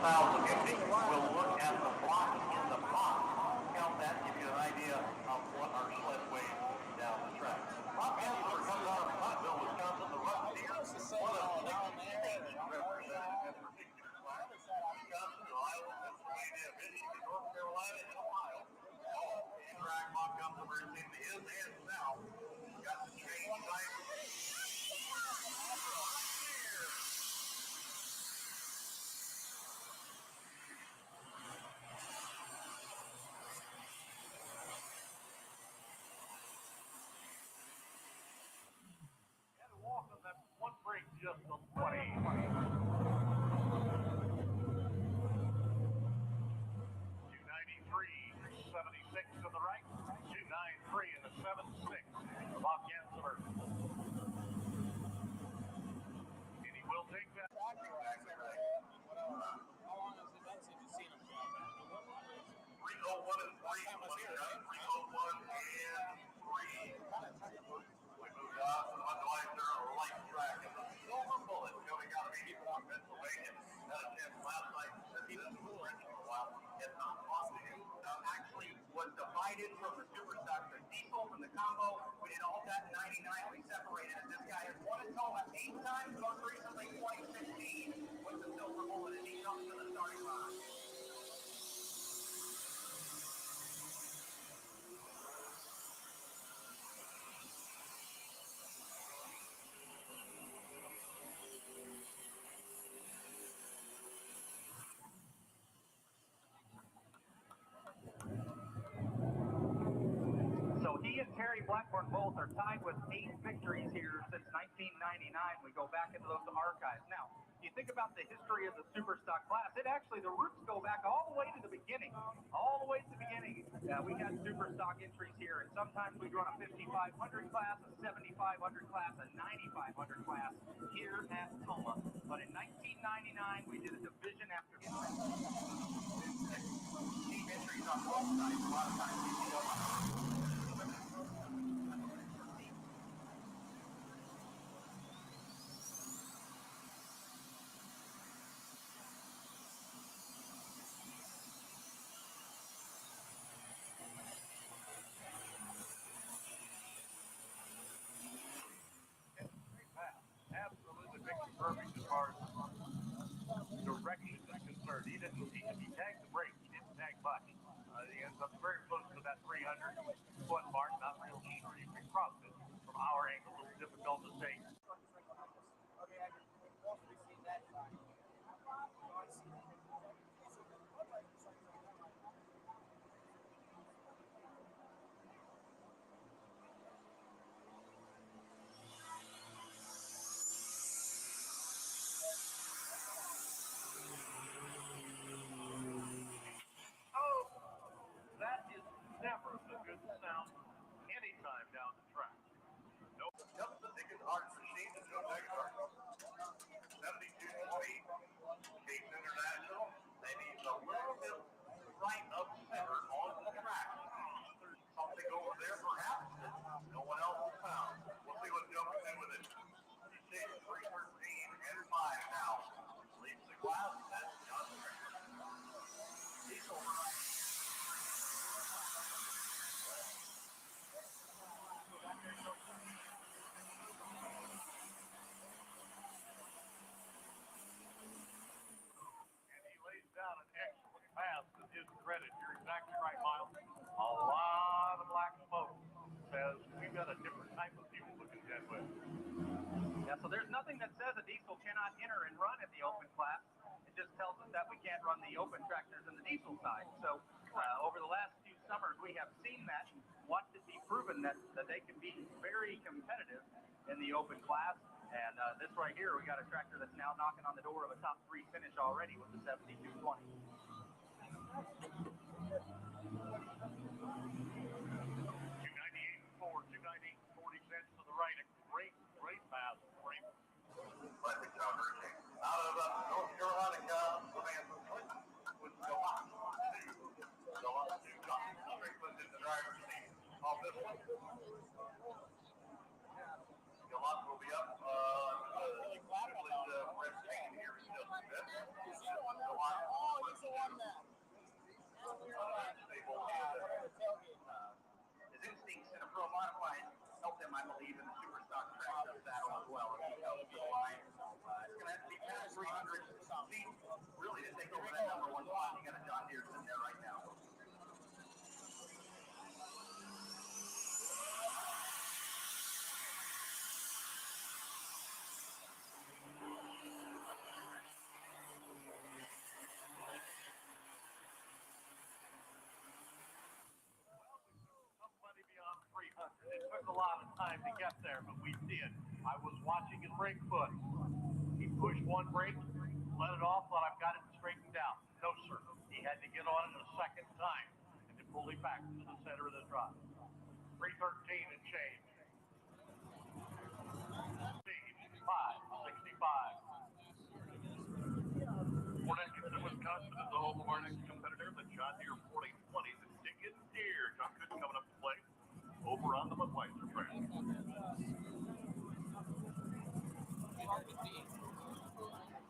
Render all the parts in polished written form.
We'll look at the block in the box. Count that, give you an idea of what our sled weighs down the track. Bob Gensler comes out of Huntsville, Wisconsin, the run steer. One of 6 states represented in this particular class. Wisconsin, Iowa, Pennsylvania, Michigan, North Carolina, and Ohio. Track Bob Gensler is and now. Got the change time. Walk on that one break just on 20. 293.76 to the right, 293 and a 76. Bob Gensler. And he will take that. How long has it been since you've seen him jump? 301 and 3. 301 and 3. We moved on to the Budweiser light track. And the Silver Bullet coming out of Eastern Pennsylvania. Had a chance last night to see this for a while. It's not possible. Actually was divided from the super stock, the diesel from the combo. We did all that in 99. We separated it. This guy has won a total of 8 times, most recently 2016 with the Silver Bullet, and he comes to the starting line. So he and Terry Blackburn both are tied with 8 victories here since 1999. We go back into those archives. Now, you think about the history of the Superstock class, the roots go back all the way to the beginning. All the way to the beginning. We had Superstock entries here, and sometimes we'd run a 5,500 class, a 7,500 class, a 9,500 class here at Toma. But in 1999, we did a division after team entries on both sides. A lot of times you see absolutely picture perfect as far as direction is concerned. He tagged the brake. He didn't tag much. He ends up very close to that 300-foot mark. Not real sure you can cross it. From our angle, a little difficult to say. That is never a good sound anytime down the track. Nope. Just the Dickens Art Machine is no negative. 72-20, Cape International. Maybe a little bit right of center on the track. Something over there perhaps that no one else has found. We'll see what Joker's in with it. He's 313 and 5 now. Leaves the glass. That's John Schreier. He's over. And he lays down an excellent pass to his credit. You're exactly right, Miles. A lot of black smoke says we've got a different type of fuel to contend with. Yeah, so there's nothing that says a diesel cannot enter and run at the open class. It just tells us that we can't run the open tractors in the diesel side. So over the last few summers, we have seen that. Watched it be proven that they can be very competitive in the open class. And this right here, we got a tractor that's now knocking on the door of a top 3 finish already with the 7220. 298.4, 298.40 cents to the right. A great pass. Great. Out of North Carolina comes the man from Clinton with Gallant to Strickland in the driver's seat off this one. Gallant will be up. Red Chain here in just a bit. Gallant even the super stock tractor saddle as well as he comes to the line. It's going to have to be past 300 feet really to take over that number one spot. You got a John Deere sitting there right now. Somebody beyond 300. It took a lot of time to get there, but we did. I was watching his brake foot. He pushed one brake, let it off, thought I've got it straightened out. No, sir. He had to get on it a second time and to pull it back to the center of the drive. 313 and change. 565. Ford Engines in Wisconsin is the home of our next competitor, the John Deere 4020, the Diggin' Deer. John Gooden coming up to play over on the Budweiser track.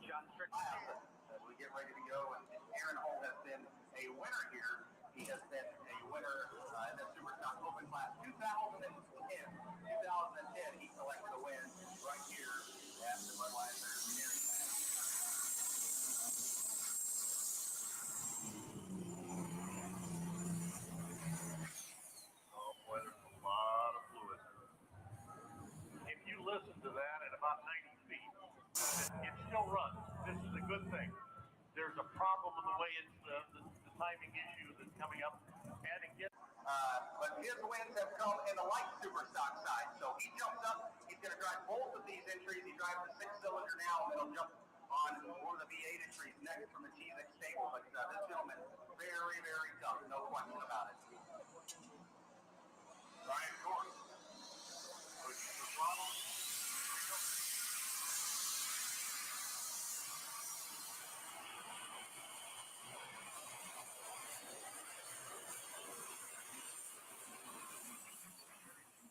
John Strickland, as we get ready to go, and Aaron Holt has been a winner here. He has been a winner in the Super Stock Open Class 2010. 2010, he collected a win right here at the Budweiser Dairy Plant. Oh boy, there's a lot of fluid. If you listen to that at about 90 feet, it still runs. This is a good thing. There's a problem with the way it's the timing issue that's coming up, and again. But his wins have come in the light super stock side. So he jumps up. He's going to drive both of these entries. He drives the 6-cylinder now, and he'll jump on one of the V8 entries next from the Cheezic stable. But this gentleman, very, very tough. No question about it. Ryan Gordon pushes the throttle.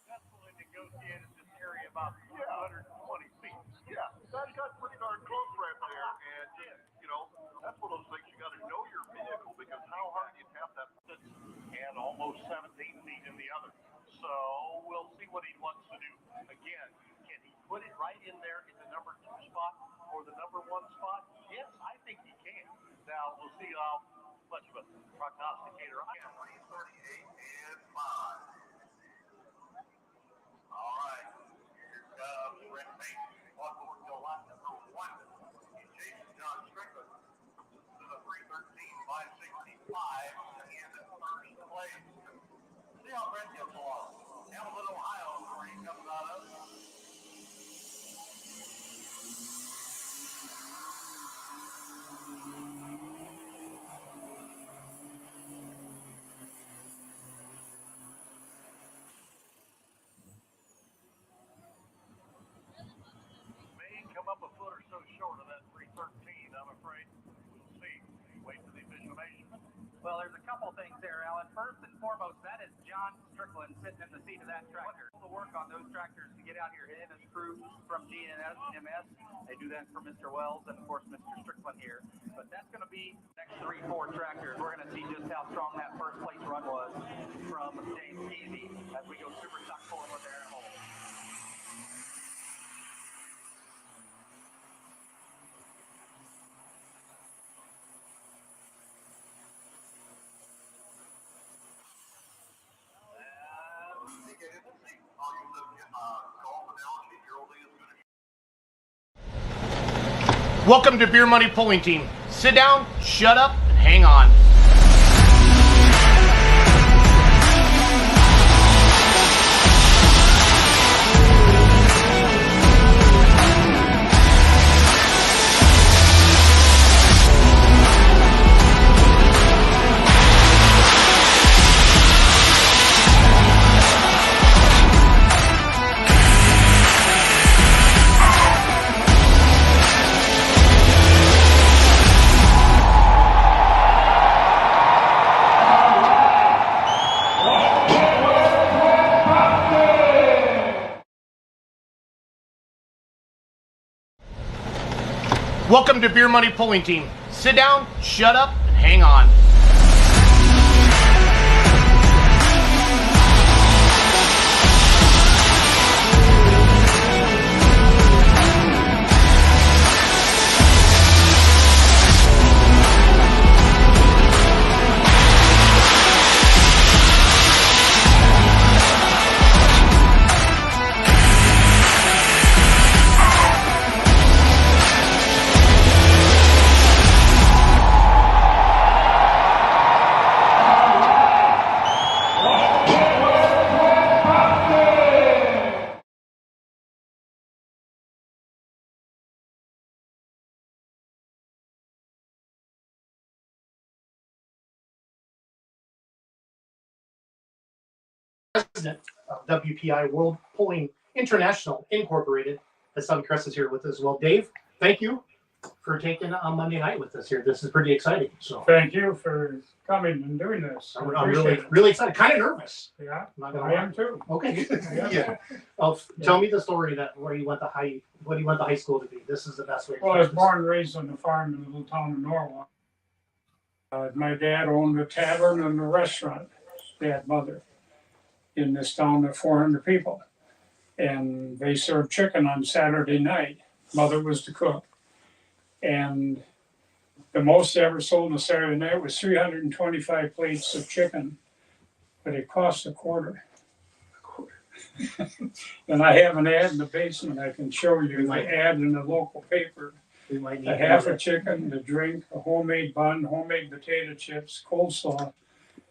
Successfully negotiated this area about 220 feet. Yeah, that got pretty darn close right there, and that's one of those things you got to know your vehicle because how hard you tap that. And almost 17 feet in the other. So we'll see what he wants to do. Again, can he put it right in there in the number 2 spot or the number 1 spot? Yes, I think he can. Now we'll see how much of a prognosticator I am. 338 and 5. All right, here comes Brent Payne. On board to lot number 1. He's chasing John Strickland to the 313 by 65 in first place. See how Brent gets along. Hamilton, Ohio, where he comes out of. May come up a foot or so short of that 313, I'm afraid. We'll see. Wait for the official measurement. Well, there's a couple things there, Alan. First and foremost, that is John Strickland sitting in the seat of that tractor. All the work on those tractors to get out here, him and his crew from GNS. They do that for Mr. Wells and, of course, Mr. Strickland here. But that's going to be next 3-4 tractors. We're going to see just how strong that first place run was from James Easy as we go super stock pulling with Aaron Holt. Welcome to Beer Money Pulling Team. Sit down, shut up, and hang on. Welcome to Beer Money Pulling Team. Sit down, shut up, and hang on. president of WPI World Polling International Incorporated. His son Chris is here with us as well. Dave, thank you for taking on Monday night with us here. This is pretty exciting. So thank you for coming and doing this. I'm really excited. Kind of nervous. Yeah, I am too. Okay. Yeah. Well, tell me the story where you went to high school to be. This is the best way. Well, I was born and raised on the farm in a little town of Norwalk. My dad owned a tavern and a restaurant, dad, mother, in this town of 400 people. And they served chicken on Saturday night. Mother was the cook. And the most ever sold on a Saturday night was 325 plates of chicken, but it cost a quarter. And I have an ad in the basement I can show you. My ad in the local paper. A half a chicken, the drink, a homemade bun, homemade potato chips, coleslaw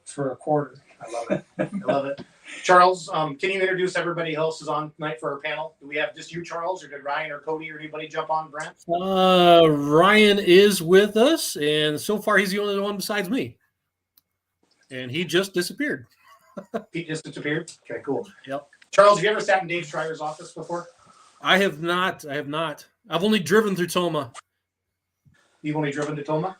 for a quarter. I love it. I love it. Charles, can you introduce everybody else is on tonight for our panel? Do we have just you, Charles, or did Ryan or Cody or anybody jump on, Brent? Ryan is with us, and so far he's the only one besides me. And he just disappeared. He just disappeared? Okay, cool. Yep. Charles, have you ever sat in Dave Schreier's office before? I have not. I've only driven through Toma. You've only driven to Toma?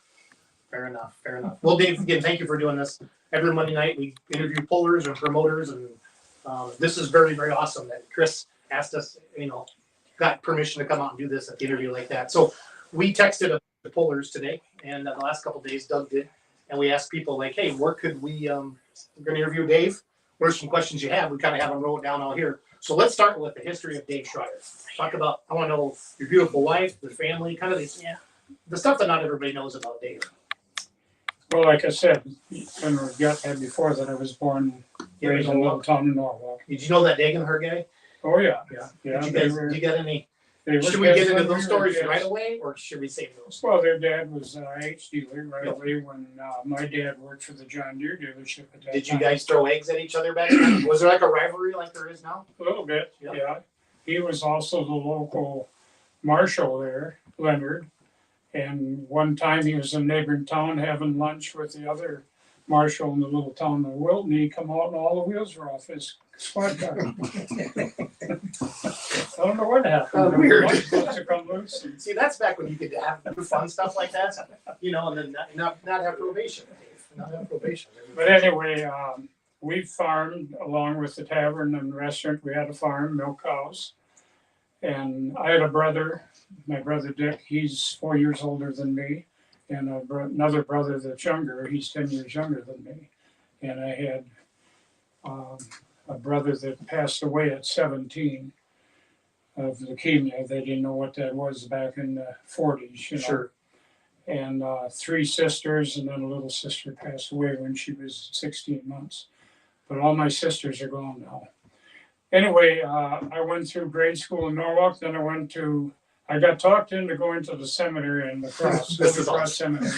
Fair enough. Well, Dave, again, thank you for doing this. Every Monday night we interview pullers and promoters, and this is very, very awesome that Chris asked us, got permission to come out and do this at the interview like that. So we texted the pullers today, and the last couple of days Doug did, and we asked people like, hey, where could we're going to interview Dave. What are some questions you have? We kind of have them wrote down out here. So let's start with the history of Dave Schreier. Talk about, I want to know your beautiful wife, your family, kind of the stuff that not everybody knows about Dave. Well, like I said, and we got that before that I was born raised in a little town in Norwalk. Did you know that Dagenher guy? Oh, yeah. Did you get any? Should we get into those stories right away, or should we save those? Well, their dad was an IH dealer right away when my dad worked for the John Deere dealership at that time. Did you guys throw eggs at each other back then? Was there like a rivalry like there is now? A little bit, yeah. He was also the local marshal there, Leonard. And one time he was in a neighboring town having lunch with the other marshal in the little town of Wilton. He come out and all the wheels were off his squad car. I don't know what happened. Weird. See, that's back when you could have fun stuff like that, and then not have probation. But anyway, we farmed along with the tavern and restaurant. We had a farm, milk cows. And I had a brother, my brother Dick. He's 4 years older than me. And another brother that's younger. He's 10 years younger than me. And I had a brother that passed away at 17 of leukemia. They didn't know what that was back in the 40s, Sure. And 3 sisters, and then a little sister passed away when she was 16 months. But all my sisters are gone now. Anyway, I went through grade school in Norwalk. Then I got talked into going to the seminary in La Crosse. This is awesome. Seminary.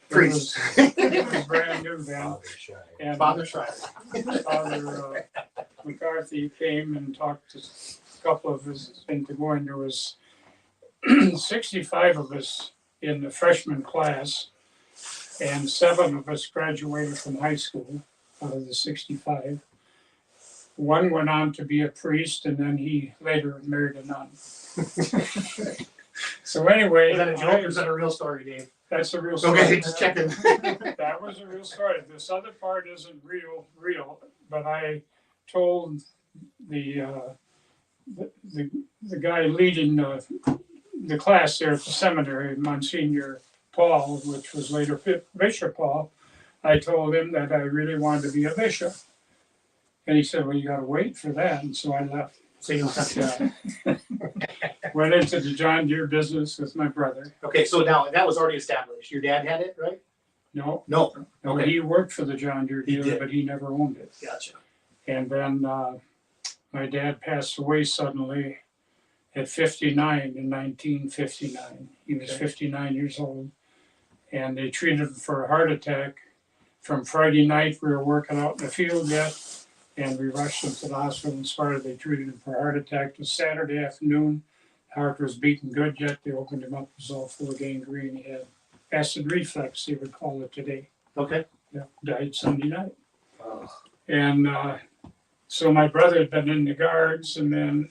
Priest. It was brand new then. And Father Schreier. Father McCarthy came and talked to a couple of us into going. There was 65 of us in the freshman class, and 7 of us graduated from high school out of the 65. One went on to be a priest, and then he later married a nun. So anyway, Is that a joke or is that a real story, Dave? That's a real story. Okay, just checking. That was a real story. This other part isn't real, but I told the guy leading the class there at the seminary, Monsignor Paul, which was later Bishop Paul. I told him that I really wanted to be a bishop. And he said, well, you got to wait for that. And so I left. So you Went into the John Deere business with my brother. Okay, so now that was already established. Your dad had it, right? No. Okay. He worked for the John Deere He dealer, did. but he never owned it. Gotcha. And then my dad passed away suddenly at 59 in 1959. He was 59 years old. And they treated him for a heart attack. From Friday night, we were working out in the field yet. And we rushed him to the hospital and started. They treated him for a heart attack. It was Saturday afternoon. Heart was beating good yet. They opened him up. It was all full of gangrene. He had acid reflux, they would call it today. Okay. Yeah, died Sunday night. Oh. And So my brother had been in the guards, and then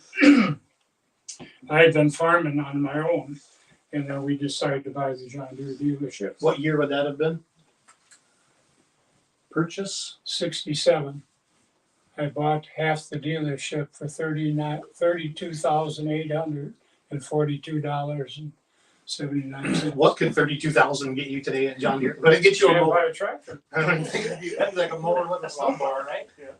I had been farming on my own. And then we decided to buy the John Deere dealership. What year would that have been? Purchase? 67. I bought half the dealership for $32,842.79. What could 32,000 get you today at John Deere? But it gets you a Can't buy mower. a tractor. I don't think that's like a mower with a lawnmower, right? Yeah.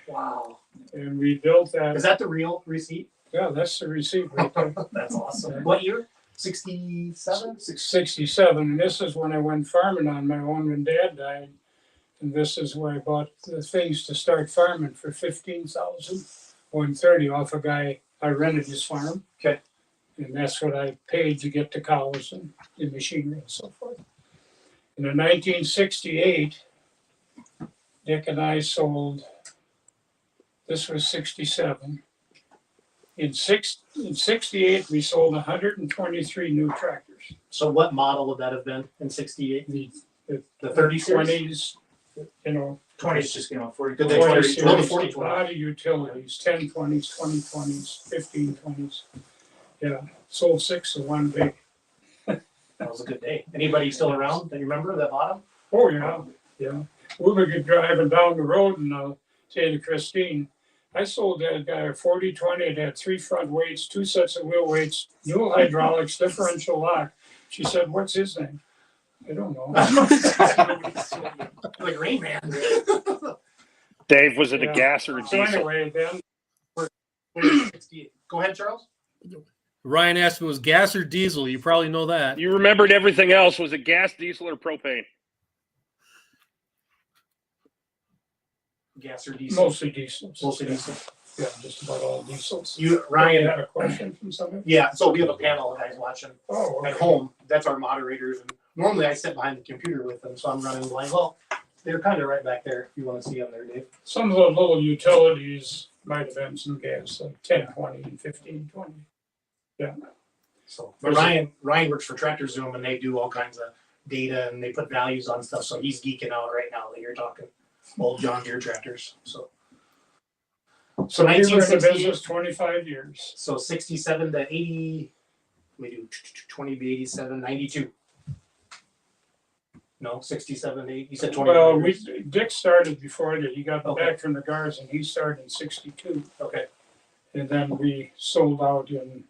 Wow. And we built that. Is that the real receipt? Yeah, that's the receipt right there. That's awesome. What year? 67? 67. And this is when I went farming on my own when Dad died. And this is where I bought the things to start farming for $15,130 off a guy. I rented his farm. Okay. And that's what I paid to get the cows and the machinery and so forth. And in 1968, Dick and I sold, this was 67. In 68, we sold 123 new tractors. So what model would that have been in 68? The The 30 series? 20s, you know, 20's just, 40. Did they 20 40 series, no, the 40 a lot of utilities, 10 20s, 20 20s, 15 20s. Yeah, sold 6 of one big. That was a good day. Anybody still around that you remember that bought them? Oh, yeah, yeah. We were driving down the road and I'll say to Christine, I sold that guy a 40-20. It had 3 front weights, 2 sets of wheel weights, dual hydraulics, differential lock. She said, "What's his name?" I don't know. Like Rain Man. Dave, was it a Yeah. gas or a So diesel? anyway, then 68. Go ahead, Charles. Ryan asked if it was gas or diesel. You probably know that. You remembered everything else. Was it gas, diesel, or propane? Gas or diesel? mostly diesels. Mostly diesel. Yeah, just about all diesels. You, Ryan Ryan. had a question from somebody? Yeah. So we have a panel of guys watching Oh, at okay. home. That's our moderators, and normally I sit behind the computer with them, so I'm running blind. Well, they're kind of right back there. If you want to see them there, Dave. Some of the little utilities might have been some gas, like 10, 20, and 15, 20. Yeah. So, but Ryan works for Tractor Zoom, and they do all kinds of data, and they put values on stuff. So he's geeking out right now that you're talking old John Deere tractors. So So we were in the 1968. business 25 years. So 67 to 80. We do 20 be 87, 92. No, 67 to 8. You said 20. Well, Dick started before that. He got Okay. back from the guards and he started in 62. Okay. And then we sold out in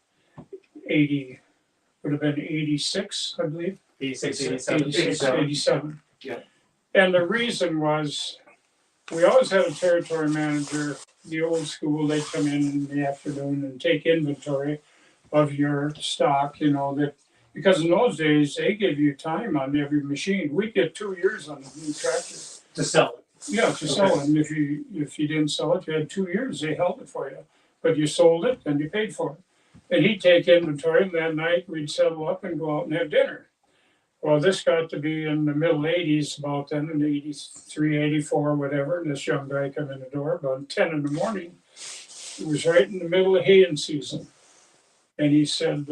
80, would have been 86, I believe. 86, 87. 87. Yeah. And the reason was we always had a territory manager, the old school, they'd come in the afternoon and take inventory of your stock, you know, that because in those days they give you time on every machine. We get 2 years on a new tractor. To sell it. Yeah, to sell it. And if you didn't sell it, you had 2 years, they held it for you. But you sold it and you paid for it. And he'd take inventory, and that night we'd settle up and go out and have dinner. Well, this got to be in the middle 80s about then, in 83, 84, whatever. And this young guy come in the door about 10 in the morning. It was right in the middle of haying season. And he said,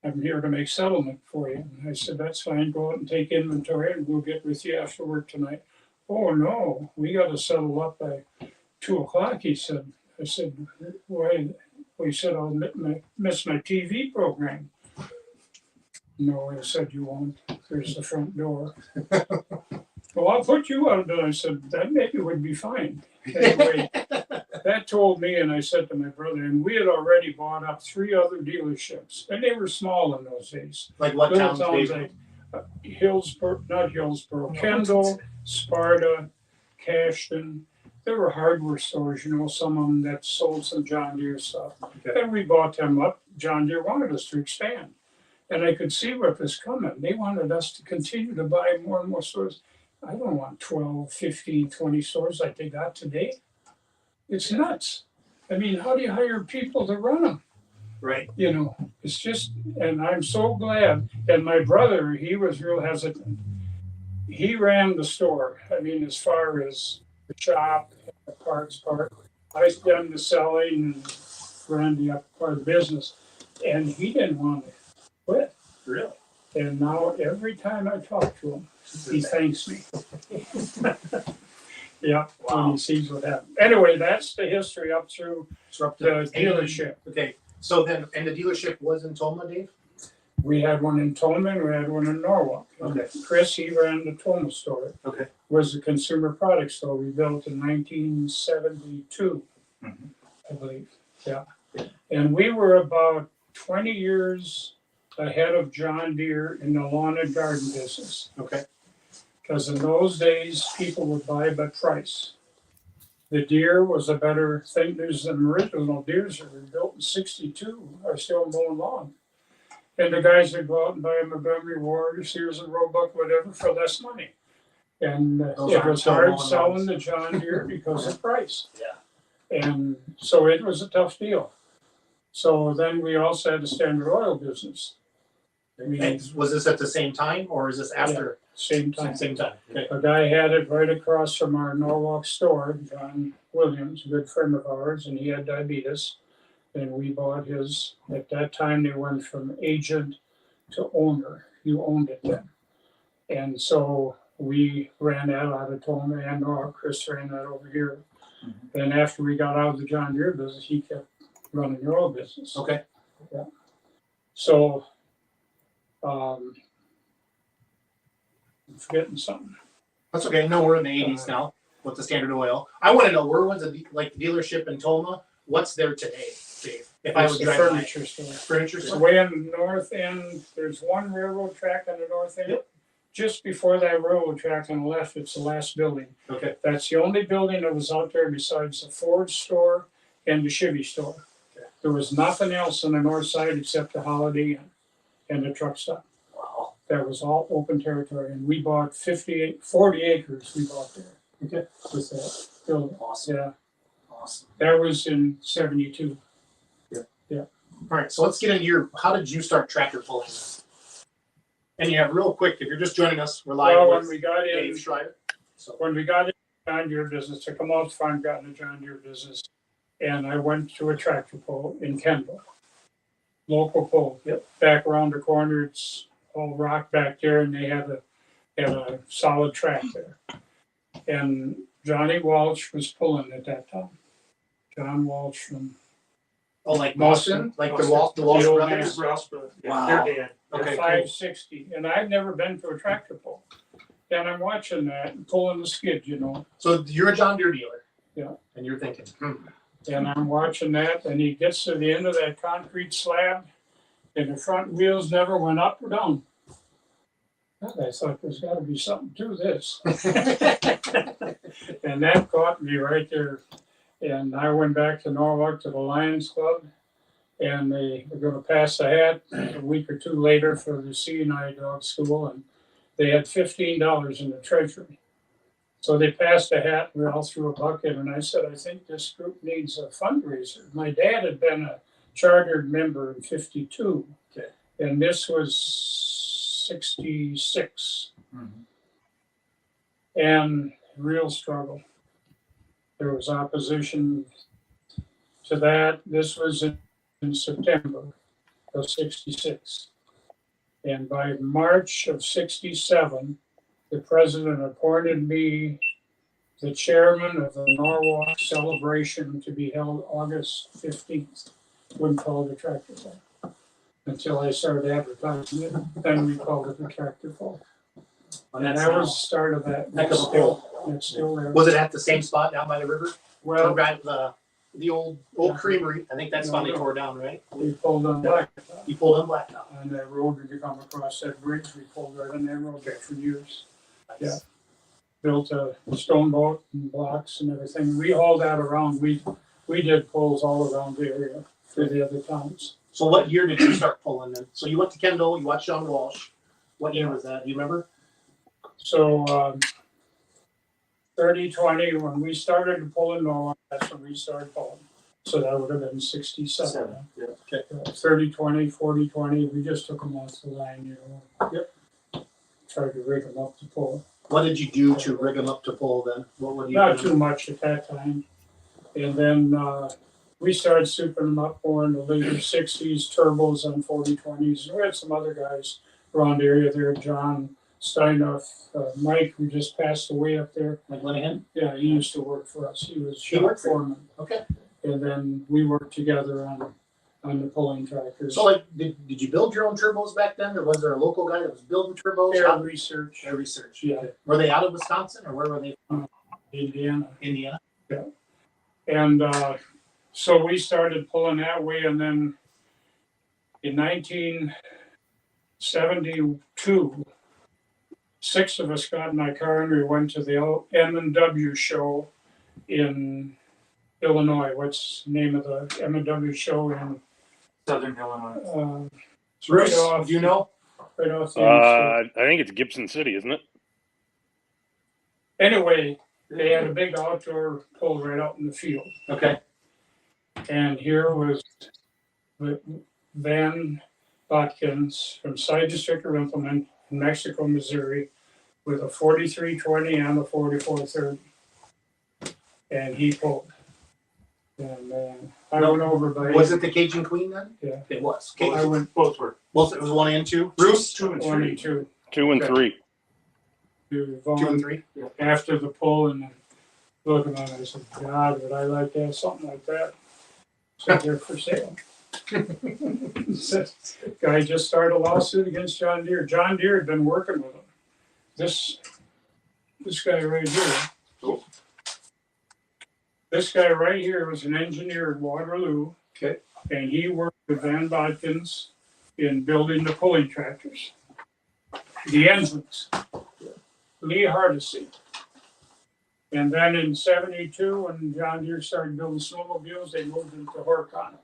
I'm here to make settlement for you. And I said, that's fine, go out and take inventory and we'll get with you after work tonight. Oh, no, we got to settle up by 2 o'clock, he said. I said, why? Well, he said, I'll miss my TV program. No, I said, you won't. There's the front door. Well, I'll put you out of bed. I said, that maybe would be fine. Anyway, that told me, and I said to my brother, and we had already bought up 3 other dealerships, and they were small in those days. Like what Little towns? towns like Hillsborough, Kendall, Sparta, Cashton. There were hardware stores, you know, some of them that sold some John Deere stuff. Okay. And we bought them up. John Deere wanted us to expand. And I could see what was coming. They wanted us to continue to buy more and more stores. I don't want 12, 15, 20 stores like they got today. It's nuts. I mean, how do you hire people to run them? Right. You know, it's just, and I'm so glad. And my brother, he was real hesitant. He ran the store. I mean, as far as the shop, the parts part, I done the selling and ran the upper part of the business. And he didn't want to quit. Really? And now every time I talk to him, he thanks me. Yeah, Wow. when he sees what happened. Anyway, that's the history up through So up the to dealership. Okay. So then, and the dealership was in Toma, Dave? We had one in Tolman, we had one in Norwalk. Okay. Chris, he ran the Toma store. Okay. Was a consumer product store we built in 1972, I believe. Yeah. And we were about 20 years ahead of John Deere in the lawn and garden business. Okay. Because in those days, people would buy by price. The Deere was a better thing. There's some original Deeres that were built in 62 are still mowing lawn. And the guys would go out and buy a Montgomery Ward or Sears and Roebuck, whatever, for less money. And it was hard selling the John Deere because of price. Yeah. And so it was a tough deal. So then we also had the Standard Oil business. And was this at the same time or is this after? Same time. Same time. Okay. A guy had it right across from our Norwalk store, John Williams, a good friend of ours, and he had diabetes. And we bought his. At that time, they went from agent to owner. You owned it then. And so we ran that out of Toma and Norwalk. Chris ran that over here. Mm-hmm. And after we got out of the John Deere business, he kept running the oil business. Okay. Yeah. So, I'm forgetting something. That's okay. No, we're in the 80s now with the Standard Oil. I want to know where was the dealership in Toma? What's there today, Dave? If I was the driving furniture store. Furniture It's store. way on the north end. There's one railroad track on the north end. Yep. Just before that railroad track on the left, it's the last building. Okay. That's the only building that was out there besides the Ford store and the Chevy store. Okay. There was nothing else on the north side except the Holiday Inn and the truck stop. Wow. That was all open territory, and we bought 40 acres. We bought there. Okay. With that building. Awesome. Yeah. Awesome. That was in 72. All right, so let's get into how did you start tractor pulling? And yeah, real quick, if you're just joining us, we're live When with we got in, Dave Schreier. So when we got in the John Deere business, to come off the farm, got in the John Deere business, and I went to a tractor pull in Kendall. Local pull. Yep. Back around the corner, it's all rock back there, and they had a solid track there. And Johnny Walsh was pulling at that time. John Walsh from like Boston, like the Walsh old brothers. Wow. They're dead. Okay. 560, and I've never been to a tractor pull. And I'm watching that and pulling the skid, So you're a John Deere dealer. Yeah. And you're thinking, And I'm watching that, and he gets to the end of that concrete slab, and the front wheels never went up or down. I thought there's got to be something to this. And that caught me right there. And I went back to Norwalk to the Lions Club, and they were going to pass the hat a week or two later for the C&I dog school, and they had $15 in the treasury. So they passed the hat, we all threw a bucket, and I said, I think this group needs a fundraiser. My dad had been a chartered member in 52, okay. And this was 66. Mm-hmm. And real struggle. There was opposition to that. This was in September of 66. And by March of 67, the president appointed me the chairman of the Norwalk celebration to be held August 15th. Wouldn't call it a tractor pull until I started advertising it. Then we called it the tractor pull. And that was the start of that. Heck of a pull. It's still there. Was it at the same spot down by the river? Well, The old creamery. I think that's finally tore down, right? we pulled on Blacktop. You pulled on Blacktop. On that road, we come across that bridge, we pulled right on that road there for years. Yeah. Built a stone boat and blocks and everything. We hauled that around. We did pulls all around the area for the other towns. So what year did you start pulling then? So you went to Kendall, you watched John Walsh. What year was that? Do you remember? So 30-20, when we started to pull in Norwalk, that's when we started pulling. So that would have been 67. Yeah. Okay. 30-20, 40-20, we just took them off the line, Yep. Tried to rig them up to pull. What did you do to rig them up to pull then? What would you Not too much at that time. And then we started souping them up more in the later 60s, turbos on 40-20s. And we had some other guys around the area there, John Steinoff, Mike, who just passed away up there. Like Linehan? Yeah, he used to work for us. He was He shop worked for you? foreman. Okay. And then we worked together on the pulling tractors. So, like, did you build your own turbos back then, or was there a local guy that was building turbos? Air research, Air research. yeah, Okay. Were they out of Wisconsin, or where were they from? Indiana. Indiana. And so we started pulling that way, and then in 1972, 6 of us got in my car and we went to the M&W show in Illinois. What's the name of the M&W show in Southern Illinois. It's right Bruce, off, do you know? right off the interstate. I think it's Gibson City, isn't it? Anyway, they had a big outdoor pull right out in the field. Okay. And here was Van Botkins from Side District Implement in Mexico, Missouri, with a 4320 and a 4430. And he pulled. And I went over by. Was it the Cajun Queen then? Yeah. It was. I Okay. went Both were. Well, it was 1 and 2. Bruce? 2 and 3. 22 2 and Okay. 3. to 2 Vaughn and 3. after the pull, and looking at it, I said, God, would I like to have something like that? So they're for sale. Said, guy just started a lawsuit against John Deere. John Deere had been working with him. This guy right here. This guy right here was an engineer at Waterloo. Okay. And he worked with Van Botkins in building the pulling tractors. The engines. Lee Hardesty. And then in 72, when John Deere started building snowmobiles, they moved into Horcon.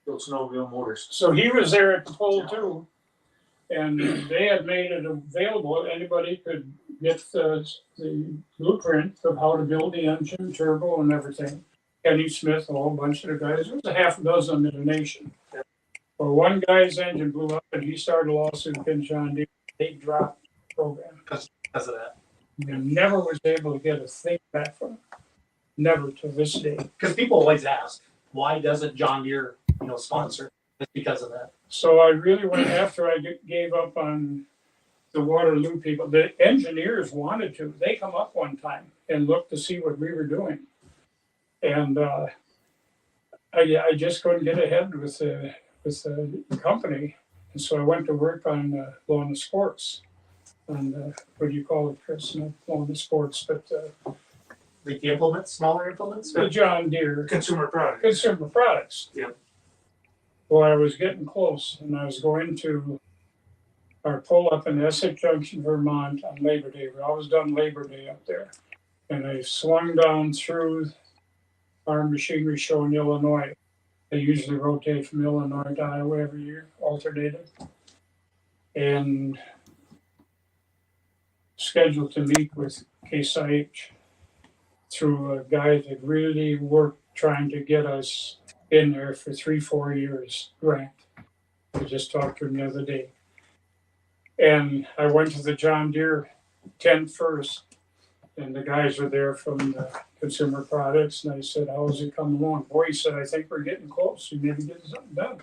Built snowmobile motors. So he was there at the pull too. And they had made it available. Anybody could get the blueprint of how to build the engine, turbo, and everything. Kenny Smith, a whole bunch of the guys. There was a half a dozen in the nation. Well, one guy's engine blew up, and he started a lawsuit against John Deere. They dropped the program. Because of that. And never was able to get a thing back from him. Never to this day. Because people always ask, why doesn't John Deere, sponsor? It's because of that. So I really went after I gave up on the Waterloo people. The engineers wanted to. They come up one time and looked to see what we were doing. And I just couldn't get ahead with the company. And so I went to work on lawn and sports. And what do you call it, Chris? Not lawn and sports, but The implements, smaller implements? the John Deere Consumer product. consumer products. Yep. Well, I was getting close, and I was going to our pull up in Essex Junction, Vermont on Labor Day. We always done Labor Day up there. And I swung down through our machinery show in Illinois. They usually rotate from Illinois to Iowa every year, alternated. And scheduled to meet with Case IH through a guy that really worked trying to get us in there for 3-4 years, grant. I just talked to him the other day. And I went to the John Deere tent first, and the guys were there from the consumer products, and I said, how's it coming along? Boy, he said, I think we're getting close. We may be getting something done.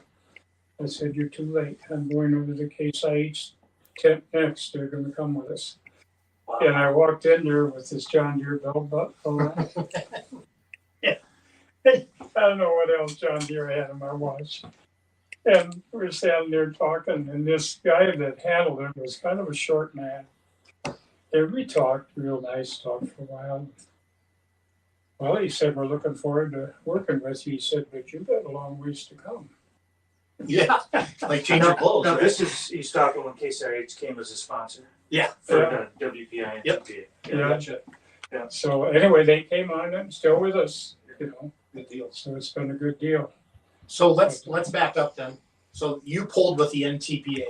I said, you're too late. I'm going over to Case IH tent next. They're going to come with us. And I walked in there with this John Deere belt buckle. Yeah. I don't know what else John Deere had in my watch. And we're standing there talking, and this guy that handled it was kind of a short man. And we talked real nice, talked for a while. Well, he said, we're looking forward to working with you. He said, but you've got a long ways to come. Yeah. Like change your clothes. Now, right? this is, he's talking when Case IH came as a sponsor Yeah. for Yeah. the WPI and Yep. TPA. Yeah. Gotcha. So anyway, they came on and still with us, Good deal. So it's been a good deal. So let's back up then. So you pulled with the NTPA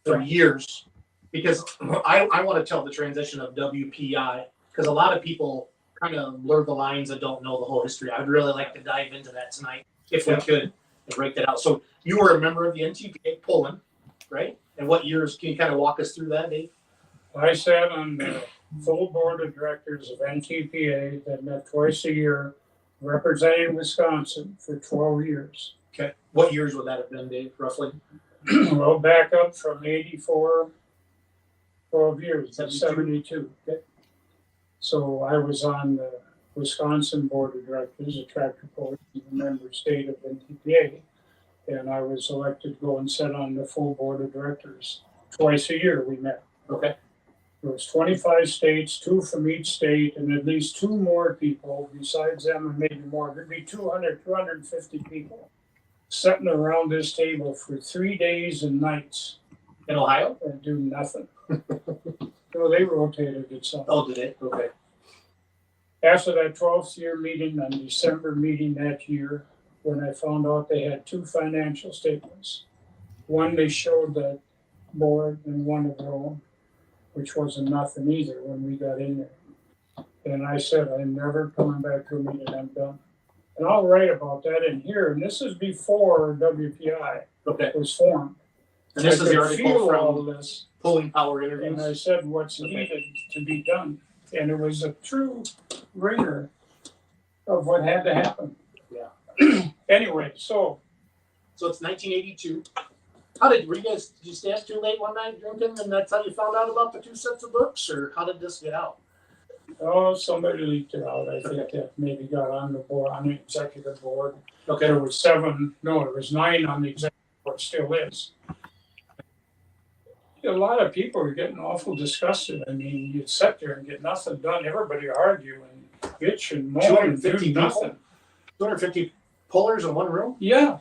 for years, because I want to tell the transition of WPI, because a lot of people kind of blur the lines and don't know the whole history. I'd really like to dive into that tonight if we could and break that out. So you were a member of the NTPA pulling, right? And what years? Can you kind of walk us through that, Dave? I sat on the full board of directors of NTPA that met twice a year, representing Wisconsin for 12 years. Okay. What years would that have been, Dave, roughly? Well, back up from 84 12 years, 72. 72. Okay. So I was on the Wisconsin Board of Directors, a tractor puller, a member state of NTPA, and I was elected to go and sit on the full Board of Directors. Twice a year we met. Okay. There was 25 states, 2 from each state, and at least 2 more people besides them, and maybe more. There'd be 200, 250 people sitting around this table for 3 days and nights In Ohio? and do nothing. So they rotated it some. Oh, did it? Okay. After that 12th year meeting, on December meeting that year, when I found out they had 2 financial statements. One they showed that board and one of their own, which wasn't nothing either when we got in there. And I said, I'm never coming back to a meeting, I'm done. And I'll write about that in here, and this is before WPI Okay. was formed. And this I is the could article feel from all this. Pulling Power And Interviews. I said what's Okay. needed to be done. And it was a true ringer of what had to happen. Yeah. Anyway, so So it's 1982. How did you guys? Did you stay up too late one night drinking, and that's how you found out about the 2 sets of books, or how did this get out? somebody leaked it out. I think that maybe got on the board, on the executive board. Okay. There was 7, no, there was 9 on the executive board, still is. A lot of people were getting awful disgusted. I mean, you'd sit there and get nothing done. Everybody argue and bitch and moan and 250 do people? nothing. 250 pullers in one room? Yeah.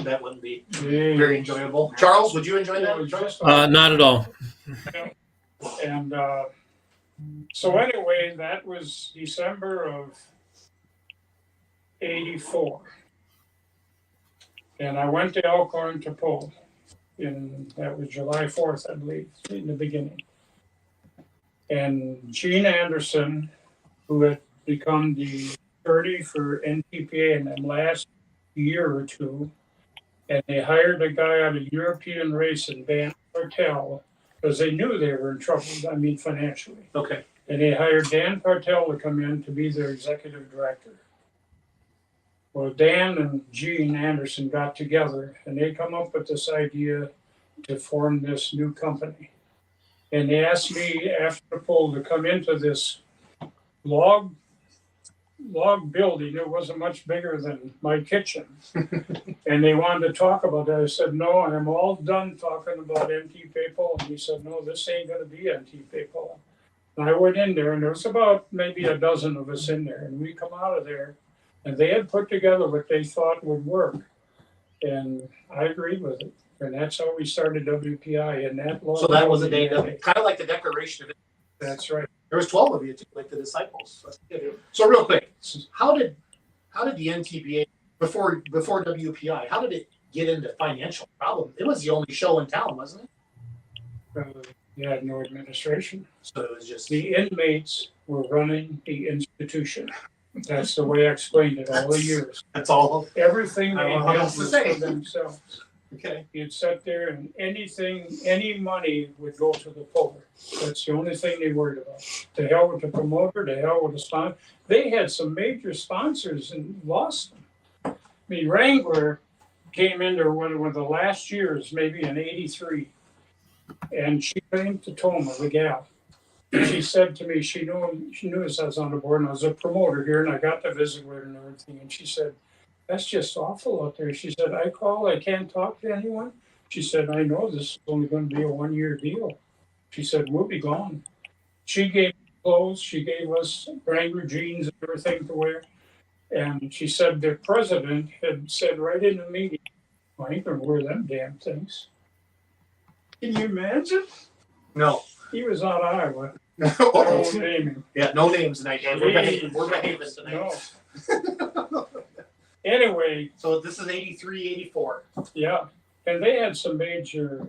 That wouldn't be Very very enjoyable. Charles, would you enjoy that? Just Not at all. And so anyway, that was December of 84. And I went to Elkhorn to pull. And that was July 4th, I believe, in the beginning. And Gene Anderson, who had become the attorney for NTPA in the last year or two, and they hired a guy out of European racing, Dan Partel, because they knew they were in trouble, I mean financially. Okay. And they hired Dan Partel to come in to be their executive director. Well, Dan and Gene Anderson got together and they come up with this idea to form this new company. And they asked me after the poll to come into this log building. It wasn't much bigger than my kitchen. And they wanted to talk about that. I said, no, I'm all done talking about NTPA. And he said, no, this ain't going to be NTPA. And I went in there, and there was about maybe a dozen of us in there. And we come out of there, and they had put together what they thought would work. And I agreed with it. And that's how we started WPI. And that So that was a day, kind of like the Declaration of Independence. That's right. There was 12 of you too, like the disciples. So real quick, how did the NTPA before WPI? How did it get into financial problems? It was the only show in town, wasn't it? You had no administration. So it was just The inmates were running the institution. That's the way I explained it all the years. that's all. Everything I they don't know did what else to was say. for themselves. Okay. You'd sit there and any money would go to the puller. That's the only thing they worried about. To hell with the promoter, to hell with the sponsor. They had some major sponsors and lost them. I mean, Wrangler came into one of the last years, maybe in 83, and she came to Toma, the gal. She said to me, she knew as I was on the board and I was a promoter here and I got to visit with her and everything. And she said, that's just awful out there. She said, I can't talk to anyone. She said, I know this is only going to be a 1-year deal. She said, we'll be gone. She gave clothes. She gave us Wrangler jeans and everything to wear. And she said the president had said right in the meeting, I ain't going to wear them damn things. Can you imagine? No. He was out of Iowa. Oh, No naming. yeah, no names tonight, Dan. We're behaving tonight. No. Anyway, So this is 83, 84. yeah, and they had some major,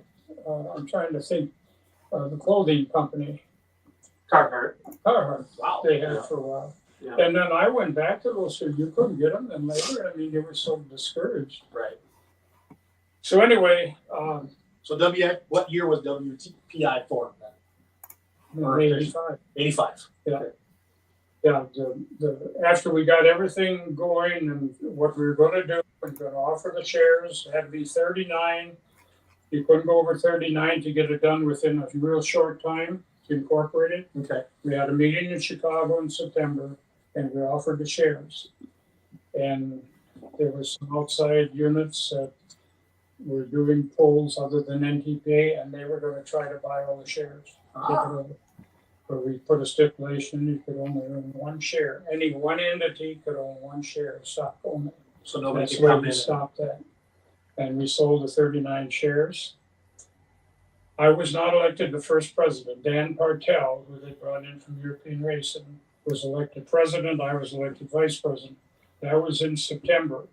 I'm trying to think, the clothing company, Carhartt. Carhartt, Wow. they had for a while. Yeah. And then I went back to those, so you couldn't get them. And later, I mean, they were so discouraged. Right. So anyway, So what year was WPI formed then? Or 85. 85. Yeah, after we got everything going and what we were going to do, we were going to offer the shares, it had to be 39 You couldn't go over 39 to get it done within a real short time to incorporate it. Okay. We had a meeting in Chicago in September, and we offered the shares. And there were some outside units that were doing polls other than NTPA, and they were going to try to buy all the shares. But we put a stipulation, you could only own one share. Any one entity could own one share of stock only. So nobody That's can why come we in. stopped that. And we sold the 39 shares. I was not elected the first president. Dan Partel, who they brought in from European Racing, was elected president. I was elected vice president. That was in September.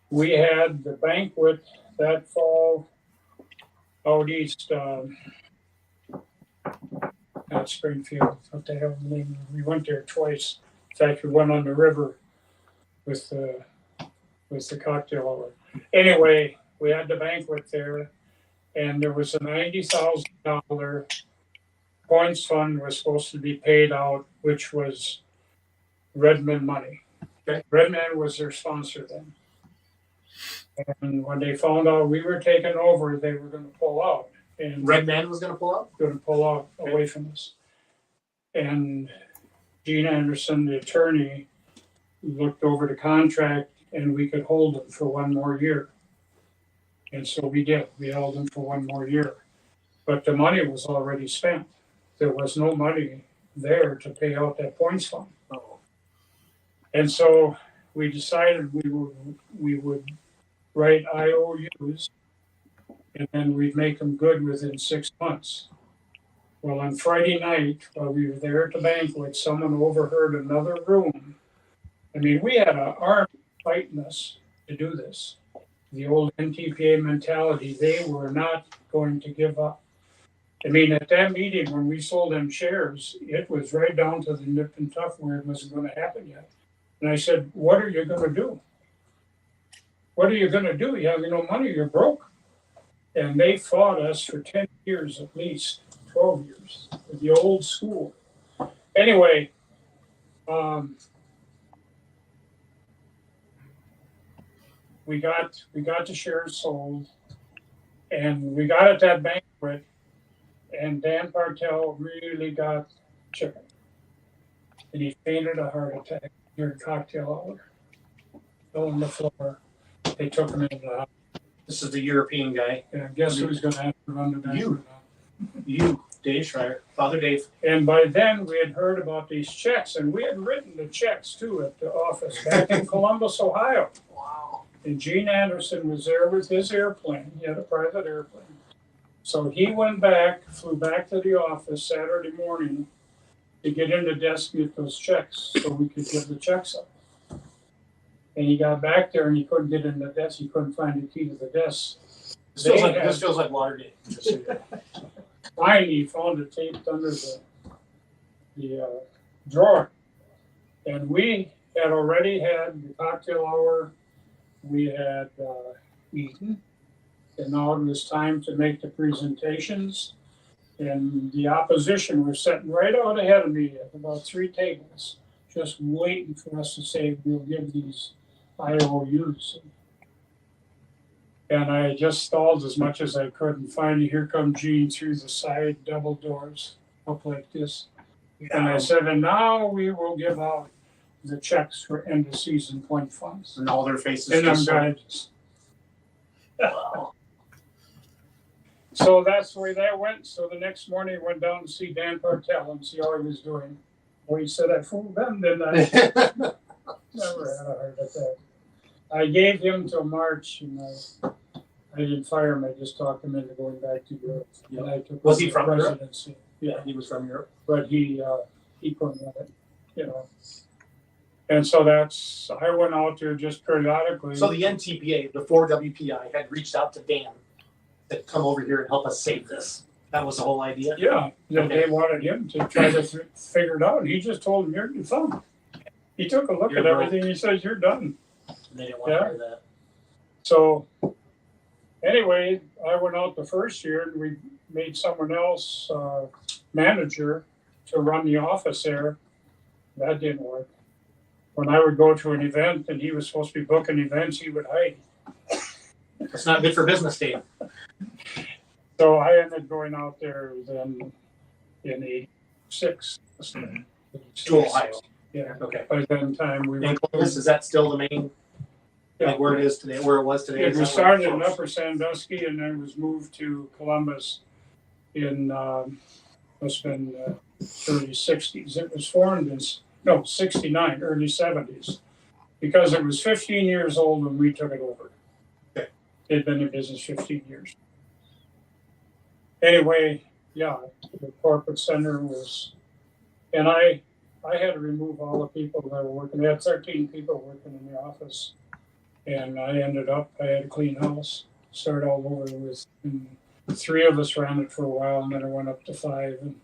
We had the banquet that fall out east at Springfield. What the hell the name? We went there twice. In fact, we went on the river with the cocktail hour. Anyway, we had the banquet there, and there was a $90,000 points fund was supposed to be paid out, which was Redmond money. Okay. Redmond was their sponsor then. And when they found out we were taking over, they were going to pull out. And Red Man was going to pull out? Going to pull out away from us. And Gene Anderson, the attorney, looked over the contract, and we could hold them for one more year. And so we did. We held them for one more year. But the money was already spent. There was no money there to pay out that points fund. Oh. And so we decided we would write IOUs, and then we'd make them good within 6 months. Well, on Friday night, while we were there at the banquet, someone overheard another room. I mean, we had an army fighting us to do this. The old NTPA mentality, they were not going to give up. I mean, at that meeting, when we sold them shares, it was right down to the nip and tuck where it wasn't going to happen yet. And I said, what are you going to do? What are you going to do? You have no money, you're broke. And they fought us for 10 years at least, 12 years, the old school. Anyway, we got the shares sold, and we got at that banquet, and Dan Partel really got chicken. And he fainted a heart attack during cocktail hour. Fell on the floor. They took him into the hospital. This is the European guy. And guess who's going to have to run the banquet now? You, Dave Schreier, Father Dave. And by then, we had heard about these checks, and we had written the checks too at the office back in Columbus, Ohio. Wow. And Gene Anderson was there with his airplane. He had a private airplane. So he went back, flew back to the office Saturday morning to get in the desk and get those checks so we could give the checks up. And he got back there and he couldn't get in the desk. He couldn't find the key to the desk. This feels like Watergate. Finally, he found it taped under the drawer. And we had already had the cocktail hour. We had eaten. And now it was time to make the presentations. And the opposition was sitting right out ahead of me at about 3 tables, just waiting for us to say we'll give these IOUs. And I just stalled as much as I could. And finally, here come Gene through the side double doors up like this. And I said, and now we will give out the checks for end of season point funds. And all their faces. And them guys. Wow. So that's the way that went. So the next morning, I went down to see Dan Partel and see how he was doing. Well, he said, I fooled them, didn't I? Never had a heart attack. I gave him till March, and I didn't fire him. I just talked him into going back to Europe. Yep. And I took Was he the from Europe? presidency. Yeah, he was from Europe. But he couldn't let it, And so I went out there just periodically. So the NTPA, before WPI, had reached out to Dan to come over here and help us save this. That was the whole idea? Yeah, they wanted him to try to figure it out. He just told him, you're done. He took a look at everything. He says, you're done. And they didn't want to hear that. So anyway, I went out the first year and we made someone else manager to run the office there. That didn't work. When I would go to an event and he was supposed to be booking events, he would hide. It's not good for business, Dave. So I ended going out there then in '86. To Ohio. Yeah. Okay. By then time we And went. Columbus, is that still the main, Yeah. like where it is today, where it was today? It Is was that where started in folks- Upper Sandusky and then was moved to Columbus in must have been early '60s. It was formed in '69, early '70s, because it was 15 years old when we took it over. Okay. It'd been in business 15 years. Anyway, yeah, the corporate center was, and I had to remove all the people that were working. They had 13 people working in the office, and I had a clean house, start all over with. And 3 of us ran it for a while, and then it went up to 5. And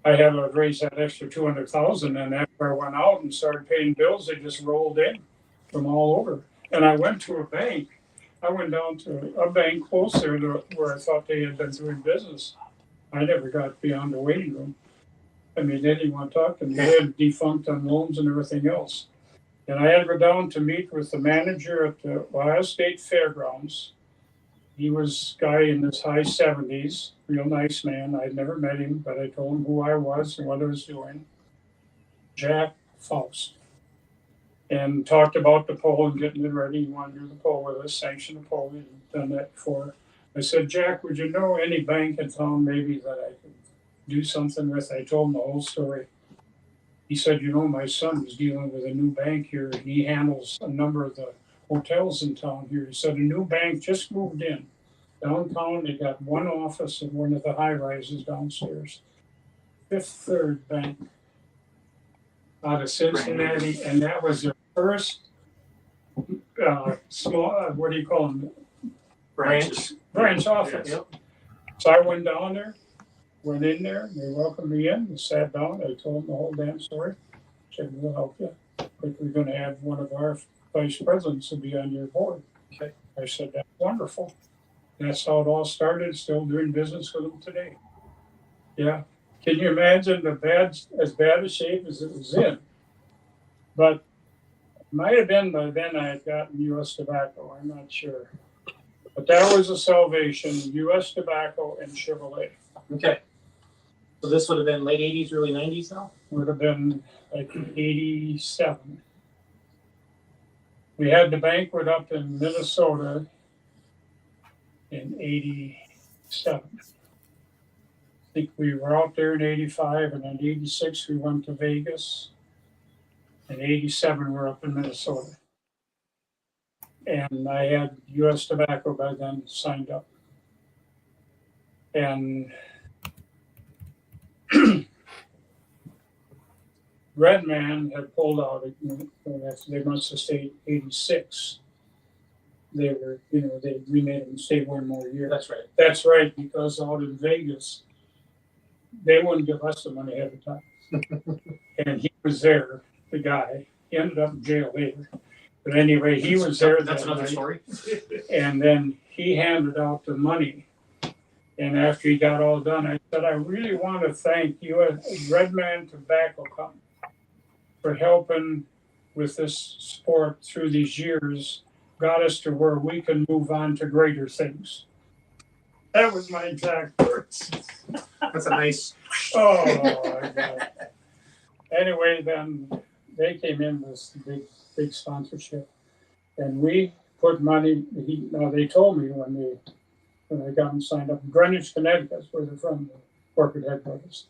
I had to raise that extra $200,000, and after I went out and started paying bills, they just rolled in from all over. And I went to a bank. I went down to a bank closer to where I thought they had been doing business. I never got beyond the waiting room. I mean, they didn't want to talk to me. They had defunct on loans and everything else. And I had to go down to meet with the manager at the Ohio State Fairgrounds. He was a guy in his high 70s, real nice man. I'd never met him, but I told him who I was and what I was doing. Jack Faust. And talked about the poll and getting it ready. He wanted to do the poll with us, sanction the poll. He'd done that before. I said, Jack, would you know any bank in town maybe that I could do something with? I told him the whole story. He said, you know, my son is dealing with a new bank here, and he handles a number of the hotels in town here. He said, a new bank just moved in. Downtown, they got one office in one of the high rises downstairs. Fifth Third Bank out of Cincinnati, and that was their first small, what do you call them? Branch office. Yep. So I went down there, went in there, they welcomed me in, we sat down, I told them the whole damn story. Said, we'll help you, but we're going to have one of our vice presidents to be on your board. Okay. I said, that's wonderful. That's how it all started, still doing business with them today. Yeah. Can you imagine as bad a shape as it was in? But it might have been by then I had gotten U.S. Tobacco, I'm not sure. But that was a salvation, U.S. Tobacco and Chevrolet. Okay. So this would have been late 80s, early 90s now? Would have been like 87. We had the banquet up in Minnesota in 87. I think we were out there in 85, and in 86 we went to Vegas. In 87 we're up in Minnesota. And I had U.S. Tobacco by then signed up. And Redman had pulled out. They must have stayed 86. They were, we made them stay one more year. That's right. That's right, because out in Vegas, they wouldn't give us the money ahead of time. And he was there, the guy. He ended up in jail later. But anyway, he was there. That's another story. And then he handed out the money. And after he got all done, I said, I really want to thank you, Redman Tobacco Company, for helping with this sport through these years, got us to where we can move on to greater things. That was my exact words. That's a nice. Oh, my God. Anyway, then they came in with big sponsorship, and we put money. They told me when I got them signed up in Greenwich, Connecticut, where they're from, the corporate headquarters.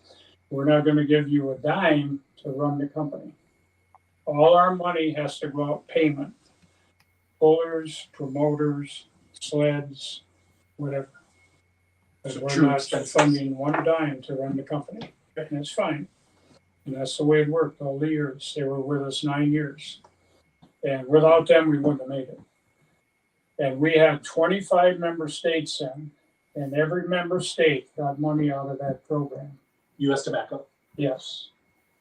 We're not going to give you a dime to run the company. All our money has to go out payment. Pullers, promoters, sleds, whatever. Because we're not funding one dime to run the company. And that's fine. And that's the way it worked all the years. They were with us 9 years. And without them, we wouldn't have made it. And we had 25 member states in, and every member state got money out of that program. U.S. Tobacco. Yes.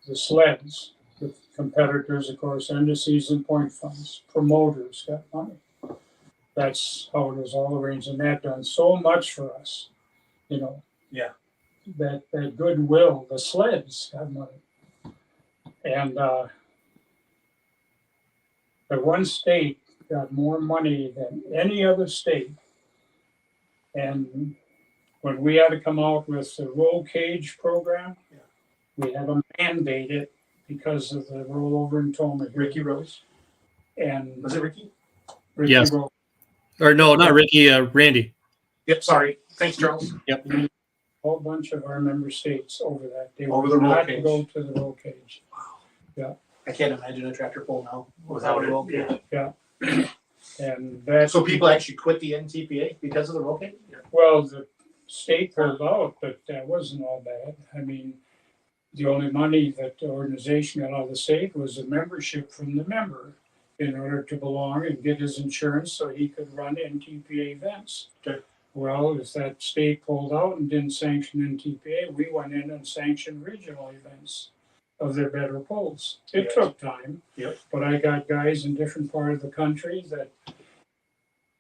The sleds, the competitors, of course, end of season point funds, promoters got money. That's how it was all arranged, and that done so much for us, Yeah. That goodwill, the sleds got money. And the one state got more money than any other state. And when we had to come out with the roll cage program, we had to mandate it because of the rollover in Toma. Ricky Rose. And Was it Ricky? Ricky Yes. Rose. Or no, not Ricky. Randy. Yep. Sorry. Thanks, Charles. Yep. A whole bunch of our member states over that. They Over would the roll not cage. go to the roll cage. I can't imagine a tractor pull now without a roll cage. And that. So people actually quit the NTPA because of the roll cage? Well, the state pulled out, but that wasn't all bad. I mean, the only money that the organization got out of the state was a membership from the member in order to belong and get his insurance so he could run NTPA events. Okay. Well, if that state pulled out and didn't sanction NTPA, we went in and sanctioned regional events of their better polls. It Yes. took time, Yep. but I got guys in different parts of the country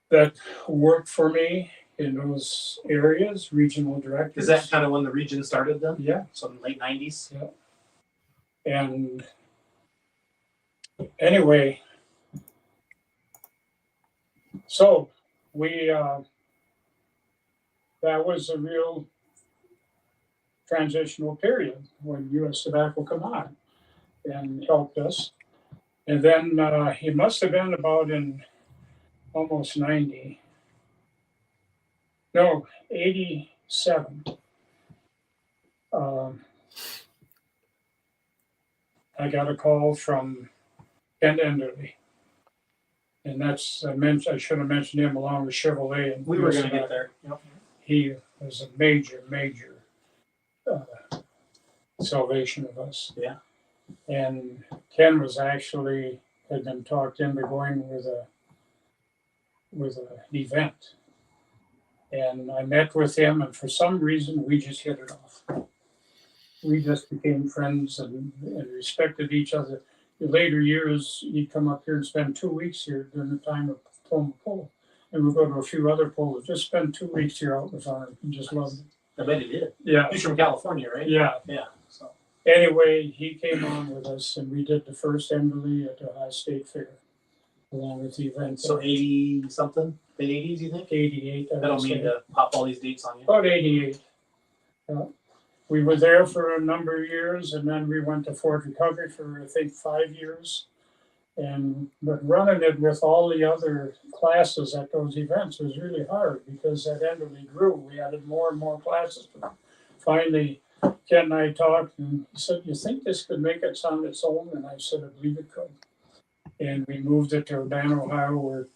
that worked for me in those areas, regional directors. Is that kind of when the region started then? Yeah. So in the late 90s? And anyway, so we, that was a real transitional period when U.S. Tobacco come on and helped us. And then he must have been about in almost 90. No, 87. I got a call from Ken Enderly. And that's, I should have mentioned him along with Chevrolet. And We were going to get there. Yep. He was a major salvation of us. Yeah. And Ken was actually, had been talked into going with an event. And I met with him, and for some reason, we just hit it off. We just became friends and respected each other. In later years, he'd come up here and spend 2 weeks here during the time of Toma Poll. And we'd go to a few other polls. Just spend 2 weeks here out in the farm. He just loved it. I bet he did. Yeah. He's from California, right? Yeah. Yeah. So Anyway, he came on with us, and we did the first Enderly at the Ohio State Fair, along with the event. So 80 something, mid 80s, you think? 88. I don't mean to pop all these dates on you. About 88. We were there for a number of years, and then we went to Fort Recovery for, I think, 5 years. But running it with all the other classes at those events was really hard because that Enderly grew. We added more and more classes. Finally, Ken and I talked, and he said, "You think this could make it on its own?" And I said, "I believe it could." And we moved it to Urbana, Ohio, where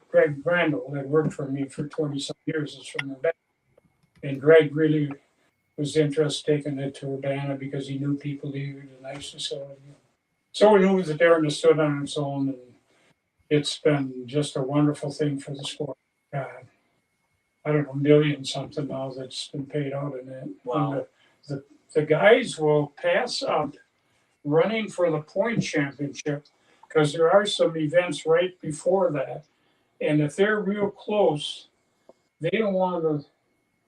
Greg Brandel, that worked for me for 20-some years, is from Urbana. And Greg really was interested in taking it to Urbana because he knew people here, a nice facility. So we moved it there and it stood on its own, and it's been just a wonderful thing for the sport. God, I don't know, million something now that's been paid out in it. Wow. And the guys will pass up running for the point championship because there are some events right before that. And if they're real close, they don't want to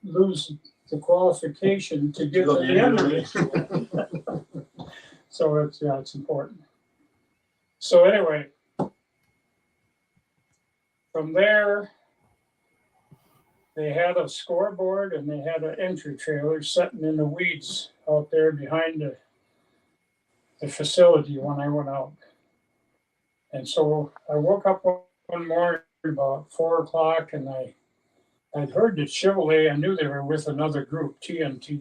lose the qualification to get to the end of it. So it's important. So anyway, from there, they had a scoreboard and they had an entry trailer sitting in the weeds out there behind the facility when I went out. And so I woke up one morning about 4 o'clock, and I'd heard that Chevrolet, I knew they were with another group, TNT.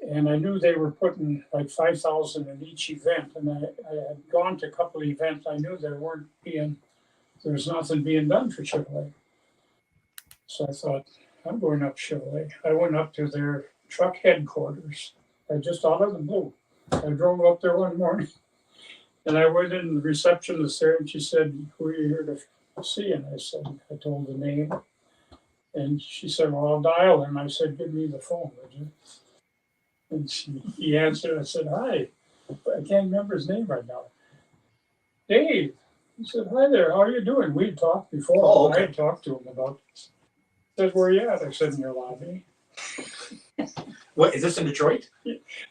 And I knew they were putting like 5,000 in each event. And I had gone to a couple of events. I knew there was nothing being done for Chevrolet. So I thought, I'm going up Chevrolet. I went up to their truck headquarters. I just out of the blue. I drove up there one morning, and I went in, the receptionist there, and she said, "Who are you here to see?" And I told the name. And she said, "Well, I'll dial him." I said, "Give me the phone, would you?" And he answered. I said, "Hi." I can't remember his name right now. "Dave." He said, "Hi there. How are you doing?" We'd talked before. Oh, okay. I had talked to him about it. He said, "Where are you at?" I said, "In your lobby." What is this in Detroit?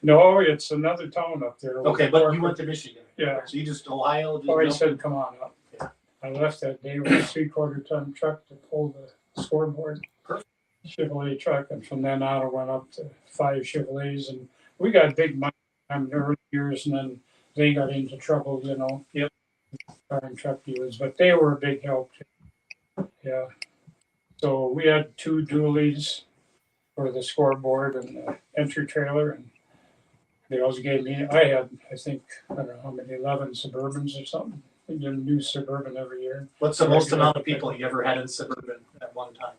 No, it's another town up there. Okay, but you went to Michigan. Yeah. So you just Ohio. Just Oh, he jumped said, in? come on up. Yeah. I left that day with a 3/4 ton truck to pull the scoreboard. Perfect. Chevrolet truck, and from then on I went up to 5 Chevrolets, and we got big money in the early years, and then they got into trouble, you know. Yep. Car and truck dealers, but they were a big help too. Yeah. So we had 2 dualies for the scoreboard and the entry trailer, and they also gave me, I had, I think, I don't know how many, 11 Suburbans or something. We did a new Suburban every year. What's the most amount of people you ever had in Suburban at one time?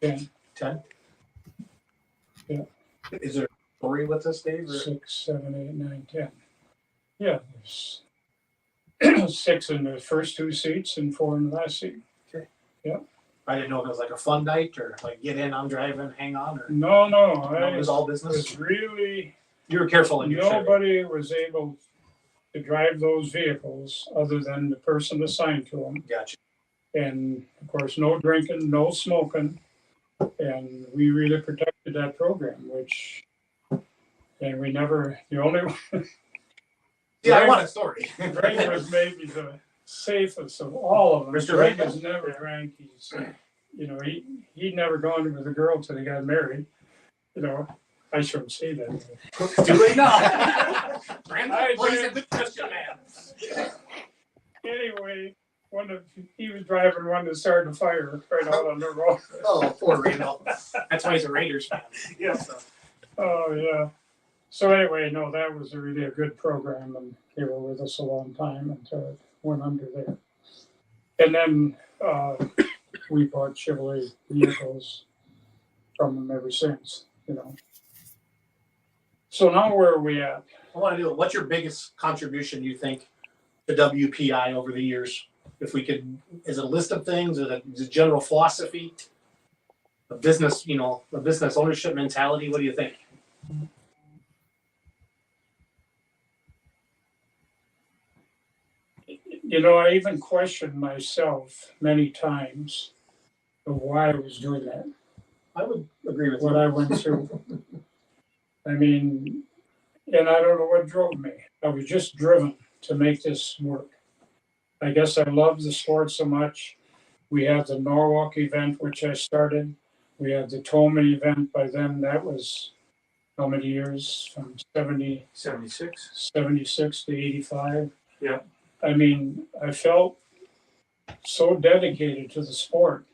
10. 10? Yeah. Is there a story with this, Dave? Or? 6, 7, 8, 9, 10. Yeah, there's 6 in the first 2 seats and 4 in the last seat. Okay. Yeah. I didn't know if it was like a fun night or like get in, I'm driving, hang on, or No, it was all business. It's really, You were careful in your nobody was able to drive those vehicles other than the person assigned to them. Gotcha. And of course, no drinking, no smoking. And we really protected that program, and we never, the only one. Yeah, I want a story. Greg was maybe the safest of all of them. Mr. Greg Reagan? has never drank. He's, you know, he'd never gone with a girl till he got married. You know, I shouldn't say that. Too late now. Brandon, I he's a did. good Christian man. Anyway, he was driving one that started a fire right out on the road. Oh, poor Randall. That's why he's a Raiders fan. Yeah. Oh yeah. So anyway, no, that was really a good program, and they were with us a long time until it went under there. And then we bought Chevrolet vehicles from them ever since, you know. So now where are we at? I want to know, what's your biggest contribution, you think, to WPI over the years? If we could, is it a list of things? Is it a general philosophy? A business, you know, a business ownership mentality? What do you think? You know, I even questioned myself many times of why I was doing that, I would agree with what you. I went through. I mean, and I don't know what drove me. I was just driven to make this work. I guess I love the sport so much. We had the Norwalk event, which I started. We had the Tolman event by then. That was how many years? From 76. 76 to 85. Yeah. I mean, I felt so dedicated to the sport.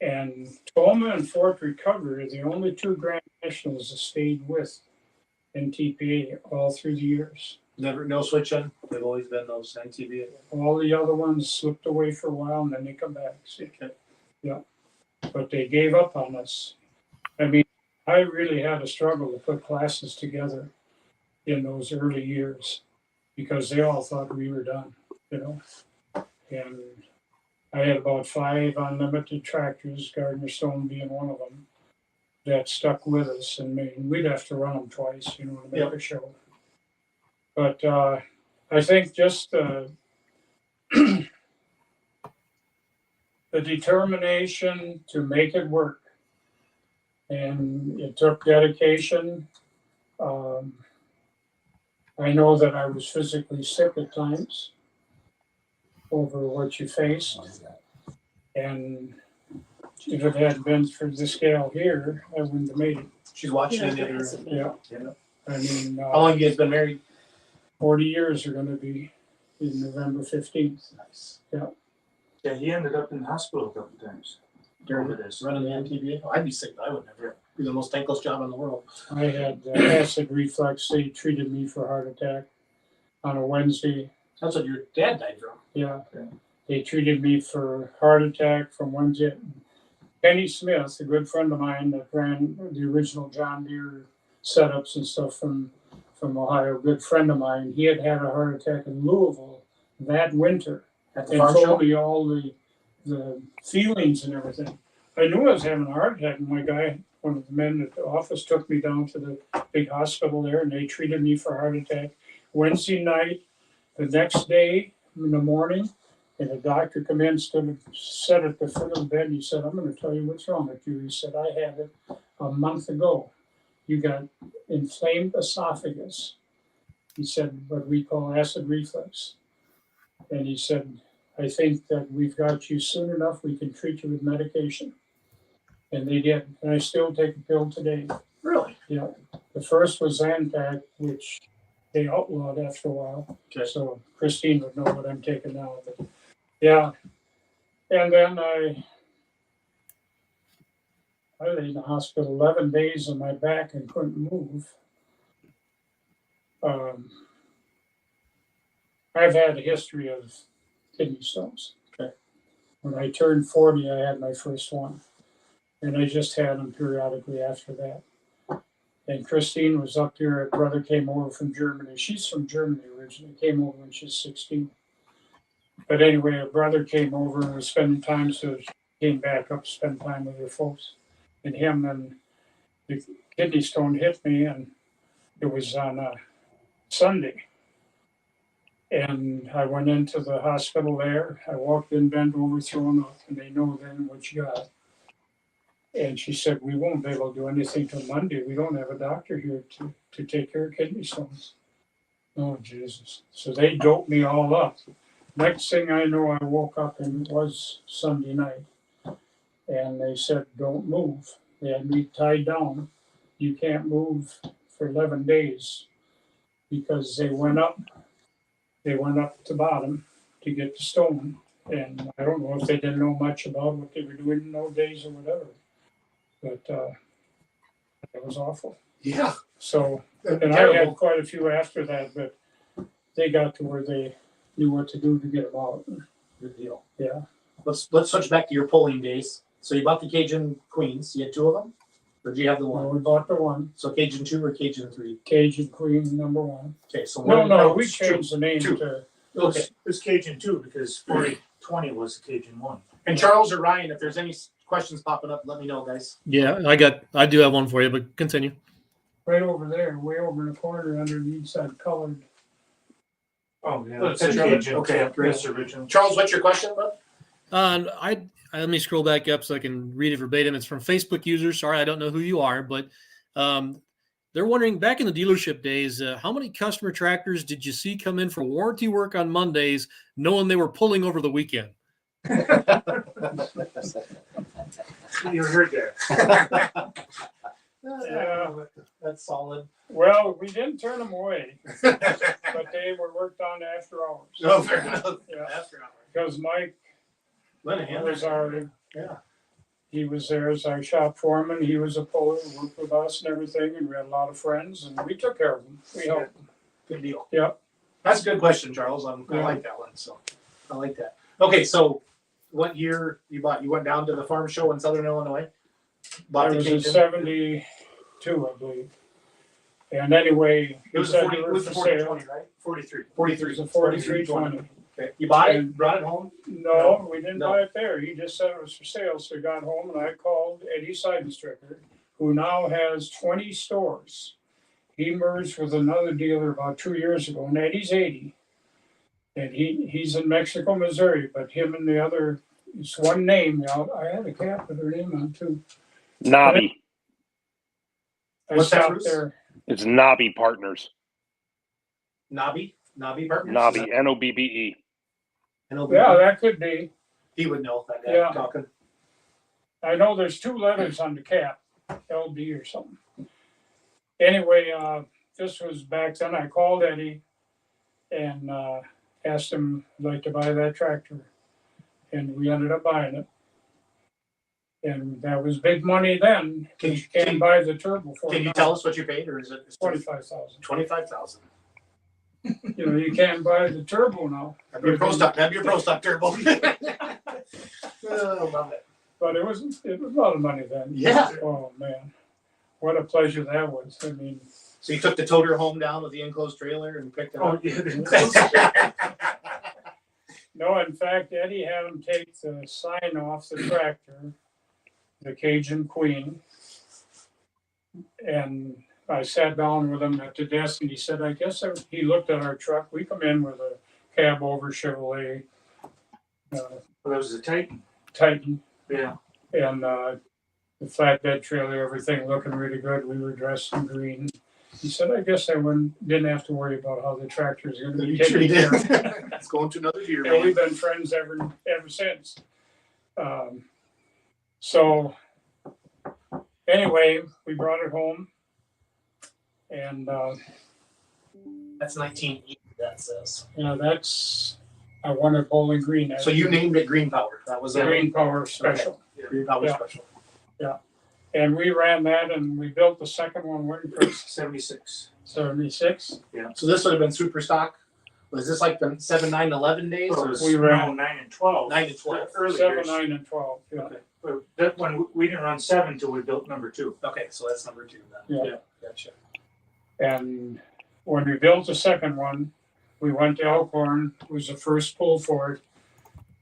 And Tolman and Fort Recovery are the only 2 Grand Nationals that stayed with NTPA all through the years. Never, no switching. They've always been those NTV. All the other ones slipped away for a while and then they come back. See? Yeah. But they gave up on us. I mean, I really had a struggle to put classes together in those early years because they all thought we were done, you know. And I had about 5 unlimited tractors, Gardner Stone being one of them, that stuck with us. And we'd have to run them twice, you know, to make a show. But I think just the determination to make it work. And it took dedication. I know that I was physically sick at times over what you faced. And if it hadn't been for this gal here, I wouldn't have made it. She's watching it. Yeah. I mean, How long have you guys been married? 40 years are going to be in November 15th. Nice. Yeah, he ended up in the hospital a couple times. Over this. Running the MTBA? Oh, I'd be sick. I would never. Be the most thankless job in the world. I had acid reflux. They treated me for a heart attack on a Wednesday. That's what your dad died from. Yeah. They treated me for heart attack from Wednesday. Kenny Smith, a good friend of mine that ran the original John Deere setups and stuff from Ohio, a good friend of mine, he had a heart attack in Louisville that winter At the and farm told show? me all the feelings and everything. I knew I was having a heart attack, and my guy, one of the men at the office, took me down to the big hospital there, and they treated me for a heart attack. Wednesday night, the next day in the morning, and the doctor come in, sat at the foot of the bed, and he said, "I'm going to tell you what's wrong with you." He said, "I have it. a month ago, you got inflamed esophagus. He said what we call acid reflux. And he said, I think that we've got you soon enough, we can treat you with medication. And they did. And I still take a pill today. Really? Yeah. The first was Zantac, which they outlawed after a while. Okay. So Christine would know what I'm taking now. But yeah. And then I lay in the hospital 11 days on my back and couldn't move. I've had a history of kidney stones. Okay. When I turned 40, I had my first one. And I just had them periodically after that. And Christine was up here. Her brother came over from Germany. She's from Germany originally. Came over when she was 16. But anyway, her brother came over and was spending time, so she came back up to spend time with her folks. And him and the kidney stone hit me, and it was on a Sunday. And I went into the hospital there. I walked in, bent over, thrown up, and they know then what you got. And she said, we won't be able to do anything till Monday. We don't have a doctor here to take care of kidney stones. Oh, Jesus. So they doped me all up. Next thing I know, I woke up and it was Sunday night. And they said, don't move. They had me tied down. You can't move for 11 days because they went up to bottom to get the stone. And I don't know if they didn't know much about what they were doing in those days or whatever. But it was awful. Yeah. So, and I had quite a few after that, but they got to where they knew what to do to get them out. Good deal. Yeah. Let's switch back to your pulling days. So you bought the Cajun Queens. You had two of them? Or did you have the one? Well, we bought the one. So Cajun 2 or Cajun 3? Cajun Queen number 1. Okay, so No, we changed the name two. to. Okay. It was Cajun 2 because 4020 was the Cajun 1. And Charles or Ryan, if there's any questions popping up, let me know, guys. Yeah, I do have one for you, but continue. Right over there, way over in the corner underneath that colored. Oh, yeah. That's That's a Cajun. Cajun. Okay, great. That's original. Charles, what's your question, bud? Let me scroll back up so I can read it verbatim. It's from Facebook users. Sorry, I don't know who you are, but they're wondering, back in the dealership days, how many customer tractors did you see come in for warranty work on Mondays, knowing they were pulling over the weekend? You heard that. Yeah. That's solid. Well, we didn't turn them away, but they were worked on after hours. No, fair enough. Yeah. After hours. Because Mike Linehan was our, yeah. he was there as our shop foreman. He was a puller, worked with us and everything, and we had a lot of friends, and we took care of them. We helped them. Good deal. Yep. That's a good question, Charles. I like that one. So I like that. Okay, so what year you bought? You went down to the farm show in Southern Illinois? Bought It the was in Cajun? 72, I believe. And anyway, It was he a said 40, they it were was a for 40 sale. 20, right? 43. It 43. was a 4320. Okay. You bought it? And- Brought it home? No, we didn't No. buy it there. He just said it was for sale. So we got home and I called Eddie Seidenstricker, who now has 20 stores. He merged with another dealer about 2 years ago, and Eddie's 80. And he's in Mexico, Missouri, but him and the other, it's one name. I had a cap with her name on too. Nobby. I What's that, stopped Bruce? there. It's Nobby Partners. Nobby Partners? Nobby. Nobbe. Yeah, that could be. He would know that guy Yeah. talking. I know there's 2 letters on the cap, LB or something. Anyway, this was back then. I called Eddie and asked him if he'd like to buy that tractor. And we ended up buying it. And that was big money then. Can You you, can't buy the turbo for can you now. tell us what you paid, or is it 25,000. 25,000? You know, you can't buy the turbo now. Have your Pro Stock turbo. Oh, love it. But it was a lot of money then. Yeah. Oh man, what a pleasure that was. I mean, So you took the toter home down with the enclosed trailer and picked it Oh, up? yeah. no, in fact, Eddie had him take the sign off the tractor, the Cajun Queen, and I sat down with him at the desk, and he said, "I guess he looked at our truck. We come in with a cab over Chevrolet Well, that was the Titan. Titan, Yeah. and the flatbed trailer, everything looking really good. We were dressed in green. He said, I guess I didn't have to worry about how the tractor is going to be taken care of. It's going to another year, And man. we've been friends ever since. So anyway, we brought it home, and That's 1980. That says. that's I wanted Bowling Green. So you named it Green Power. That was Green Power Special. Okay. Green Power Yeah. Special. And we ran that, and we built the second one when first 76. 76. So this would have been super stock. Was this like the 7, 9, 11 days? So Or it was, We ran- 9 and 12. 9 and 12. Early 7, years. 9, and 12. Yeah. Okay. But that one, we didn't run 7 until we built number 2. Okay, so that's number 2 then. Yeah. Gotcha. And when we built the second one, we went to Elkhorn. It was the first pull for it,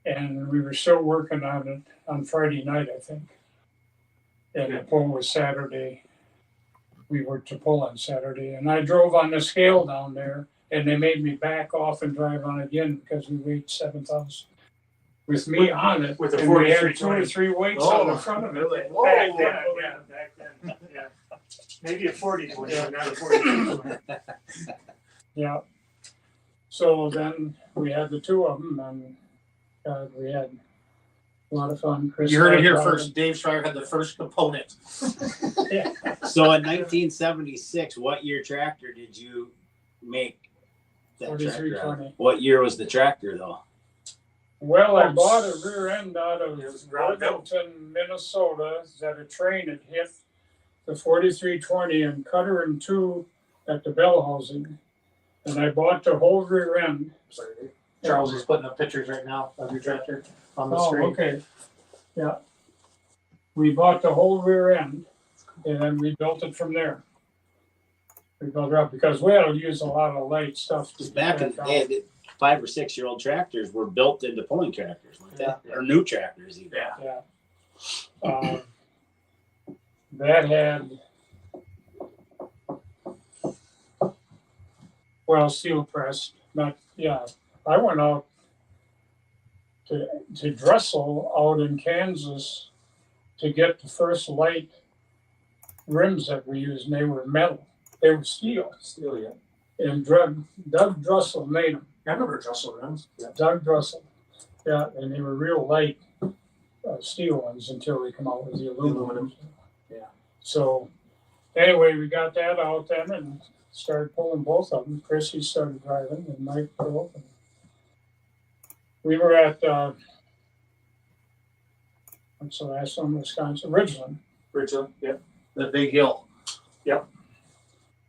and we were still working on it on Friday night, I think. And the pull was Saturday. We worked to pull on Saturday, and I drove on the scale down there, and they made me back off and drive on again because we weighed 7,000 with me on it. With a and we had 2 or 4320. 3 weights Oh, on the front of it. really? Whoa, back then, yeah. Maybe a 40 20, Yeah. not a 40. Yeah. So then we had the 2 of them, and we had a lot of fun. Chris You heard it here started first. Dave Schreier had the first component. So in 1976, what year tractor did you make that tractor out? 4320. What year was the tractor though? Well, I bought a rear end out of It was ground built. Worthington, Minnesota, that a train had hit the 4320 and cut her in 2 at the bell housing. And I bought the whole rear end. Sorry, Dave. Charles is putting up pictures right now of your tractor on the Oh, screen. okay. Yeah. We bought the whole rear end, and then we built it from there. We built it up because we had to use a lot of light stuff. To Back in the day, the 5 or 6 year old tractors were built into pulling tractors, weren't they? Yeah. Or new tractors even. Yeah. Yeah. That had, well, steel pressed, not, yeah. I went out to Dressel out in Kansas to get the first light rims that we used, and they were metal. They were steel. Still, yeah. And Doug Dressel made them. I remember Dressel rims. Doug Dressel. Yeah, and they were real light steel ones until they come out with the aluminum. Yeah. So anyway, we got that out then and started pulling both of them. Chrissy started driving and Mike drove. And we were at what's the last one? Wisconsin, Ridgeland. Richard, yeah. The big hill.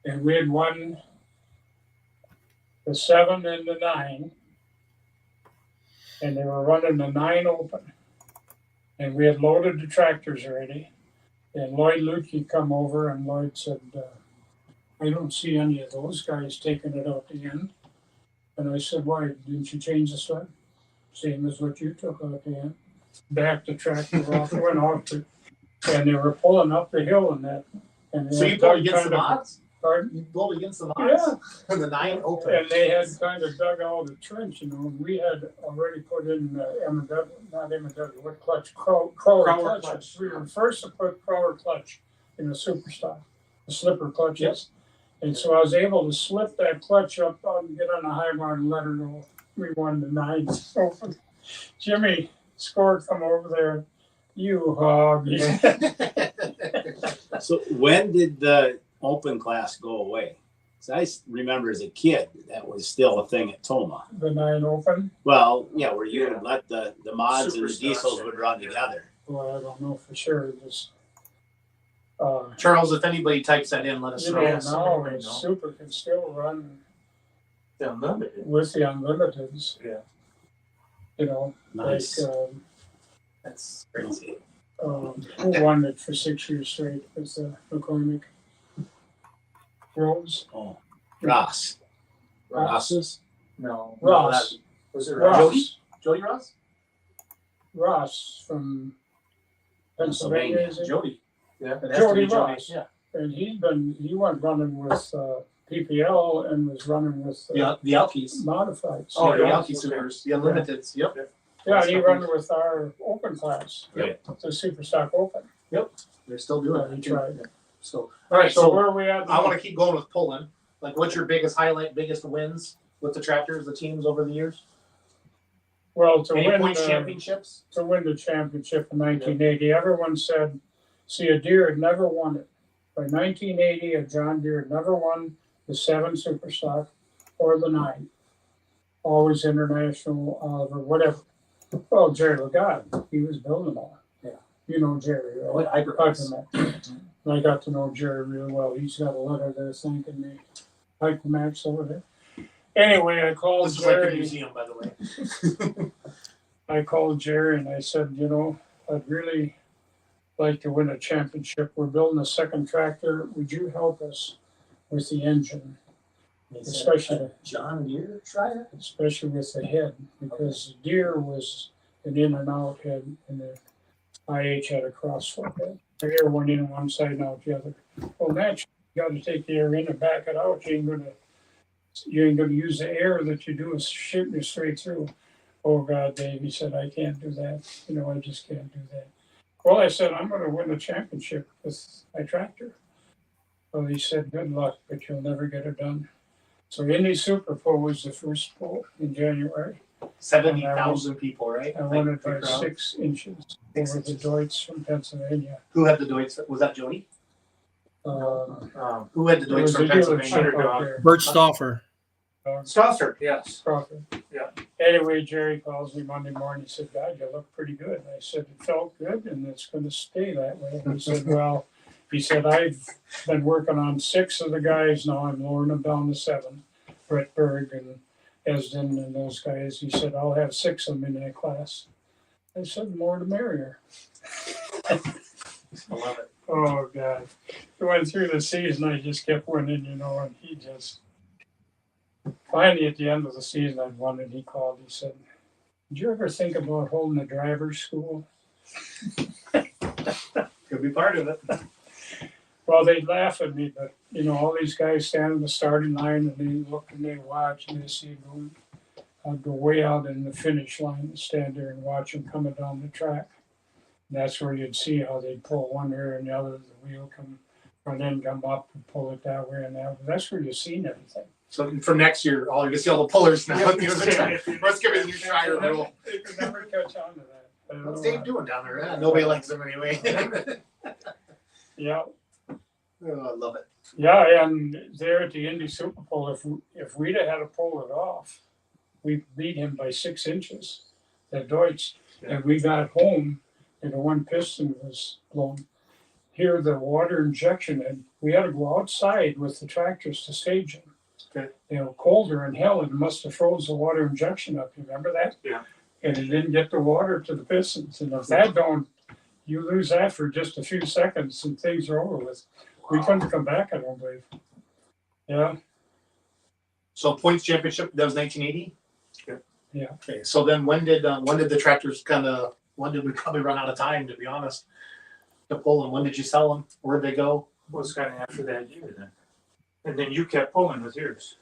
And we had won the 7 and the 9. And they were running the 9 open. And we had loaded the tractors already. And Lloyd Lutke come over and Lloyd said, I don't see any of those guys taking it out the end. And I said, why? Didn't you change the start? Same as what you took out the end. Backed the tractor off, went off to, and they were pulling up the hill and that. And So you pulled against the mods? Pardon? You pulled against the mods? Yeah. And the 9 open. And they had kind of dug out a trench, and we had already put in what clutch? Crower Crower clutch. We were first to put Crower clutch in the super stock, the slipper clutches. Yep. And so I was able to slip that clutch up and get on the high bar and let her go. We won the 9 open. Jimmy Score come over there. You hog. So when did the open class go away? So I remember as a kid that was still a thing at Toma. The 9 open. Well, yeah, where you would let the mods and the Superstars, diesels yeah. would run together. Well, I don't know for sure. Just Charles, if anybody types that in, let us you know. know, Yeah, now somebody it's might know. super can still run The unlimited. with the unlimiteds. Yeah. You know, Nice. like That's crazy. who won it for 6 years straight was McCormick. Rose. Oh, Ross. Ross's? No. Ross. Was it Ross. Ross? Jody Ross? Ross from Pennsylvania. Pennsylvania. Is it? Jody. Yeah. It has to be Jody Jody. Ross. Yeah. And he went running with PPL and was running with The Alkies. modifieds. Oh, the yeah. Alkie Supers. The Unlimiteds. Yep. Yeah, he ran with our open class. Right. The Super Stock Open. Yep. They're still doing We it. tried. So, all right. So So where are we at? I want to keep going with pulling. Like, what's your biggest highlight, biggest wins with the tractors, the teams over the years? Well, to Any win points the championships? to win the championship in 1980, everyone said, see, a Deere had never won it. By 1980, a John Deere had never won the 7 Superstock or the 9. Always International, Oliver, whatever. Well, Jerry Lagarde, he was building them all. Yeah. You know Jerry, right? I And I got to know Jerry real well. He's got a letter there thanking me. Hypermax over there. Anyway, I called This is like Jerry. the museum, by the way. I called Jerry and I said, you know, I'd really like to win a championship. We're building a second tractor. Would you help us with the engine? Especially John Deere Schreier? Especially with the head, because the Deere was an in and out head and the IH had a crossfoot head. The air went in one side and out the other. Well, naturally, you got to take the air in and back it out. You ain't gonna use the air that you do is shooting you straight through. Oh God, Dave, he said, I can't do that. You know, I just can't do that. Well, I said, I'm gonna win the championship with my tractor. Well, he said, good luck, but you'll never get it done. So Indy Super Bowl was the first poll in January. 70,000 people, right? I won it by 6 inches over the Deutz from Pennsylvania. Who had the Deutz? Was that Jody? Who had the It Deutz was from a Pennsylvania? dealership out there. Bert Stauffer. Stosser, yes. Crawford. Yeah. Anyway, Jerry calls me Monday morning. He said, God, you look pretty good. I said, it felt good and it's going to stay that way. He said, well, I've been working on 6 of the guys now. I'm lowering them down to 7. Brett Berg and Esden and those guys. He said, I'll have 6 of them in that class. I said, more the merrier. I love it. Oh, God. We went through the season. I just kept winning, you know, and he just. Finally, at the end of the season, I'd won and he called. He said, did you ever think about holding a driver's school? Could be part of it. Well, they'd laugh at me, but, you know, all these guys stand in the starting line and they look and they watch and they see them. I'd go way out in the finish line and stand there and watch them coming down the track. And that's where you'd see how they'd pull one ear and the other, the wheel front end come up and pull it that way and that way. That's where you've seen everything. So for next year, you can see all the pullers now. Let's give it a new Schreier rule. They could never catch on to that. What's Dave doing down there? Nobody likes them anyway. Yeah. Oh, I love it. Yeah, and there at the Indy Super Bowl, if we'd have had to pull it off, we beat him by 6 inches, that Deutsch. Yeah. And we got home and the one piston was blown. Here, the water injection, and we had to go outside with the tractors to stage them. Okay. You know, colder in hell, and must have froze the water injection up. You remember that? Yeah. And it didn't get the water to the pistons. And if that don't, you lose that for just a few seconds and things are over with. We couldn't come back, I don't believe. Yeah. So points championship, that was 1980? Yeah. Okay, so then when did the tractors when did we probably run out of time, to be honest, to pull them? When did you sell them? Where'd they go? Was kind of after that year then. And then you kept pulling with yours.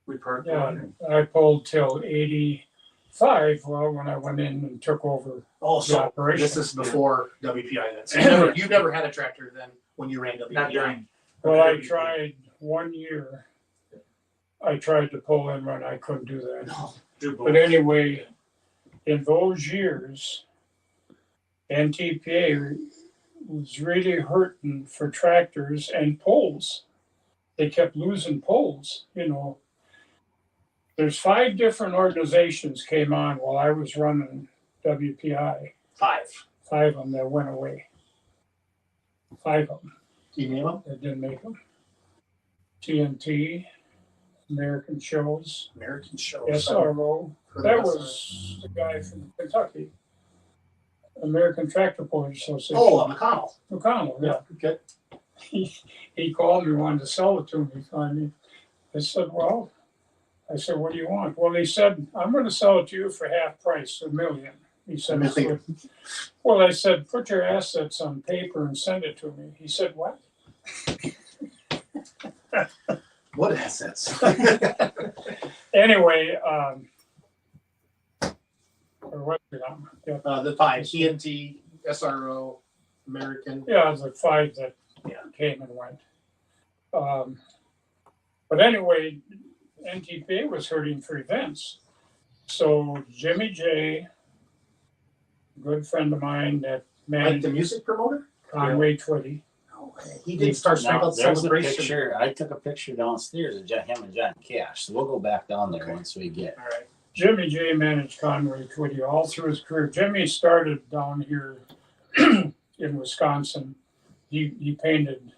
We parked on. I pulled till 85, well, when I went in and took over Oh, the so operation. this is before WPI then. So you never had a tractor then when you ran WPI? Not during. Well, I tried 1 year. I tried to pull and run. I couldn't do that. No. But anyway, in those years, NTPA was really hurting for tractors and poles. They kept losing poles, you know. There's 5 different organizations came on while I was running WPI. 5. 5 of them that went away. 5 of them. Do you name them? That didn't make them. TNT, American Shows, American Shows. SRO. That was the guy from Kentucky. American Tractor Pullers Association. Oh, McConnell. McConnell, yeah. Okay. He called me, wanted to sell it to me finally. I said, what do you want? Well, he said, I'm going to sell it to you for half price, $1 million. He said, well, I said, put your assets on paper and send it to me. He said, what? What assets? Anyway, or what? Yeah. The 5, TNT, SRO, American. Yeah, the 5 that came and went. But anyway, NTPA was hurting for events. So Jimmy J, a good friend of mine that Like managed the music promoter? Conway Twitty. No way. He did Star Spangled There's a Celebration. picture. I took a picture downstairs of him and John Cash. So we'll go back down there once we get. All right. Jimmy J managed Conway Twitty all through his career. Jimmy started down here in Wisconsin. He painted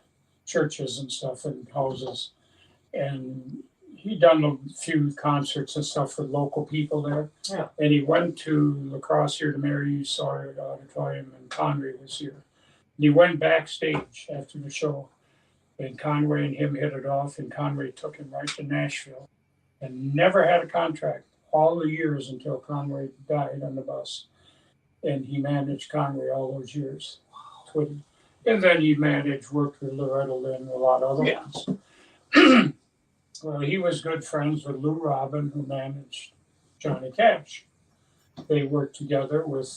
churches and stuff and houses. And he done a few concerts and stuff for local people there. Yeah. And he went to La Crosse here to Mary Sawyer Auditorium, and Conway was here. And he went backstage after the show, and Conway and him hit it off, and Conway took him right to Nashville and never had a contract all the years until Conway died on the bus. And he managed Conway all those years. Twitty. And then he worked with Loretta Lynn and a lot of other ones. Well, he was good friends with Lou Robin, who managed Johnny Cash. They worked together with,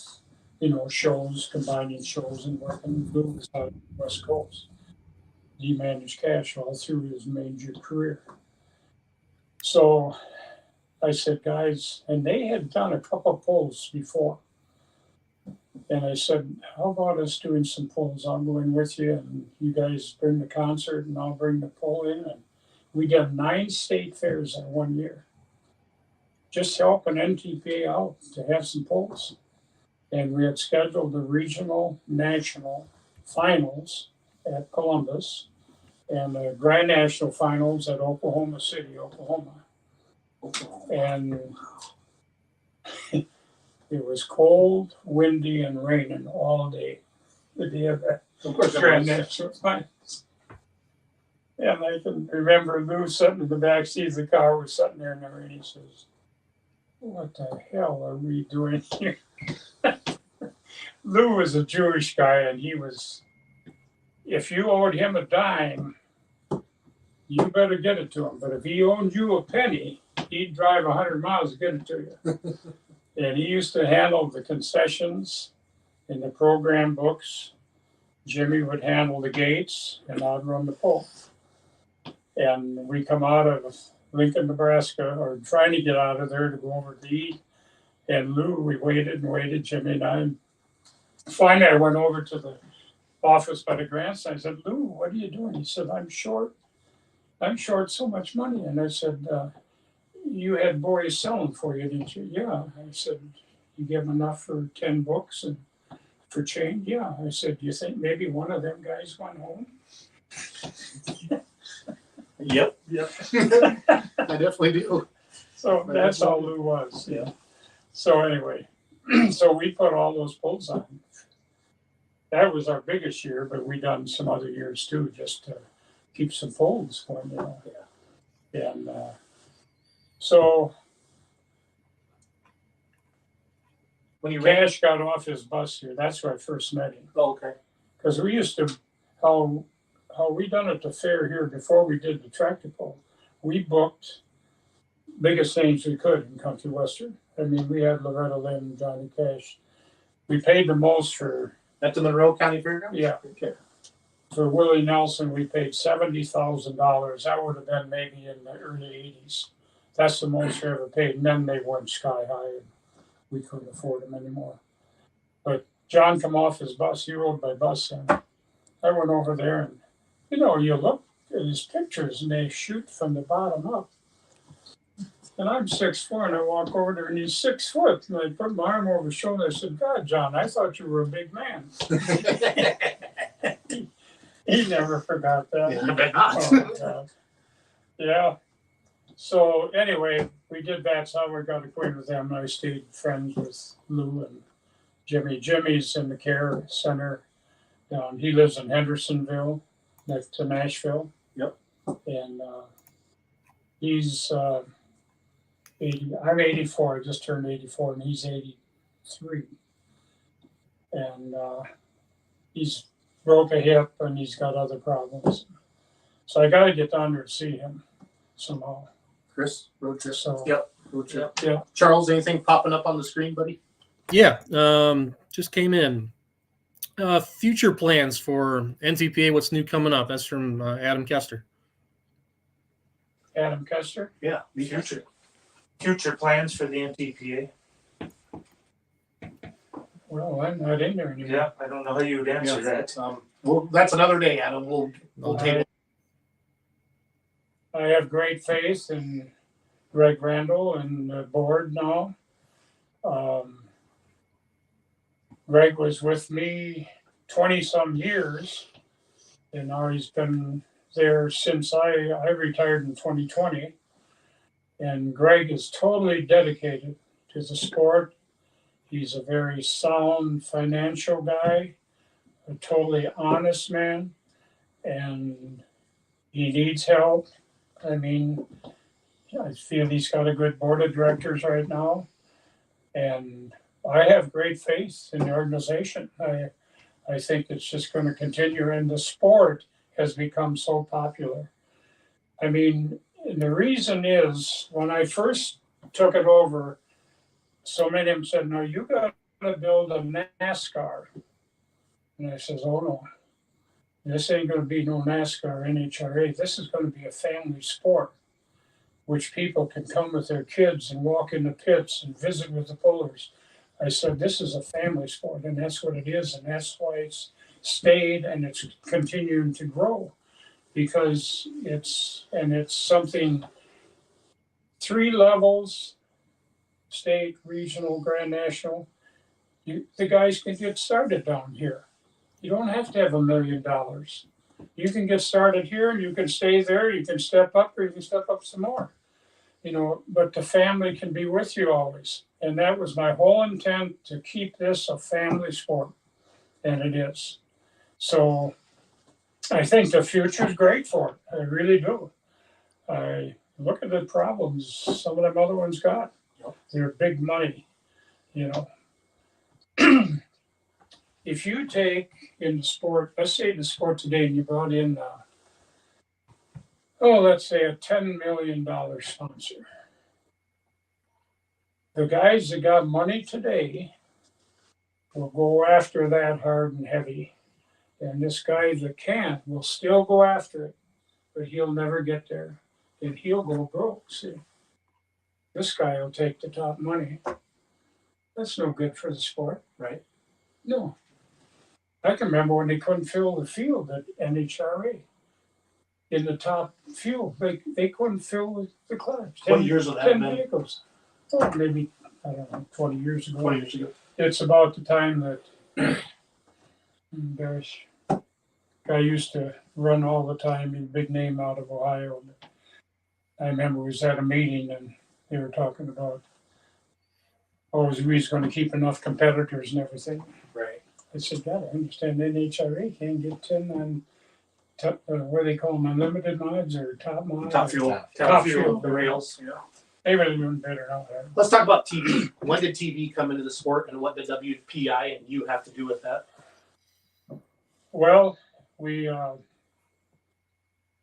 shows, combining shows and working. Lou was out on the West Coast. He managed Cash all through his major career. So I said, guys, and they had done a couple of polls before. And I said, how about us doing some polls? I'll go in with you, and you guys bring the concert, and I'll bring the poll in. And we did 9 state fairs in 1 year. Just helping NTPA out to have some polls. And we had scheduled the regional, national finals at Columbus and the Grand National finals at Oklahoma City, Oklahoma. And it was cold, windy, and raining all day. The day of that Grand National finals. And I can remember Lou sitting in the back seat of the car. We're sitting there in the rain. He says, what the hell are we doing here? Lou was a Jewish guy, and he was, if you owed him a dime, you better get it to him. But if he owed you a penny, he'd drive 100 miles to get it to you. And he used to handle the concessions and the program books. Jimmy would handle the gates, and I'd run the poll. And we come out of Lincoln, Nebraska, or trying to get out of there to go over to eat. And Lou, we waited and waited, Jimmy and I. Finally, I went over to the office by the grandstand. I said, Lou, what are you doing? He said, I'm short so much money. And I said, you had boys selling for you, didn't you? Yeah. I said, you give them enough for 10 books and for change? Yeah. I said, do you think maybe one of them guys went home? Yep. I definitely do. So that's how Lou was. Yeah. So anyway, so we put all those polls on. That was our biggest year, but we done some other years too, just to keep some polls going. Yeah. And so when Cash got off his bus here, that's where I first met him. Oh, okay. Because we used to how we done at the fair here before we did the tractor pull. We booked biggest names we could in country western. I mean, we had Loretta Lynn and Johnny Cash. We paid the most for. At the Monroe County Fairgrounds? Yeah. Okay. For Willie Nelson, we paid $70,000. That would have been maybe in the early 80s. That's the most we ever paid. And then they went sky high, and we couldn't afford them anymore. But John come off his bus. He rode by bus, and I went over there, and you look at his pictures, and they shoot from the bottom up. And I'm 6'4", and I walk over there, and he's 6 foot. And I put my arm over his shoulder. I said, God, John, I thought you were a big man. He never forgot that. Yeah, I bet not. Oh, God. Yeah. So anyway, we did that. So I got acquainted with them. I stayed friends with Lou and Jimmy. Jimmy's in the care center. He lives in Hendersonville, next to Nashville. Yep. And he's 80. I'm 84. I just turned 84, and he's 83. And he's broke a hip, and he's got other problems. So I got to get down there to see him somehow. Chris, road trip. So, Yep, road trip. Yeah. Charles, anything popping up on the screen, buddy? Yeah, just came in. Future plans for NTPA. What's new coming up? That's from Adam Kester. Adam Kester. Yeah, Future plans for the NTPA. Well, I'm not in there anymore. Yeah, I don't know how you would answer that. Well, that's another day, Adam. We'll table. I have great faith in Greg Randall and the board now. Greg was with me 20-some years, and now he's been there since I retired in 2020. And Greg is totally dedicated to the sport. He's a very sound financial guy, a totally honest man, and he needs help. I mean, I feel he's got a good board of directors right now, and I have great faith in the organization. I think it's just going to continue, and the sport has become so popular. I mean, and the reason is when I first took it over, so many of them said, "No, you got to build a NASCAR." And I says, "Oh no, this ain't going to be no NASCAR NHRA. This is going to be a family sport, which people can come with their kids and walk in the pits and visit with the pullers." I said, "This is a family sport, and that's what it is, and that's why it's stayed and it's continuing to grow, because it's something 3 levels, state, regional, grand national. The guys can get started down here. You don't have to have $1 million. You can get started here, and you can stay there. You can step up, or you can step up some more. But the family can be with you always. And that was my whole intent, to keep this a family sport. And it is. So I think the future is great for it. I really do. I look at the problems some of them other ones got. They're big money, If you take in the sport, let's say in the sport today, and you brought in, let's say a $10 million sponsor. The guys that got money today will go after that hard and heavy. And this guy that can't will still go after it, but he'll never get there. And he'll go broke, see. This guy will take the top money. That's no good for the sport. Right. No. I can remember when they couldn't fill the field at NHRA. In the top field, they couldn't fill the class. 20 years of that, 10 man. vehicles. Well, maybe, I don't know, 20 years ago. 20 years ago. It's about the time that, gosh, guy used to run all the time, he's a big name out of Ohio. I remember we was at a meeting and they were talking about, we was going to keep enough competitors and everything. Right. I said, God, I understand NHRA can't get 10 on, what do they call them, unlimited mods or top mods? Top fuel. Top fuel. The rails. Yeah. They were doing better now. Let's talk about TV. When did TV come into the sport, and what did WPI and you have to do with that? Well, we,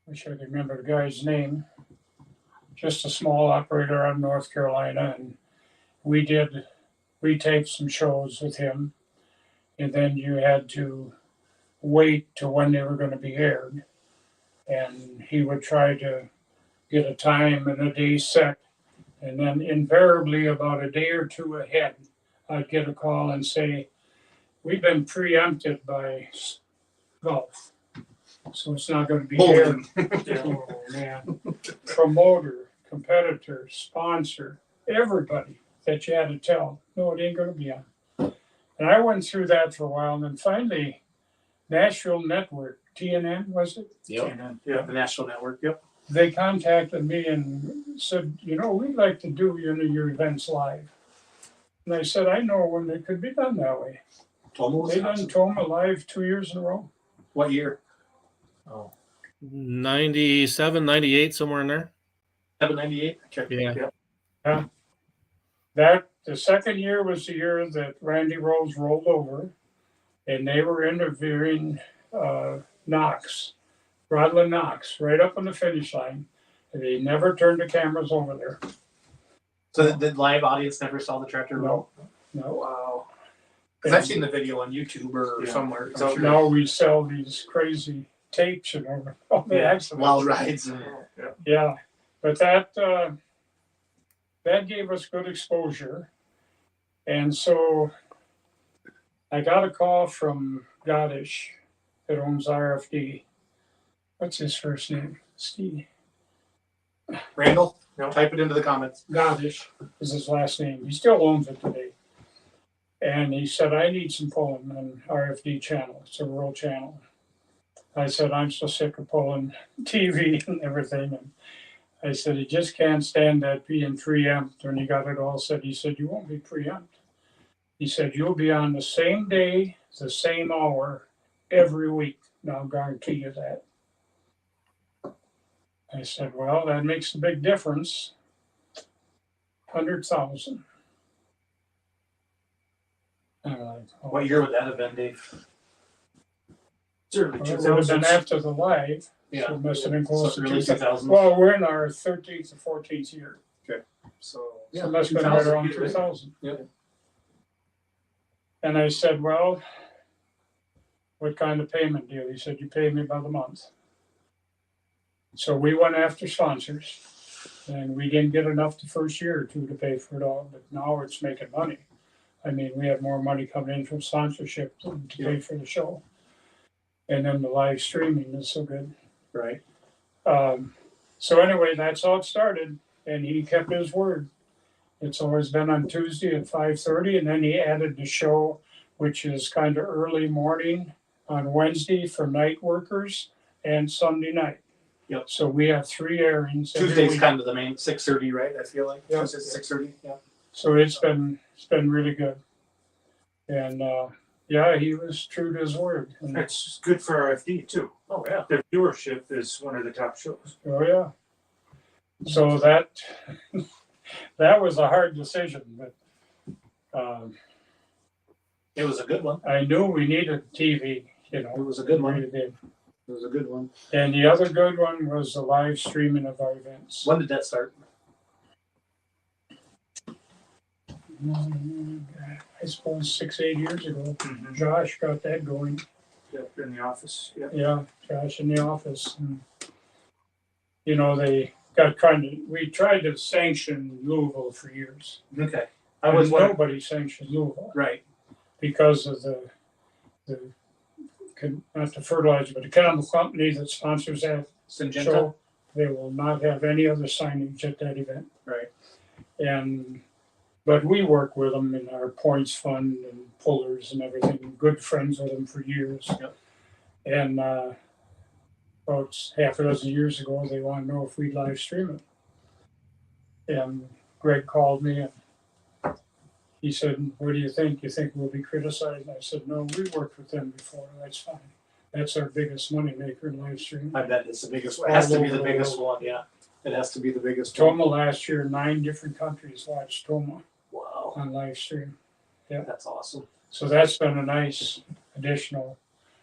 wish I could remember the guy's name, just a small operator out of North Carolina, and we taped some shows with him, and then you had to wait to when they were going to be aired, and he would try to get a time and a day set, and then invariably about a day or two ahead, I'd get a call and say, "We've been preempted by golf, so it's not going to be aired." Oh man, promoter, competitor, sponsor, everybody that you had to tell, no, it ain't going to be on. And I went through that for a while, and then finally, Nashville Network, TNN, was it? Yep. Yeah, the National Network. Yep. They contacted me and said, we'd like to do your events live. And I said, I know when it could be done that way. They done Toma live 2 years in a row. What year? 97, 98, somewhere in there. 98. Yeah. The second year was the year that Randy Rose rolled over, and they were interviewing Knox, Rodland Knox, right up on the finish line. And they never turned the cameras over there. So the live audience never saw the tractor roll? No. Wow. Because I've seen the video on YouTube or Yeah. somewhere. So I'm sure. Now we sell these crazy tapes, you know, all the accidents. Wild rides. And, Yeah, but that gave us good exposure, and so I got a call from Godish that owns RFD. What's his first name? Steve. Randall, type it into the comments. Godish is his last name. He still owns it today. And he said, I need some pulling on RFD channel. It's a rural channel. I said, I'm so sick of pulling TV and everything. And I said, he just can't stand that being preempted. When he got it all said, he said, you won't be preempted. He said, you'll be on the same day, the same hour, every week. And I'll guarantee you that. I said, well, that makes a big difference. 100,000. And I'm like, oh, What year would that have been, Dave? Certainly well, it would have been after the live. Yeah. So it must have been close So to early 2000. 2000s. Well, we're in our 13th or 14th year. So So it must have been right around 2000. 2000. Yeah. And I said, well, what kind of payment deal? He said, you pay me by the month. So we went after sponsors, and we didn't get enough the first year or two to pay for it all, but now it's making money. I mean, we have more money coming in from sponsorship to pay for the show. And then the live streaming is so good. Right. So anyway, that's how it started, and he kept his word. It's always been on Tuesday at 5:30, and then he added the show, which is kind of early morning on Wednesday for night workers and Sunday night. Yep. So we have 3 airings. every Tuesday's week. kind of the main 6:30, right? I feel like. Yeah. Tuesday's 6:30. Yeah. So it's been really good, and yeah, he was true to his word. And, It's good for RFD too. Oh yeah. Their viewership is one of the top shows. oh yeah. So that that was a hard decision, but It was a good one. I knew we needed TV. You know, It was a good one. we did. It was a good one. And the other good one was the live streaming of our events. When did that start? I suppose 6-8 years ago. Mm-hmm. Josh got that going. Yep, in the office. Yep. Yeah, Josh in the office. And, you know, they got we tried to sanction Louisville for years. Okay. I And was wondering. nobody sanctioned Louisville Right. because of the not the fertilizer, but the chemical company that sponsors that Syngenta. show. They will not have any other signage at that event. Right. But we work with them in our points fund and pullers and everything. Good friends with them for years. Yep. And about half a dozen years ago, they want to know if we'd live stream it. And Greg called me and he said, "What do you think? You think we'll be criticized?" And I said, "No, we worked with them before. That's fine. That's our biggest money maker in live stream." I bet it's the biggest one. It has to be the biggest one. Yeah. It has to be the biggest one. Toma last year, 9 different countries watched Toma Wow. on live stream. Yeah. That's awesome. So that's been a nice additional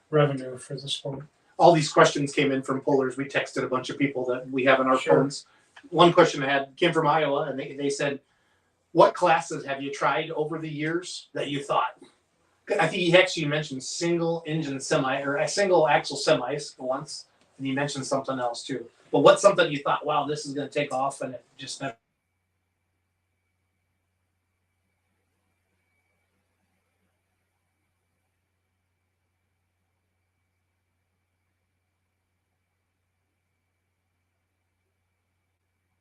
revenue for the sport. All these questions came in from pullers. We texted a bunch of people that we have in our Sure. phones. One question I had came from Iowa, and they said, "What classes have you tried over the years that you thought?" I think he actually mentioned single engine semi or a single axle semis once, and he mentioned something else too. But what's something you thought, "Wow, this is going to take off," and it just never.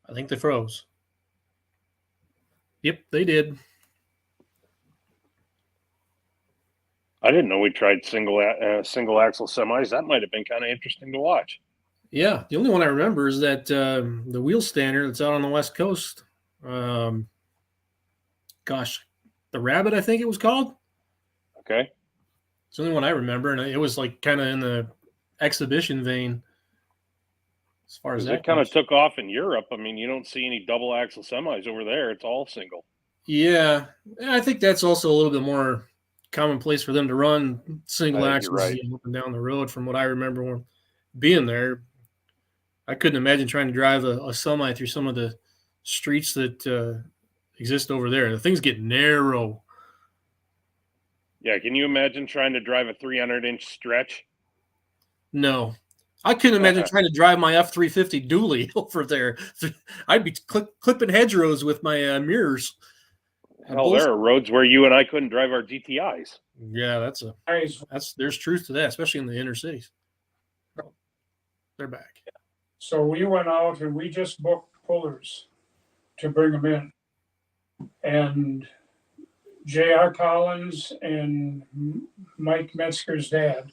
I think they froze. Yep, they did. I didn't know we tried single axle semis. That might have been kind of interesting to watch. Yeah, the only one I remember is that the wheel standard that's out on the West Coast. Gosh, the Rabbit, I think it was called. Okay. It's the only one I remember, and it was like kind of in the exhibition vein. As far as that It kind of goes. took off in Europe. I mean, you don't see any double axle semis over there. It's all single. Yeah, I think that's also a little bit more commonplace for them to run single I think you're axles right. up and down the road. From what I remember when being there, I couldn't imagine trying to drive a semi through some of the streets that exist over there. The things get narrow. Yeah, can you imagine trying to drive a 300-inch stretch? No, I couldn't imagine trying to drive my F-350 dually over there. I'd be clipping hedgerows with my mirrors. Hell, there are roads where you and I couldn't drive our GTIs. Yeah, there's truth to that, especially in the inner cities. They're back. So we went out and we just booked pullers to bring them in. And J.R. Collins and Mike Metzger's dad,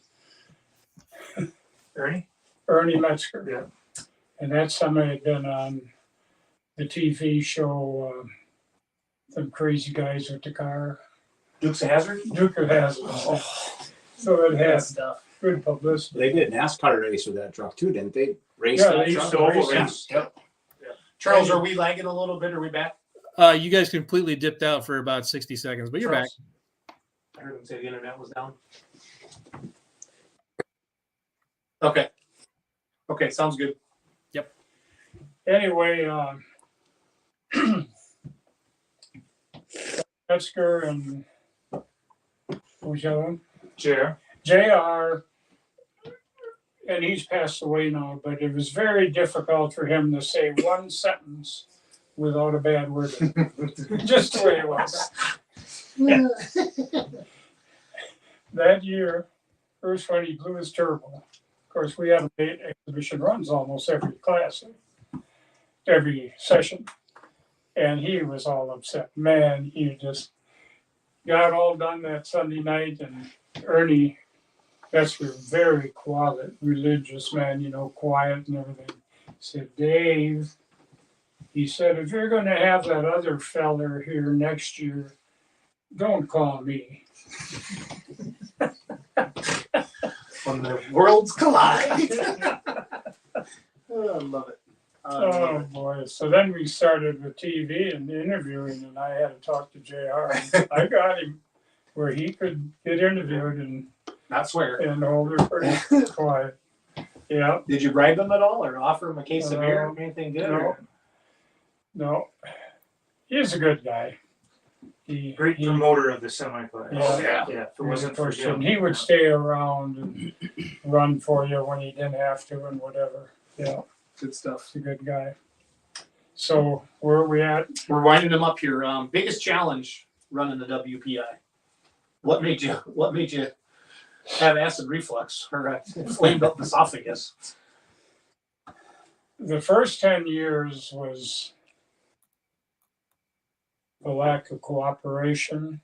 Ernie Metzger. Yeah. And that's somebody had been on the TV show, Them Crazy Guys with the Car. Dukes of Hazzard. Duke of Hazzard. So it had stuff. good publicity. They did a NASCAR race with that truck too, didn't they? Race Yeah, that they truck? used to Oval race race. Yep. Charles, are we lagging a little bit? Are we back? You guys completely dipped out for about 60 seconds, but you're Charles? back. I heard him say the internet was down. Okay. Okay, sounds good. Yep. Anyway, Metzger and who's the other one? JR, and he's passed away now, but it was very difficult for him to say one sentence without a bad word. Just the way it was. That year, first one, he blew his turbo. Of course, we had exhibition runs almost every class, every session. And he was all upset. Man, he just got all done that Sunday night. And Ernie, that's a very quiet, religious man, you know, quiet and everything. He said, Dave, he said, if you're going to have that other feller here next year, don't call me. When the worlds collide. Oh, I love it. Oh boy! So then we started with TV and interviewing, and I had to talk to JR. I got him where he could get interviewed and not swear and hold her pretty quiet. Yeah. Did you bribe him at all, or offer him a case of beer or anything good? No. He's a good guy. Great promoter of the semi-class. Yeah. If it wasn't for him, he would stay around and run for you when he didn't have to and whatever. Yeah. Good stuff. He's a good guy. So where are we at? We're winding him up here. Biggest challenge running the WPI. What made you have acid reflux or inflamed up esophagus? The first 10 years was the lack of cooperation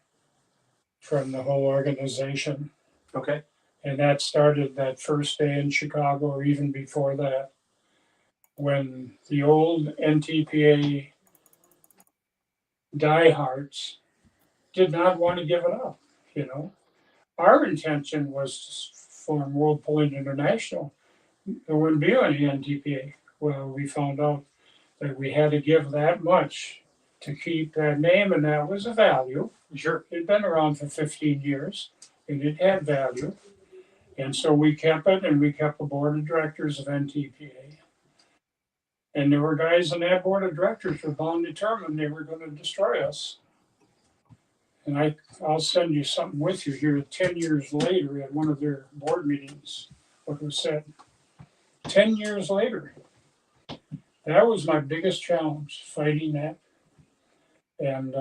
from the whole organization. Okay. And that started that first day in Chicago, or even before that, when the old NTPA diehards did not want to give it up, you know. Our intention was to form World Pulling International. There wouldn't be any NTPA. Well, we found out that we had to give that much to keep that name, and that was a value. Sure. It'd been around for 15 years, and it had value. And so we kept it, and we kept the board of directors of NTPA. And there were guys on that board of directors who were bound determined they were going to destroy us. And I'll send you something with you here 10 years later at one of their board meetings, what was said. 10 years later. That was my biggest challenge, fighting that. And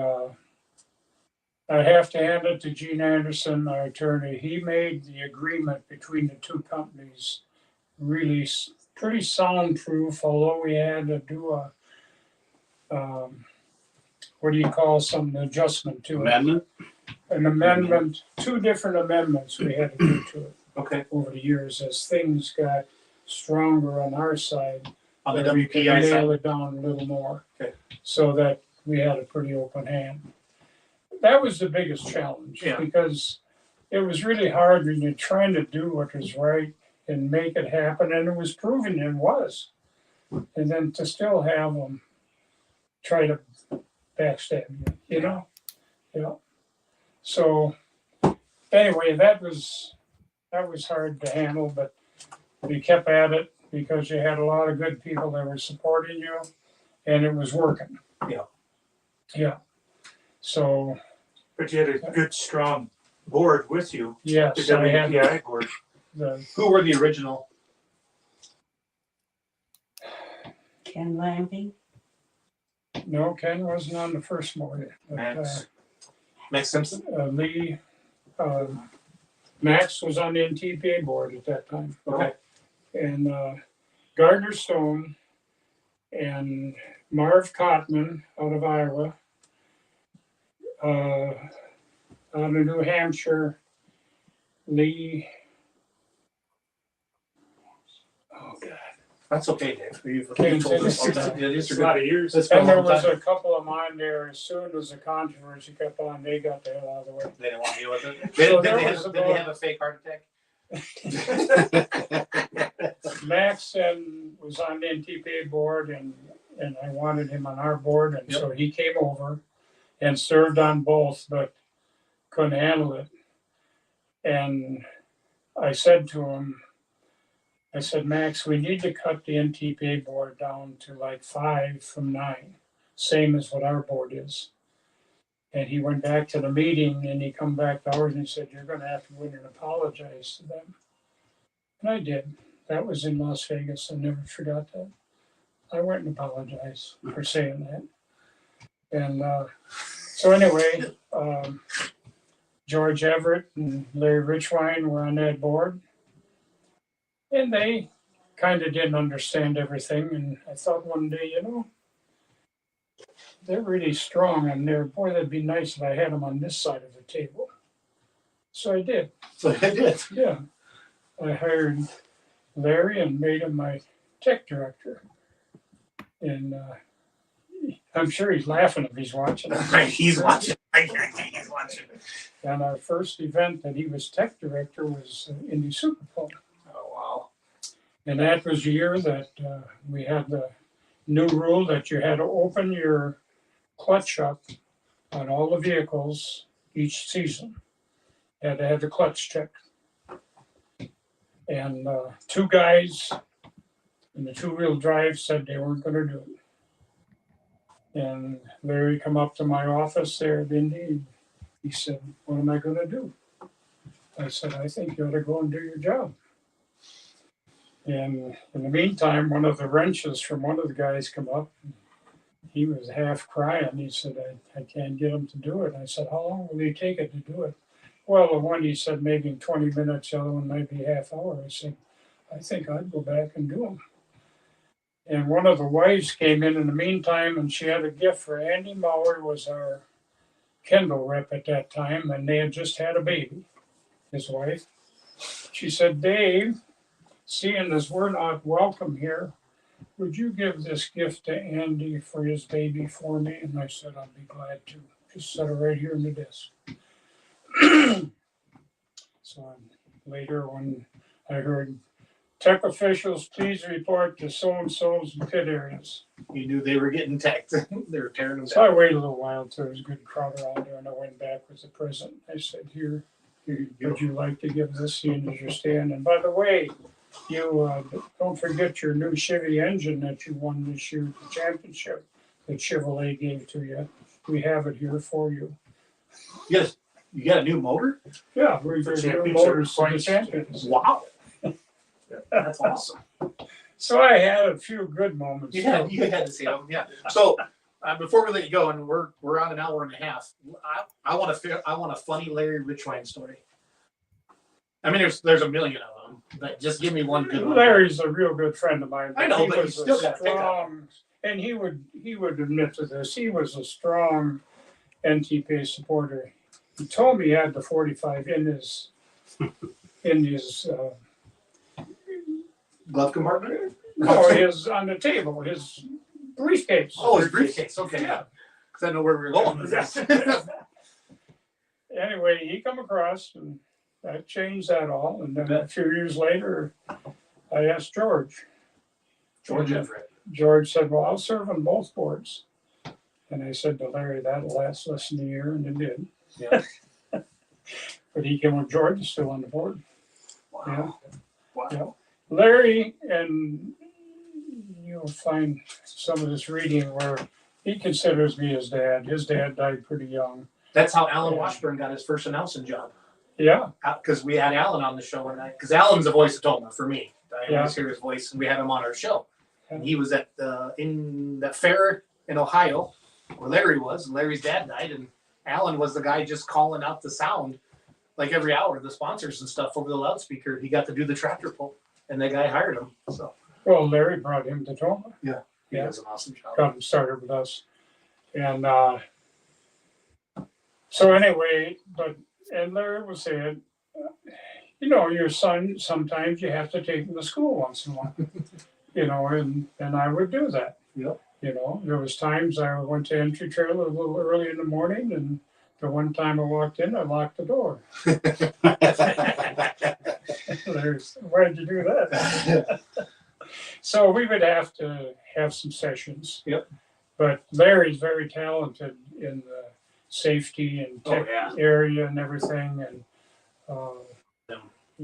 I have to hand it to Gene Anderson, our attorney. He made the agreement between the two companies really pretty soundproof, although we had to do an adjustment to Amendment? An amendment, two different amendments we had to do to it. Okay. Over the years as things got stronger on our side. On the we could WPI nail side? it down a little more. Okay. So that we had a pretty open hand. That was the biggest challenge because it was really hard when you're trying to do what was right and make it happen, and it was proven it was. And then to still have them try to backstab you, know? Yeah. So anyway, that was hard to handle, but we kept at it because you had a lot of good people that were supporting you, and it was working. Yeah. Yeah. So. But you had a good, strong board with you. Yes, The I had WPI board. Who were the original? Ken Lampy. No, Ken wasn't on the first board. Max. Max Simpson? Lee, Max was on the NTPA board at that time. Okay. And Gardner Stone and Marv Cotman out of Iowa, out of New Hampshire, Lee. Oh God! That's okay, Dave. You've Can't told us say all that. Yeah, these are It's a lot good. of years. Let's go And there one was time. a couple of mine there. As soon as the controversy kept on, they got the hell out of the way. They didn't want to deal with it. So Did there they was have, did they have a fake heart attack? Max was on the NTPA board, and I wanted him on our board, and so he came over and served on both, but couldn't handle it. And I said to him, I said, Max, we need to cut the NTPA board down to like 5 from 9, same as what our board is. And he went back to the meeting and he come back to ours and he said, you're going to have to go in and apologize to them. And I did. That was in Las Vegas. I never forgot that. I went and apologized for saying that. And so anyway, George Everett and Larry Richwine were on that board. And they kind of didn't understand everything. And I thought one day, you know, they're really strong and they're, boy, that'd be nice if I had them on this side of the table. So I did. So I did. Yeah. I hired Larry and made him my tech director. And I'm sure he's laughing if he's watching. He's watching. He's watching. And our first event that he was tech director was Indy Super Bowl. Oh, wow. And that was the year that we had the new rule that you had to open your clutch up on all the vehicles each season. You had to have the clutch checked. And 2 guys in the 2-wheel drive said they weren't going to do it. And Larry come up to my office there at Indy. He said, what am I going to do? I said, I think you ought to go and do your job. And in the meantime, one of the wrenches from one of the guys come up. He was half crying. He said, I can't get him to do it. I said, how long will you take it to do it? Well, the one he said maybe 20 minutes, the other one maybe half hour. I said, I think I'd go back and do them. And one of the wives came in the meantime, and she had a gift for Andy Mauer, was our Kendall rep at that time, and they had just had a baby, his wife. She said, Dave, seeing as we're not welcome here, would you give this gift to Andy for his baby for me? And I said, I'd be glad to. Just set it right here in the desk. So later when I heard, tech officials, please report to so-and-so's pit areas. You knew they were getting teched. They were tearing them So I down. waited a little while until there was a good crowd around there, and I went back with the president. I said, here, would you like to give this in as your stand? And by the way, you don't forget your new Chevy engine that you won this year, the championship that Chevrolet gave to you. We have it here for you. Yes. You got a new motor? Yeah, we're For new championship motors for the points. champions. Wow. That's awesome. So I had a few good moments. Yeah, you had to see them. Yeah. So before we let you go, and we're on an hour and a half, I want a funny Larry Richwine story. I mean, there's a million of them, but just give me one good one. Larry's a real good friend of mine. I know, he but you was still a gotta pick strong, and he would admit to this. He was a strong NTPA supporter. He told me he had the 45 in his Glove compartment? no, his on the table, his briefcase. Oh, his briefcase. Okay. Yeah. Because I know where we were going with this. Anyway, he come across and that changed that all. And then a few years later, I asked George. George Everett. George said, well, I'll serve on both boards. And I said to Larry, that'll last less than a year, and it did. Yeah. But he came with George is still on the board. Wow. Yeah. Wow. Yeah. Larry, and you'll find some of this reading where he considers me his dad. His dad died pretty young. That's how Alan Washburn got his first announcing job. Yeah. Because we had Alan on the show, and because Alan's the voice of Toma for me. I always hear his voice, and we had him on our show. And he was at in the fair in Ohio where Larry was, and Larry's dad died, and Alan was the guy just calling out the sound like every hour, the sponsors and stuff over the loudspeaker. He got to do the tractor pull, and that guy hired him. So Well, Larry brought him to Toma. yeah, he Yeah. does an awesome job. Got him started with us. And so anyway, and Larry was saying, you know, your son, sometimes you have to take him to school once in a while. You know, and I would do that. Yep. You know, there was times I went to entry trail a little early in the morning, and the one time I walked in, I locked the door. Why did you do that? So we would have to have some sessions. Yep. But Larry's very talented in the safety and tech area and everything, and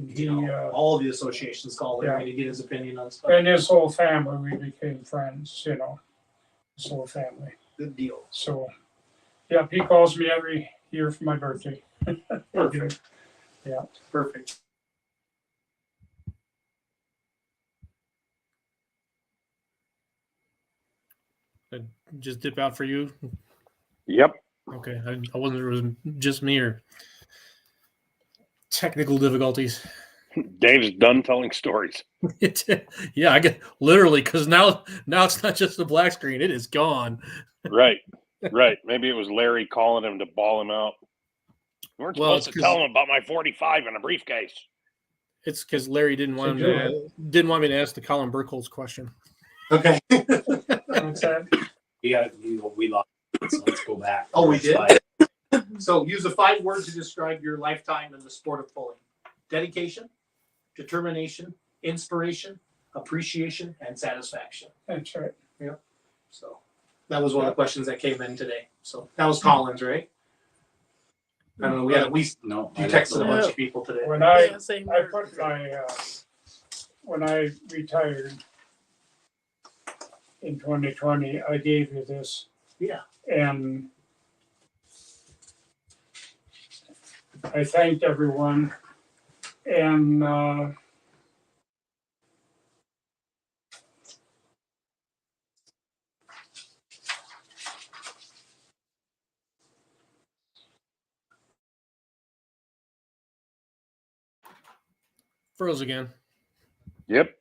he all the associations call Larry to get his opinion on stuff. and his whole family, we became friends. You know, his whole family. Good deal. So, yeah, he calls me every year for my birthday. Perfect. Yeah. Perfect. Just dip out for you. Yep. Okay, I wasn't sure it was just me or technical difficulties. Dave's done telling stories. Yeah, I get literally because now it's not just the black screen; it is gone. Right. Maybe it was Larry calling him to ball him out. You weren't supposed to tell him about my 45 in a briefcase. It's because Larry didn't want me to ask the Colin Burkholz question. Okay. What's that? We lost. So let's go back. Oh, we did? So use the 5 words to describe your lifetime in the sport of pulling: dedication, determination, inspiration, appreciation, and satisfaction. That's right. Yep. So that was one of the questions that came in today. So that was Collins, right? I don't know. We had at least you texted a bunch of people today. When I put my when I retired in 2020, I gave you this. Yeah. And I thanked everyone, and Froze again. Yep.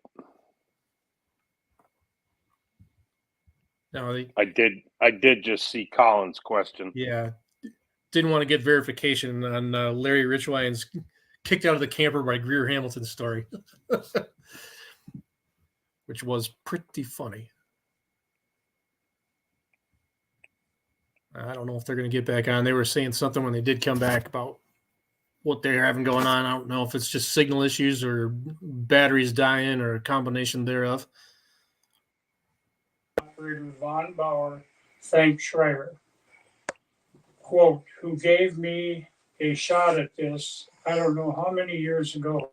No, I did just see Colin's question. Yeah. Didn't want to get verification on Larry Richwine's kicked out of the camper by Greer Hamilton story, which was pretty funny. I don't know if they're going to get back on. They were saying something when they did come back about what they're having going on. I don't know if it's just signal issues or batteries dying or a combination thereof. Von Bauer thanked Schreier, quote, who gave me a shot at this, I don't know how many years ago.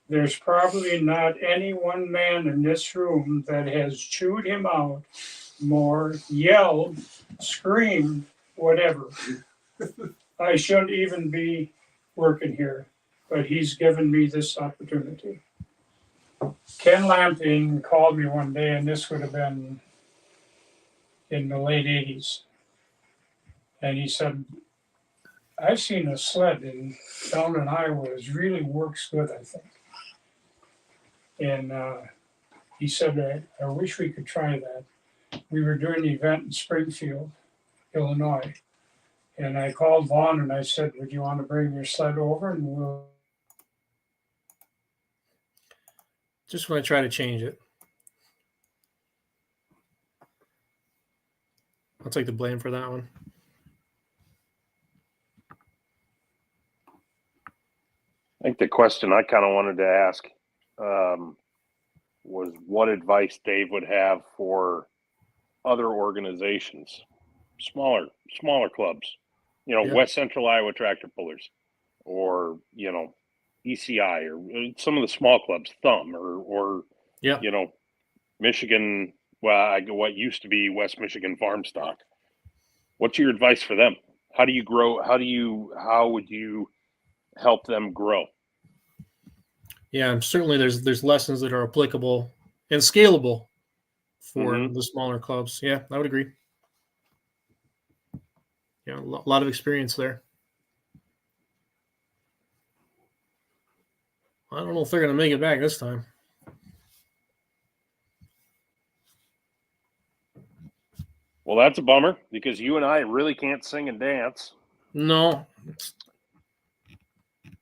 There's probably not any one man in this room that has chewed him out more, yelled, screamed, whatever. I shouldn't even be working here, but he's given me this opportunity. Ken Lamping called me one day, and this would have been in the late 80s. And he said, I've seen a sled down in Iowa. It really works good, I think. And he said, I wish we could try that. We were doing an event in Springfield, Illinois. And I called Vaughn and I said, would you want to bring your sled over and we'll. Just want to try to change it. I'll take the blame for that one. I think the question I kind of wanted to ask was what advice Dave would have for other organizations, smaller clubs, West Central Iowa Tractor Pullers, or ECI, or some of the small clubs, Thumb, or Michigan. Well, what used to be West Michigan Farm Stock. What's your advice for them? How do you grow? How would you help them grow. Yeah, and certainly there's lessons that are applicable and scalable for Mhm. the smaller clubs. Yeah, I would agree. Yeah, a lot of experience there. I don't know if they're going to make it back this time. Well, that's a bummer because you and I really can't sing and dance. No. You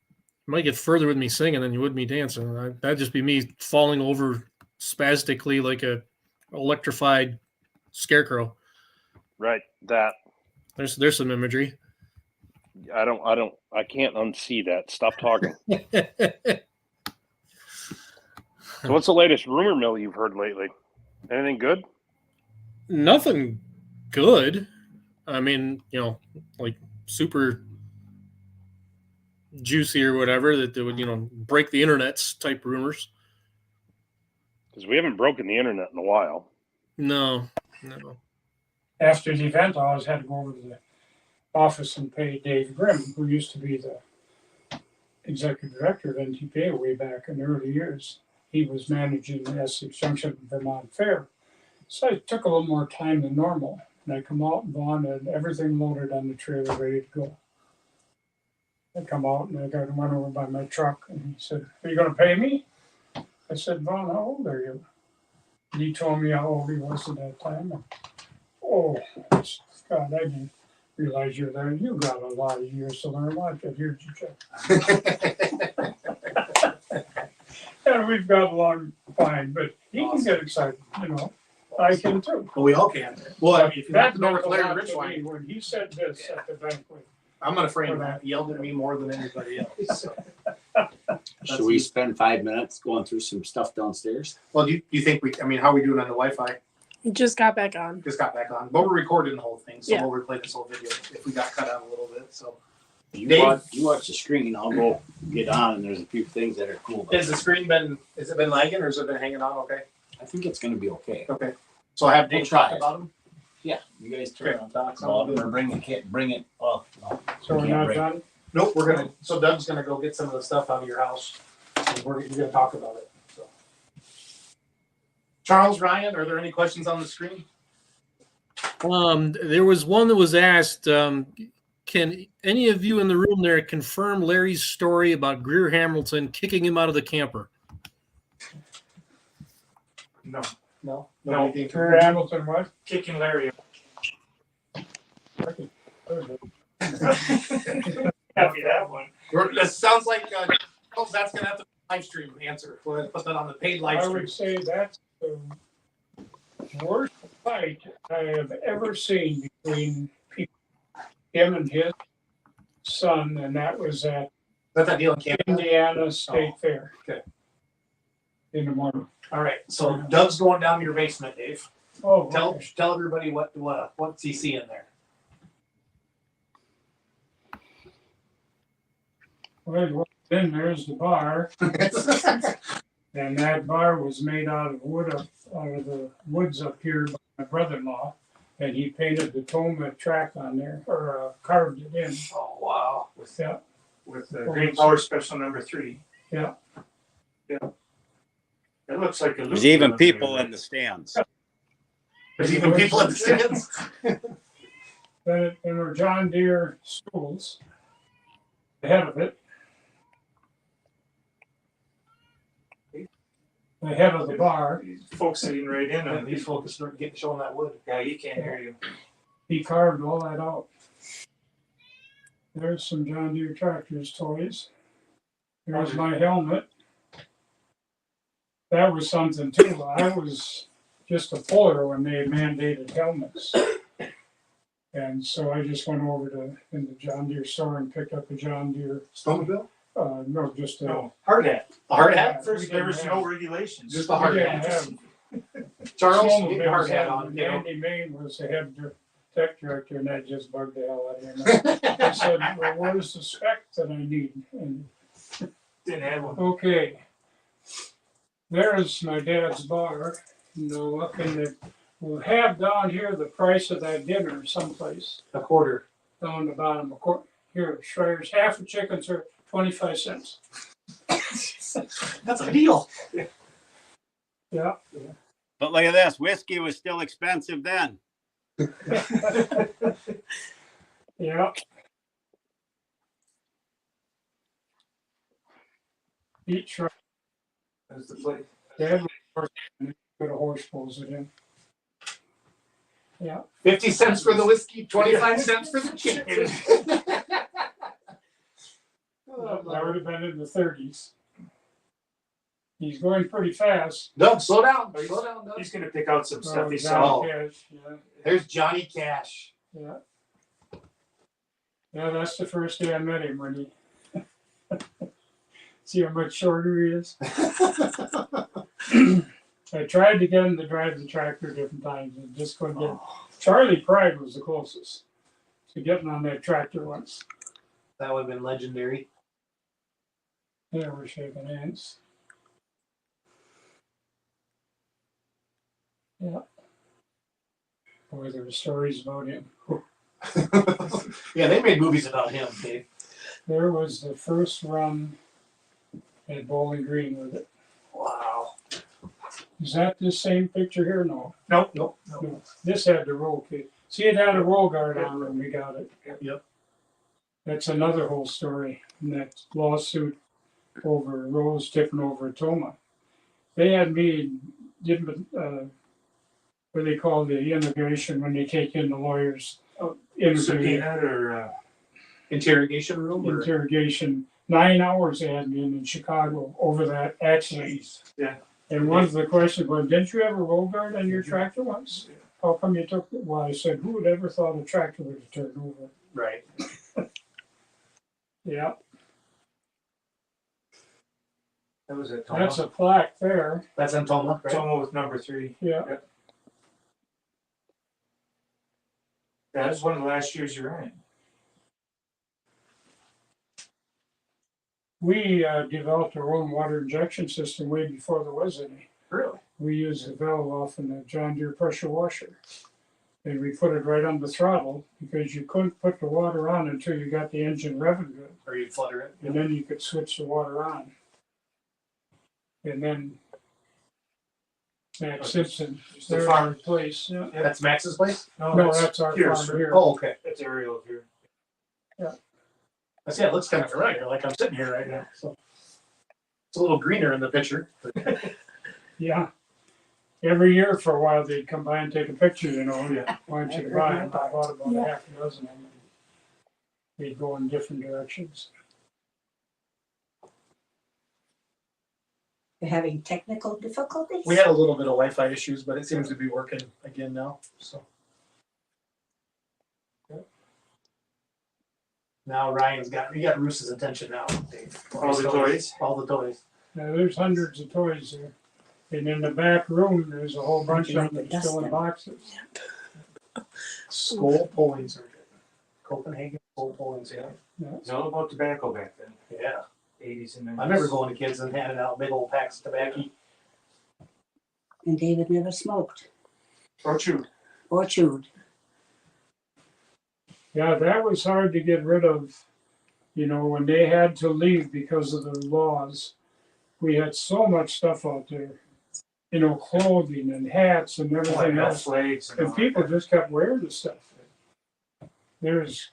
might get further with me singing than you would me dancing. That'd just be me falling over spastically like a electrified scarecrow. Right. That. There's some imagery. I can't unsee that. Stop talking. So what's the latest rumor mill you've heard lately? Anything good? Nothing good. I mean, like super juicy or whatever that would, break the internets type rumors. Because we haven't broken the internet in a while. No. After the event, I always had to go over to the office and pay Dave Grimm, who used to be the executive director of NTPA way back in the early years. He was managing the Essex Junction Vermont Fair. So it took a little more time than normal. And I come out and Vaughn had everything loaded on the trailer ready to go. I come out and I got run over by my truck and he said, "Are you going to pay me?" I said, "Vaughn, how old are you?" And he told me how old he was at that time. And, oh, God, I didn't realize you're there. You got a lot of years to learn. Why don't you check? And we've got along fine, but he can get excited, I can too. Well, we all can. Well, I mean, if you have That to know meant with a Larry lot to me Richline, when he said this at the banquet. I'm not afraid that he yelled at me more than anybody else. Should we spend 5 minutes going through some stuff downstairs? Well, do you think how are we doing on the Wi-Fi? It just got back on. Just got back on. But we're recording the whole thing, so Yeah. we'll replay this whole video if we got cut out a little bit. So You Dave? watch the screen. I'll go get on, and there's a few things that are cool. has the screen has it been lagging or has it been hanging on okay? I think it's going to be okay. Okay. So I have We'll Dave try talk it. about them? Yeah, you guys turn on talk about it or bring it. Oh, no. So we're Can't not break. done? Nope, so Doug's gonna go get some of the stuff out of your house. And we're gonna talk about it. So. Charles, Ryan, are there any questions on the screen? There was one that was asked, can any of you in the room there confirm Larry's story about Greer Hamilton kicking him out of the camper? No. No. No. Greer Hamilton what? Kicking Larry. Happy that one. It sounds like that's gonna have to be a live stream answer. We're gonna put that on the paid live I stream. would say that's the worst fight I have ever seen between people, him and his son, and that was at That's that deal in Canada. Indiana State Fair. Okay. In the morning. All right. So Doug's going down to your basement, Dave. Oh, Tell everybody what's he seeing there. well, then there's the bar, and that bar was made out of the woods up here by my brother-in-law, and he painted the Toma track on there, or carved it in. Oh, wow. With that. With the Green Power Special number 3. Yeah. Yeah. It looks like a There's even people in the stands. There's even people in the stands. Then there were John Deere stools ahead of it. Ahead of the bar. Folks sitting right in on These folks are getting showing that wood. Yeah, you can't hear you. He carved all that out. There's some John Deere tractors toys. There's my helmet. That was something too. I was just a puller when they mandated helmets. And so I just went over in the John Deere store and picked up a John Deere. Snowmobile? No, just a hard hat. A hard hat? First, there was no regulations. Just a hard hat. Charles, you get a hard hat on. Andy Main was the head tech director, and that just bugged the hell out of him. I said, "Well, where's the spec that I need?" And Didn't have one. okay, there's my dad's bar. Up in the, we'll have down here the price of that dinner someplace. A quarter. Down the bottom, here, Schreier's half a chicken, sir, 25 cents. That's a deal. Yeah. But look at this, whiskey was still expensive then. Yeah. Each truck. That's the place. Dad was first put a horse pulls it in. Yeah. 50 cents for the whiskey, 25 cents for the chicken. That would have been in the 30s. He's going pretty fast. Doug, slow down. Slow down, Doug. He's gonna pick out some stuff he Johnny saw. Cash, yeah. There's Johnny Cash. Yeah. Yeah, that's the first day I met him when he see how much shorter he is. I tried to get him to drive the tractor different times and just couldn't get him. Charlie Pride was the closest to getting on that tractor once. That would have been legendary. Yeah, we're shaking hands. Yeah. Boy, there were stories about him. Yeah, they made movies about him, Dave. There was the first run at Bowling Green with it. Wow. Is that the same picture here? No. Nope. No. This had the roll kit. See, it had a roll guard on when we got it. Yep. That's another whole story. In that lawsuit over Rose tipping over Toma. They had me, what they call the integration when they take in the lawyers into the Subpoena or Interrogation room? Or? interrogation. 9 hours they had me in Chicago over that accident. Yeah. And one of the questions was, didn't you have a roll guard on your tractor once? How come you took it? Well, I said, who would ever thought a tractor would have turned over? Right. Yeah, that was it. that's a plaque there. That's in Toma, right? Toma with number 3. Yeah. That was one of the last years you were in. We developed our own water injection system way before there was any. Really? We used the valve off in the John Deere pressure washer. And we put it right on the throttle because you couldn't put the water on until you got the engine revving good. Or you'd flutter it. And then you could switch the water on. And then Max Simpson, It's the their farm. place. Yeah. That's Max's place? No, that's our here, farm sir. here. Oh, okay. That's aerial here. I see, it looks kind of familiar, like I'm sitting here right now. So it's a little greener in the picture. Yeah. Every year for a while they'd come by and take a picture, you know. Yeah. Why don't you buy them? I bought about a half a dozen of them. They'd go in different directions. You're having technical difficulties? We had a little bit of Wi-Fi issues, but it seems to be working again now. So now Ryan's got Bruce's attention now. Dave. All the toys. All the toys. Now there's hundreds of toys there. And in the back room, there's a whole bunch of them still in boxes. Skull polling surgeon. Copenhagen skull polling surgeon. It's all about tobacco back then. Yeah. 80s and 90s. I remember going to kids and handing out big old packs of tobacco. And David never smoked Or chewed. or chewed. Yeah, that was hard to get rid of. You know, when they had to leave because of the laws, we had so much stuff out there. You know, clothing and hats and everything else. Flags And people just kept wearing the stuff. There's,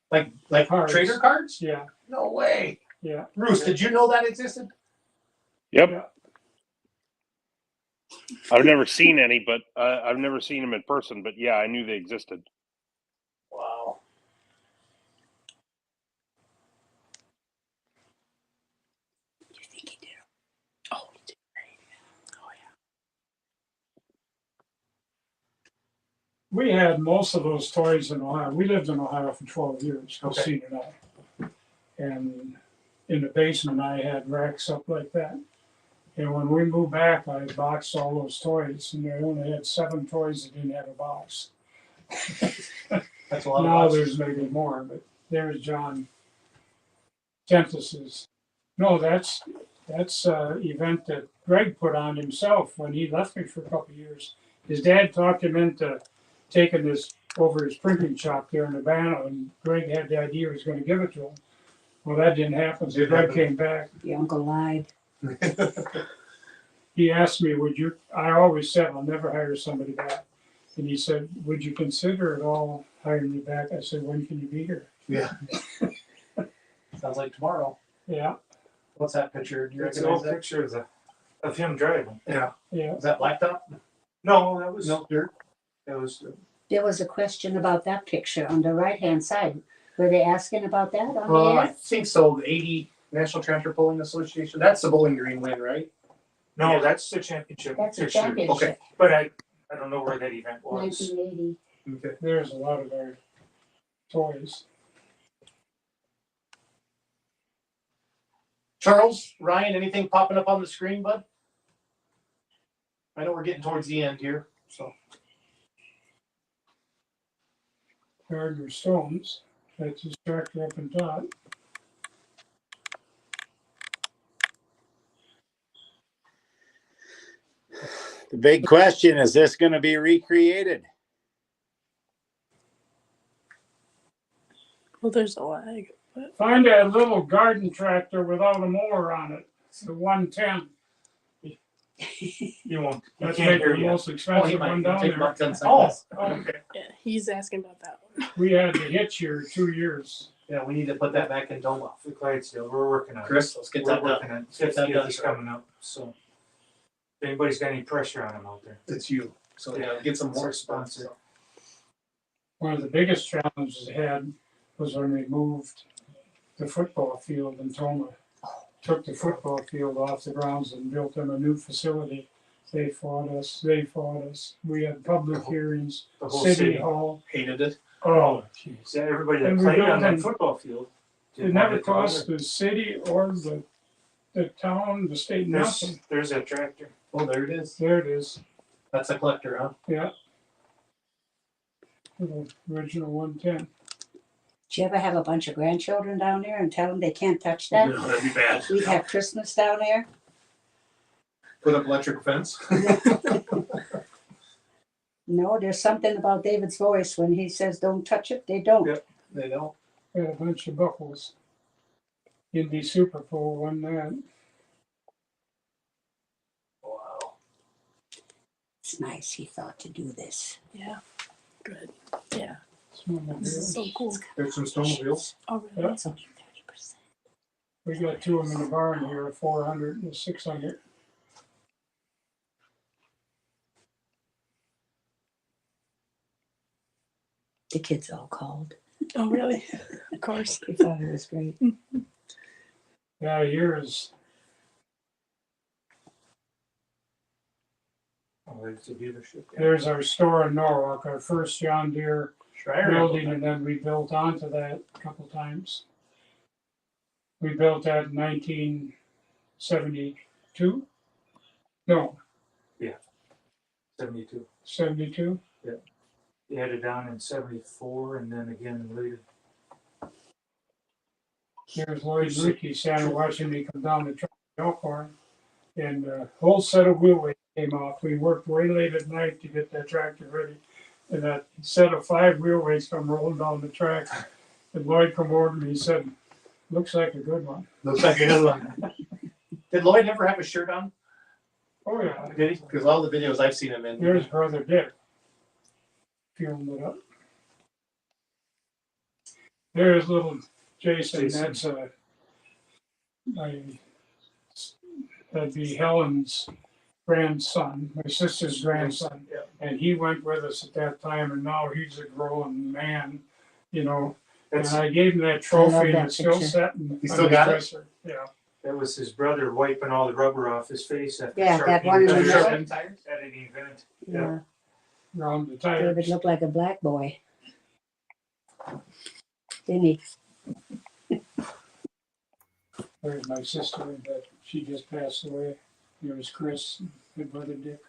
Like Cards. trader cards? yeah, No way. yeah. Bruce, did you know that existed? Yep. Yeah. I've never seen any, but I've never seen them in person. But yeah, I knew they existed. Wow. You think he did? Oh, he did. Oh, yeah. We had most of those toys in Ohio. We lived in Ohio for 12 years, Christine and I. And in the basement, I had racks up like that. And when we moved back, I boxed all those toys, and I only had 7 toys that didn't have a box. That's a lot of Now boxes. there's maybe more, but there's John Kentis's. No, that's event that Greg put on himself when he left me for a couple of years. His dad talked him into taking this over his printing shop there in Urbana, and Greg had the idea he was going to give it to him. Well, that didn't happen. So Didn't Doug happen. came back. Your uncle lied. He asked me, would you, I always said I'll never hire somebody back. And he said, would you consider at all hiring me back? I said, when can you be here? Yeah. Sounds like tomorrow. Yeah, What's that picture? Do you That's an recognize old that? picture of him driving. Yeah. yeah. Is that blacktop? No, that was No, dirt. that was There was a question about that picture on the right-hand side. Were they asking about that on the I air? think so. The 80 National Tractor Pulling Association. That's the Bowling Green win, right? no, that's the championship That's a picture. championship. Okay. But I don't know where that event was. 1980. Okay. There's a lot of our toys. Charles, Ryan, anything popping up on the screen, bud? I know we're getting towards the end here, so. Gardner Stones. That's his tractor up and top. The big question, is this going to be recreated? Well, there's a lag. But Find a little garden tractor without a mower on it. It's the 110. You won't. You That's can't maybe hear the you. most expensive one down take there. about 10 Oh, seconds. okay. yeah, he's asking about that one. We had the hitch here 2 years. Yeah, we need to put that back in Doma. For Clydesdale, we're working on it. Chris, let's get We're that working done. on it. Get that done. 50th is coming up, so if anybody's got any pressure on them out there. It's you. So yeah, get some It's more our sponsor. One of the biggest challenges they had was when we moved the football field in Toma. Took the football field off the grounds and built them a new facility. They fought us. We had public hearings, The whole city city hall. Hated it. Oh, geez. So everybody that And we played built on that them- football field. It never cost the city or the town, the state, nothing. There's a tractor. Oh, there it is. There it is. That's a collector, huh? Yeah. The original 110. Did you ever have a bunch of grandchildren down there and tell them they can't touch that? No, that'd be bad. We'd have Christmas down there. Put up electric fence. No, there's something about David's voice when he says don't touch it, they don't. Yep. They don't. Had a bunch of buckles. Indy Super Bowl won that. Wow. It's nice he thought to do this. Yeah, good. Yeah, Snowmobile. this is so cool. There's some snowmobiles. Oh, really? Yeah. It's only 30%. We got two of them in the barn here, a 400 and a 600. The kids all called. Oh, really? Of course. They thought it was great. Yeah, years. Oh, there's a dealership. There's our store in Norwalk, our first John Deere Schreier. building, and then we built onto that a couple times. We built that in 1972. No, 72. 72. They had it down in 74 and then again later. There's Lloyd Ricky standing watching me come down the track in Elkhorn, and a whole set of wheelways came off. We worked way late at night to get that tractor ready, and that set of 5 wheelways come rolling down the track. And Lloyd come over and he said, "Looks like a good one." Looks like a good one. Did Lloyd ever have a shirt on? Oh yeah, Did he? Because all the videos I've seen him in. there's brother Dick. Filmed it up. There's little Jason. That's that'd be Helen's grandson, my sister's grandson, Yeah. and he went with us at that time, and now he's a grown man, you know. And I gave him that trophy, and that it's still picture. sitting. You on still his got it? dresser. Yeah. That was his brother wiping all the rubber off his face after Yeah, that sharpening one in the tires middle. at an event. Yeah. Around the David tires. looked like a black boy. Didn't he? There's my sister, but she just passed away. There's Chris and brother Dick.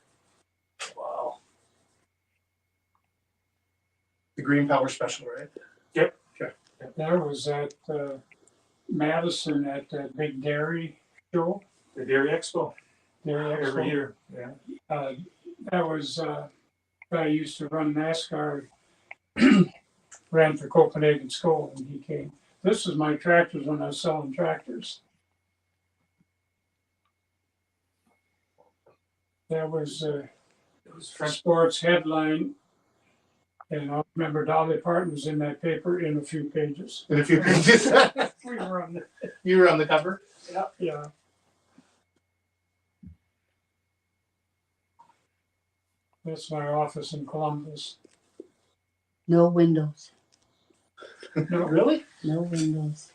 Wow. The Green Power Special, right? Yep. Okay. That was at Madison at that big dairy show. The Dairy Expo Dairy Expo. every year. Yeah. That was guy used to run NASCAR, ran for Copenhagen School, and he came. This is my tractors when I was selling tractors. That was sports headline. And I remember Dolly Parton was in that paper in a few pages. In a few pages. We were on the, You were on the cover. yeah. That's my office in Columbus. No windows. No, Really? No windows.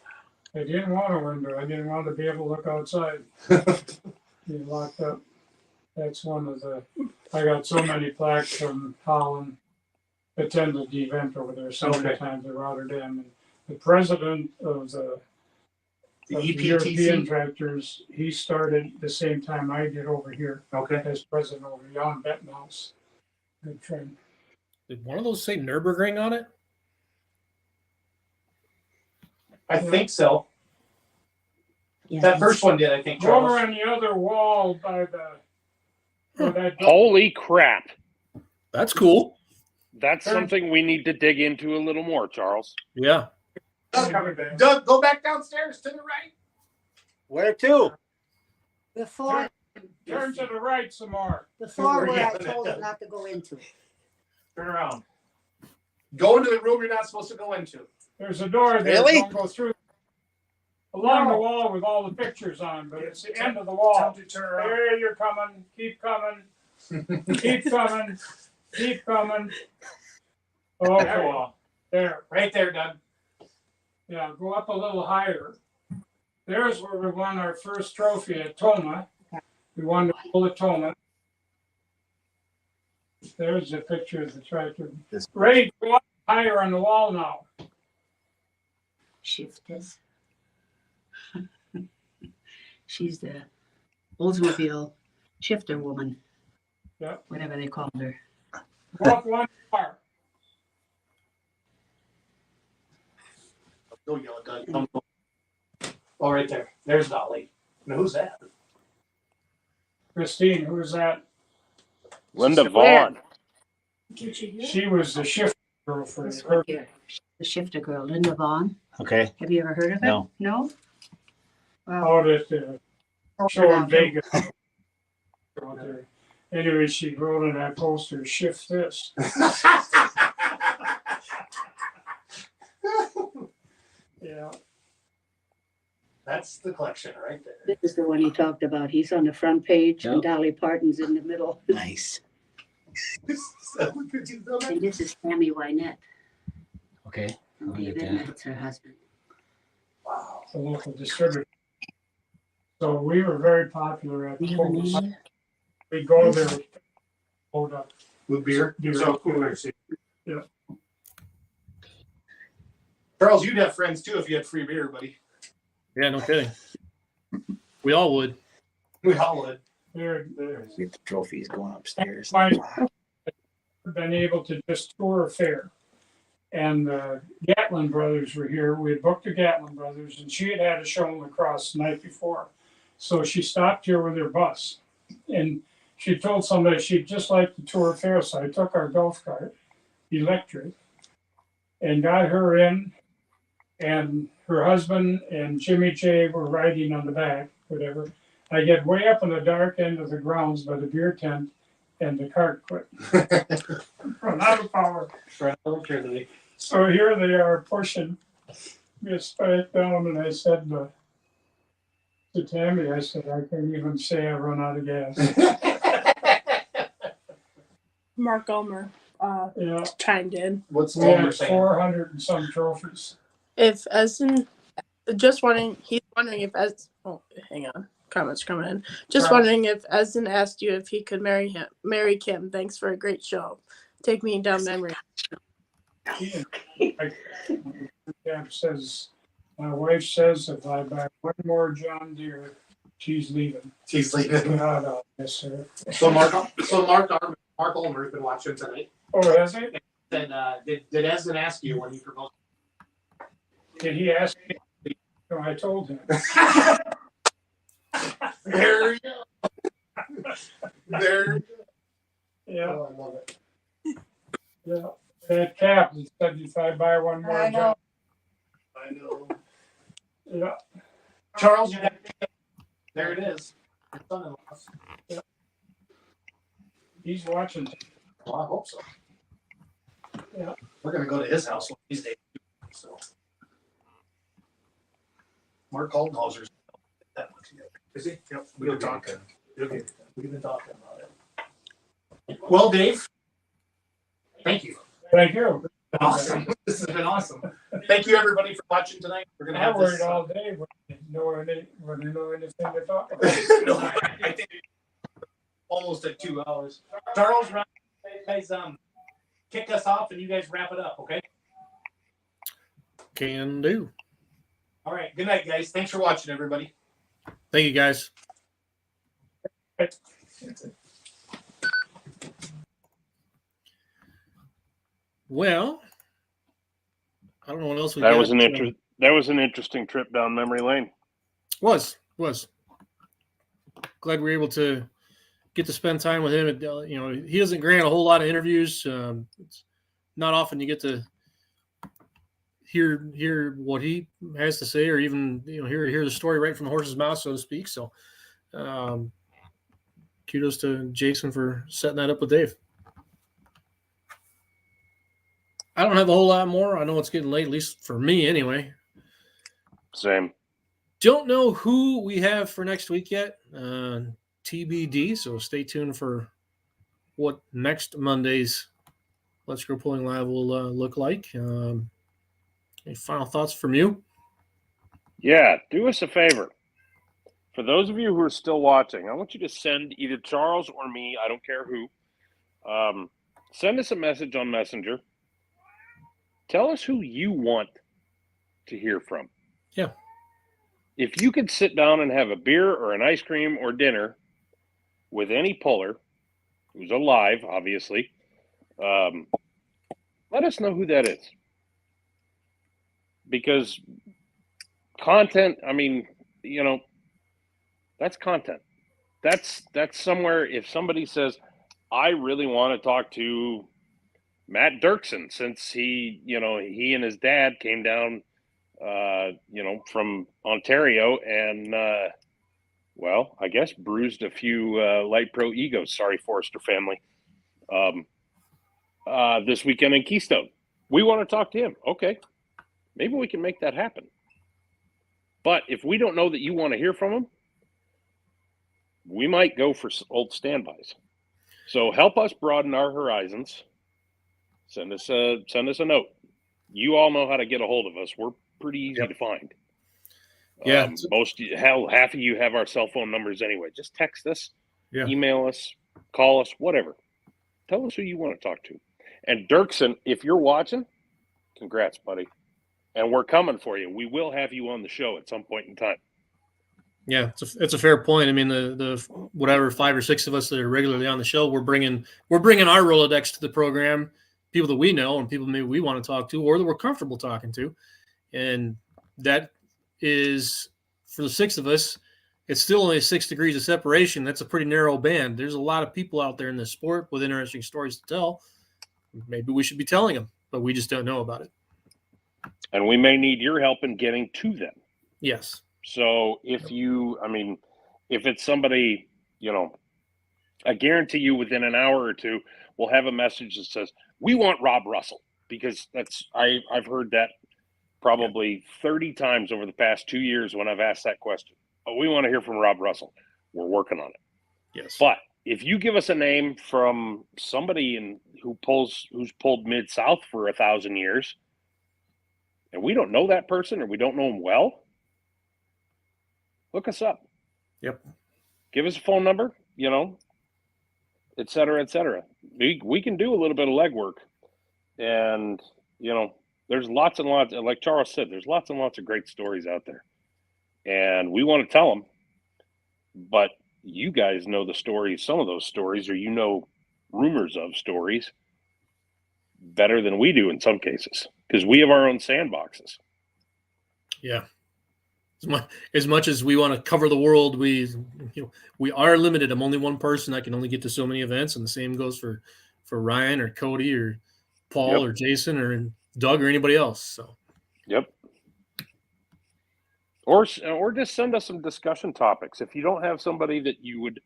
I didn't want a window. I didn't want to be able to look outside. Be locked up. That's one of the. I got so many plaques from Holland. Attended the event over there so many times in Rotterdam. And the president of the European tractors, he started the same time I did over here. Okay. As president over Jan Bettenhaus. Good friend. Did one of those say Nürburgring on it? I think so. Yeah. That first one did, I think. Over Charles. on the other wall by the. Where that Holy crap. That's cool. That's something we need to dig into a little more, Charles. Yeah. Doug, go back downstairs to the right. Where to? Before turn to the right some more. where I told him not to go into. Turn around. Go into the room you're not supposed to go into. There's a door there. Really? Don't go through. Along the wall with all the pictures on, but it's the end of the wall. There you're coming. Keep coming. Keep coming. Keep coming. Okay. There. Right there, Doug. Yeah, go up a little higher. There's where we won our first trophy at Toma. We won the Bowl at Toma. There's a picture of the tractor. Ray, go up higher on the wall now. Shift this. She's the Oldsmobile shifter woman. Yep. Whatever they called her. Go up one bar. Go yell at Doug. Oh, right there. There's Dolly. Now, who's that? Christine, who's that? Linda Vaughn. She was the shifter girl for This her. one here. The shifter girl, Linda Vaughn. Okay. Have you ever heard of it? No. No? Wow. Out at the show in Vegas. Anyway, she wrote on that poster, shift this. Yeah. That's the collection right there. This is the one he talked about. He's on the front page and Yep. Dolly Parton's in the middle. Nice. And this is Tammy Wynette. Okay. And I'll get David, that. that's her husband. Wow. The local distributor. So we were very popular at Do you have a Focus. name? We go there, hold up. With beer? Beer. So cool. Yeah. Charles, you'd have friends too if you had free beer, buddy. Yeah, no kidding. We all would. We all would. There, Get the trophies going upstairs. Fine. Been able to just tour a fair. And the Gatlin brothers were here. We had booked the Gatlin brothers, and she had had a show in lacrosse the night before. So she stopped here with her bus. And she told somebody she'd just like to tour a fair. So I took our golf cart, electric, and got her in. And her husband and Jimmy J were riding on the back, whatever. I get way up in the dark end of the grounds by the beer tent, and the cart quit. Run out of power. So here they are pushing me straight down, and I said to Tammy, I said, I can't even say I run out of gas. Mark Ulmer Yeah, chimed in. What's we Ulmer had saying? 400 and some trophies. If Esden, just wondering, he's wondering if hang on, comments coming in. Just Right. wondering if Esden asked you if he could marry Kim. Thanks for a great show. Take me down memory. Camp says, my wife says if I buy one more John Deere, she's leaving. She's leaving. Yes, sir. So Mark Ulmer's been watching tonight. Oh, has he? Said, did Esden ask you when he proposed? Did he ask me? No, I told him. There you go. There. Yeah. Oh, I love it. Yeah. That cap, he said if I buy one more I know. John. I know. Yeah. Charles, you got there it is. Your son-in-law's. He's watching. Well, I hope so. Yeah. We're gonna go to his house one of these days. So Mark Kaltenhauser's that one together. Is he? Yep. We've been talking. Okay. We've been talking about it. Well, Dave, thank you. Thank you. Awesome. This has been awesome. Thank you, everybody, for watching tonight. We're gonna I have worried this. all day when you know anything to talk about. No, I think almost at 2 hours. Charles, Ryan, you guys kick us off and you guys wrap it up, okay? Can do. All right. Good night, guys. Thanks for watching, everybody. Thank you, guys. Well, I don't know what else we got. That was an interesting trip down memory lane. Was glad we were able to get to spend time with him. You know, he doesn't grant a whole lot of interviews. It's not often you get to hear what he has to say, or even hear the story right from the horse's mouth, so to speak. So, kudos to Jason for setting that up with Dave. I don't have a whole lot more. I know it's getting late, at least for me anyway. Same. Don't know who we have for next week yet. TBD, so stay tuned for what next Monday's Let's Go Pulling Live will look like. Any final thoughts from you? Yeah, do us a favor. For those of you who are still watching, I want you to send either Charles or me, I don't care who, send us a message on Messenger. Tell us who you want to hear from. Yeah. If you could sit down and have a beer or an ice cream or dinner with any puller who's alive, obviously, let us know who that is. Because content, I mean, that's content. That's somewhere. If somebody says, I really want to talk to Matt Dirksen, since he and his dad came down, from Ontario and, I guess bruised a few light pro egos. Sorry, Forrester family. This weekend in Keystone. We want to talk to him. Okay. Maybe we can make that happen. But if we don't know that you want to hear from him, we might go for old standbys. So help us broaden our horizons. Send us a note. You all know how to get a hold of us. We're pretty easy to find. Yeah. Half of you have our cell phone numbers anyway. Just text us, email us, call us, whatever. Tell us who you want to talk to. And Dirksen, if you're watching, congrats, buddy. And we're coming for you. We will have you on the show at some point in time. Yeah, it's a fair point. I mean, the whatever 5 or 6 of us that are regularly on the show, we're bringing our Rolodex to the program, people that we know and people maybe we want to talk to or that we're comfortable talking to, and that is for the 6 of us. It's still only 6 degrees of separation. That's a pretty narrow band. There's a lot of people out there in this sport with interesting stories to tell. Maybe we should be telling them, but we just don't know about it. And we may need your help in getting to them. Yes. So if it's somebody, I guarantee you within an hour or two, we'll have a message that says, we want Rob Russell, because I've heard that probably 30 times over the past 2 years when I've asked that question. Oh, we want to hear from Rob Russell. We're working on it. Yes. But if you give us a name from somebody who's pulled Mid-South for 1,000 years, and we don't know that person or we don't know him well, look us up. Yep. Give us a phone number, et cetera, et cetera. We can do a little bit of legwork. And, there's lots and lots, like Charles said, there's lots and lots of great stories out there. And we want to tell them. But you guys know the stories, some of those stories, or rumors of stories better than we do in some cases, because we have our own sandboxes. Yeah. As much as we want to cover the world, we are limited. I'm only one person. I can only get to so many events, and the same goes for Ryan or Cody or Paul or Jason or Doug or anybody else. So. Yep. Or just send us some discussion topics. If you don't have somebody that you'd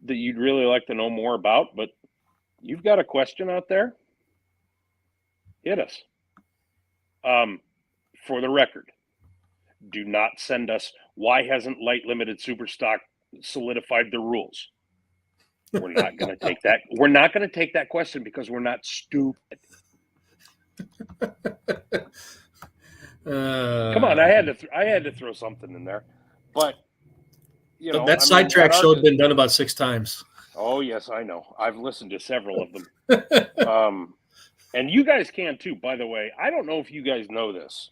really like to know more about, but you've got a question out there, hit us. For the record, do not send us, why hasn't Light Limited Superstock solidified the rules? We're not going to take that. We're not going to take that question because we're not stupid. Come on, I had to throw something in there, but you know that sidetrack show has been done about 6 times. Oh yes, I know. I've listened to several of them. And you guys can too. By the way, I don't know if you guys know this,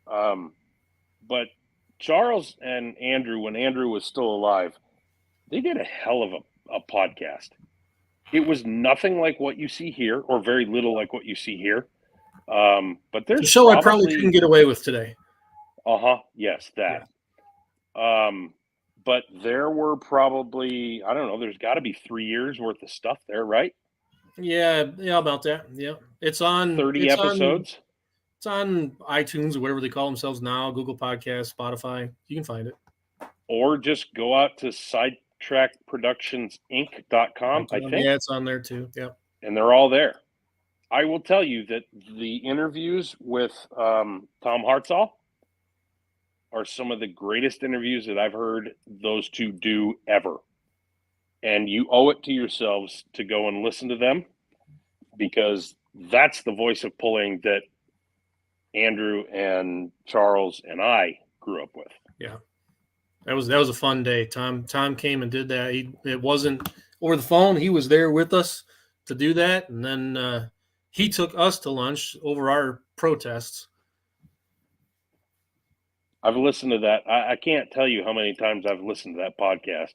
but Charles and Andrew, when Andrew was still alive, they did a hell of a podcast. It was nothing like what you see here, or very little like what you see here. But there's the show I probably couldn't get away with today. Yes, that. Yeah. But there were probably, I don't know, there's got to be 3 years worth of stuff there, right? Yeah, about that. Yeah, it's on 30 episodes. It's on iTunes or whatever they call themselves now, Google Podcasts, Spotify. You can find it. Or just go out to sidetrackproductionsinc.com, I think. Yeah, it's on there too. Yeah. And they're all there. I will tell you that the interviews with Tom Hartzell are some of the greatest interviews that I've heard those two do ever. And you owe it to yourselves to go and listen to them, because that's the voice of pulling that Andrew and Charles and I grew up with. Yeah. That was a fun day. Tom came and did that. It wasn't over the phone. He was there with us to do that. And then he took us to lunch over our protests. I've listened to that. I can't tell you how many times I've listened to that podcast.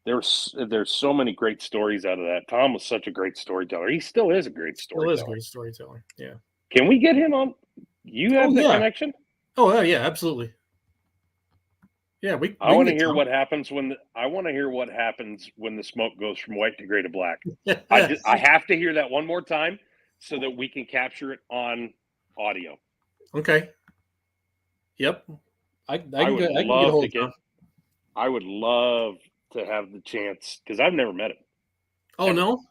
There's so many great stories out of that. Tom was such a great storyteller. He still is a great storyteller. Still is a great storyteller. Yeah. Can we get him on? You have the connection? Oh yeah, absolutely. Yeah, I want to hear what happens when the smoke goes from white to gray to black. I have to hear that one more time so that we can capture it on audio. Okay. Yep. I would love to have the chance, because I've never met him. Oh, no?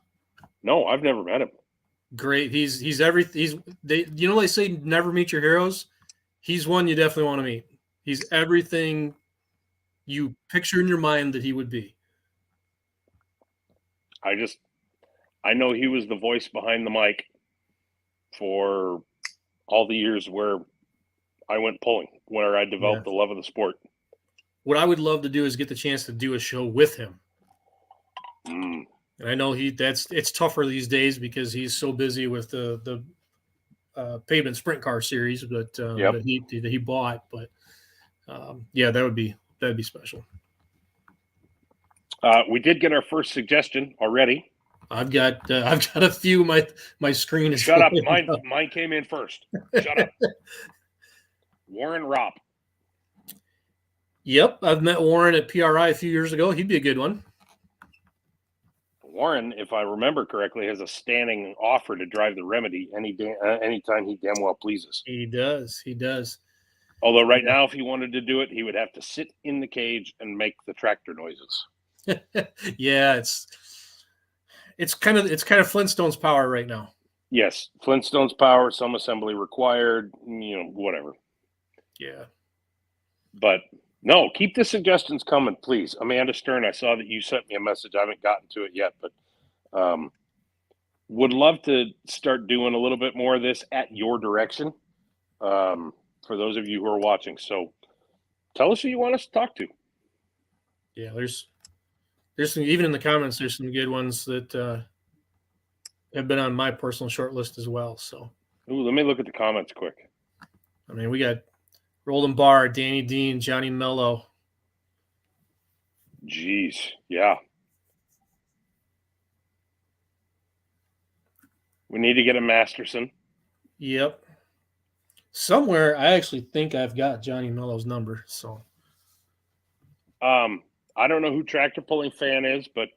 No, I've never met him. Great. He's everything. They say never meet your heroes. He's one you definitely want to meet. He's everything you picture in your mind that he would be. I know he was the voice behind the mic for all the years where I went pulling, where I developed the love of the sport. What I would love to do is get the chance to do a show with him. Mm. And I know it's tougher these days because he's so busy with the pavement sprint car series, but that he bought. But that'd be special. We did get our first suggestion already. I've got a few. My screen is shut up. Mine came in first. Shut up. Warren Ropp. Yep, I've met Warren at PRI a few years ago. He'd be a good one. Warren, if I remember correctly, has a standing offer to drive the Remedy anytime he damn well pleases. He does. Although right now, if he wanted to do it, he would have to sit in the cage and make the tractor noises. Yeah, it's kind of Flintstones power right now. Yes, Flintstones power, some assembly required, whatever. Yeah. But no, keep the suggestions coming, please. Amanda Stern, I saw that you sent me a message. I haven't gotten to it yet, but would love to start doing a little bit more of this at your direction for those of you who are watching. So tell us who you want us to talk to. Yeah, there's some, even in the comments, there's some good ones that have been on my personal short list as well. So let me look at the comments quick. I mean, we got Roland Barr, Danny Dean, Johnny Mello. Jeez, yeah. We need to get a Masterson. Yep. Somewhere, I actually think I've got Johnny Mello's number. So, I don't know who Tractor Pulling Fan is, but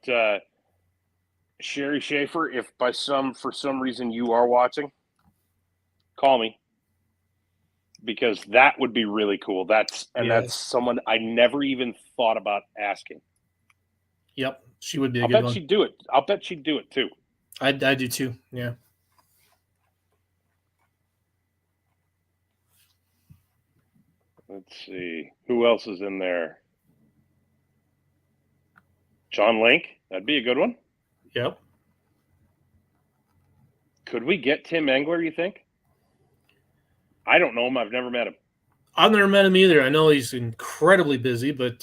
Sherry Schaefer, if for some reason you are watching, call me. because that would be really cool. That's Yes. someone I never even thought about asking. Yep, she would be a I'll good bet one. she'd do it. I'll bet she'd do it too. I do too. Yeah. Let's see. Who else is in there? John Link. That'd be a good one. Yep. Could we get Tim Engler, you think? I don't know him. I've never met him. I've never met him either. I know he's incredibly busy, but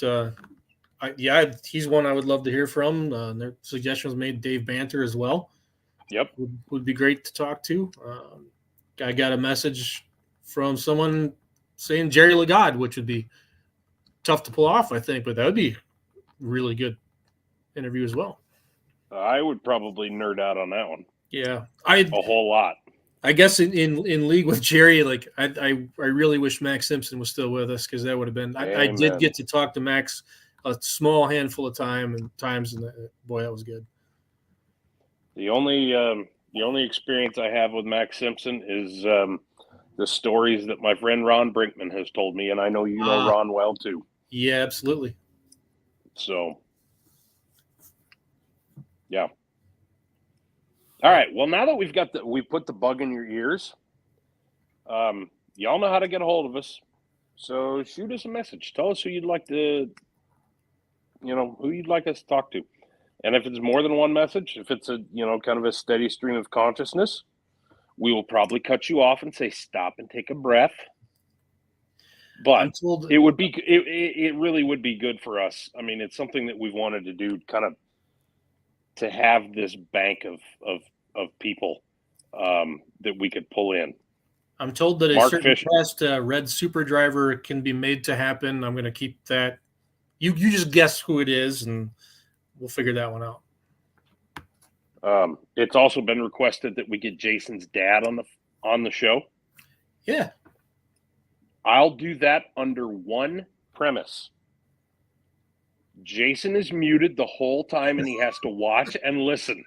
he's one I would love to hear from. Their suggestion was made Dave Banter as well. Yep. Would be great to talk to. I got a message from someone saying Jerry Legod, which would be tough to pull off, I think, but that would be really good interview as well. I would probably nerd out on that one. Yeah. A whole lot. I guess in league with Jerry, like I really wish Max Simpson was still with us, because that would have been. I did get to talk to Max a small handful of times, and boy, that was good. The only experience I have with Max Simpson is the stories that my friend Ron Brinkman has told me, and I know you know Ron well too. Yeah, absolutely. So, yeah. All right. Well, now that we've put the bug in your ears, y'all know how to get a hold of us. So shoot us a message. Tell us who you'd like us to talk to. And if it's more than one message, if it's a, kind of a steady stream of consciousness, we will probably cut you off and say, stop and take a breath. But it would be, it really would be good for us. I mean, it's something that we've wanted to do, kind of to have this bank of people that we could pull in. I'm told that a certain test, red super driver, can be made to happen. I'm going to keep that. You just guess who it is, and we'll figure that one out. It's also been requested that we get Jason's dad on the show. Yeah. I'll do that under one premise. Jason is muted the whole time, and he has to watch and listen.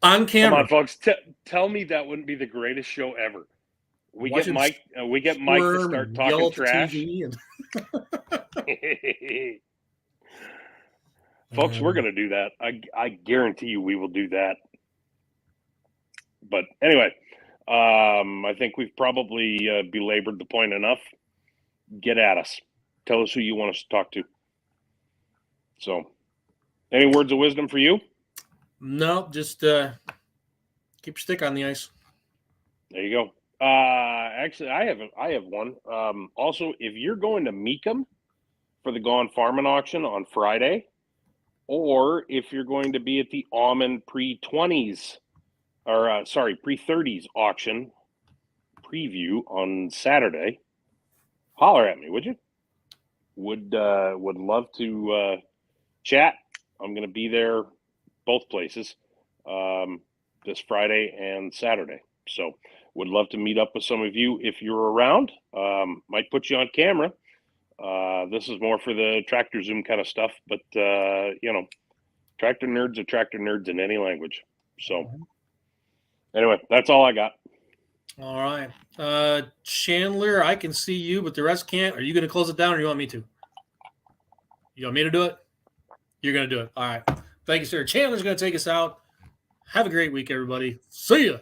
On camera. Come on, folks. Tell me that wouldn't be the greatest show ever. We get Mike to start talking trash. Folks, we're going to do that. I guarantee you we will do that. But anyway, I think we've probably belabored the point enough. Get at us. Tell us who you want us to talk to. So, any words of wisdom for you? No, just keep your stick on the ice. There you go. Actually, I have one. Also, if you're going to Meekum for the Gone Farming auction on Friday, or if you're going to be at the Almond pre-20s, or pre-30s auction preview on Saturday, holler at me, would you? Would love to chat. I'm going to be there both places this Friday and Saturday. So would love to meet up with some of you if you're around. Might put you on camera. This is more for the tractor Zoom kind of stuff, but tractor nerds are tractor nerds in any language. So anyway, that's all I got. All right. Chandler, I can see you, but the rest can't. Are you going to close it down, or do you want me to? You want me to do it? You're going to do it. All right. Thank you, sir. Chandler's going to take us out. Have a great week, everybody. See ya.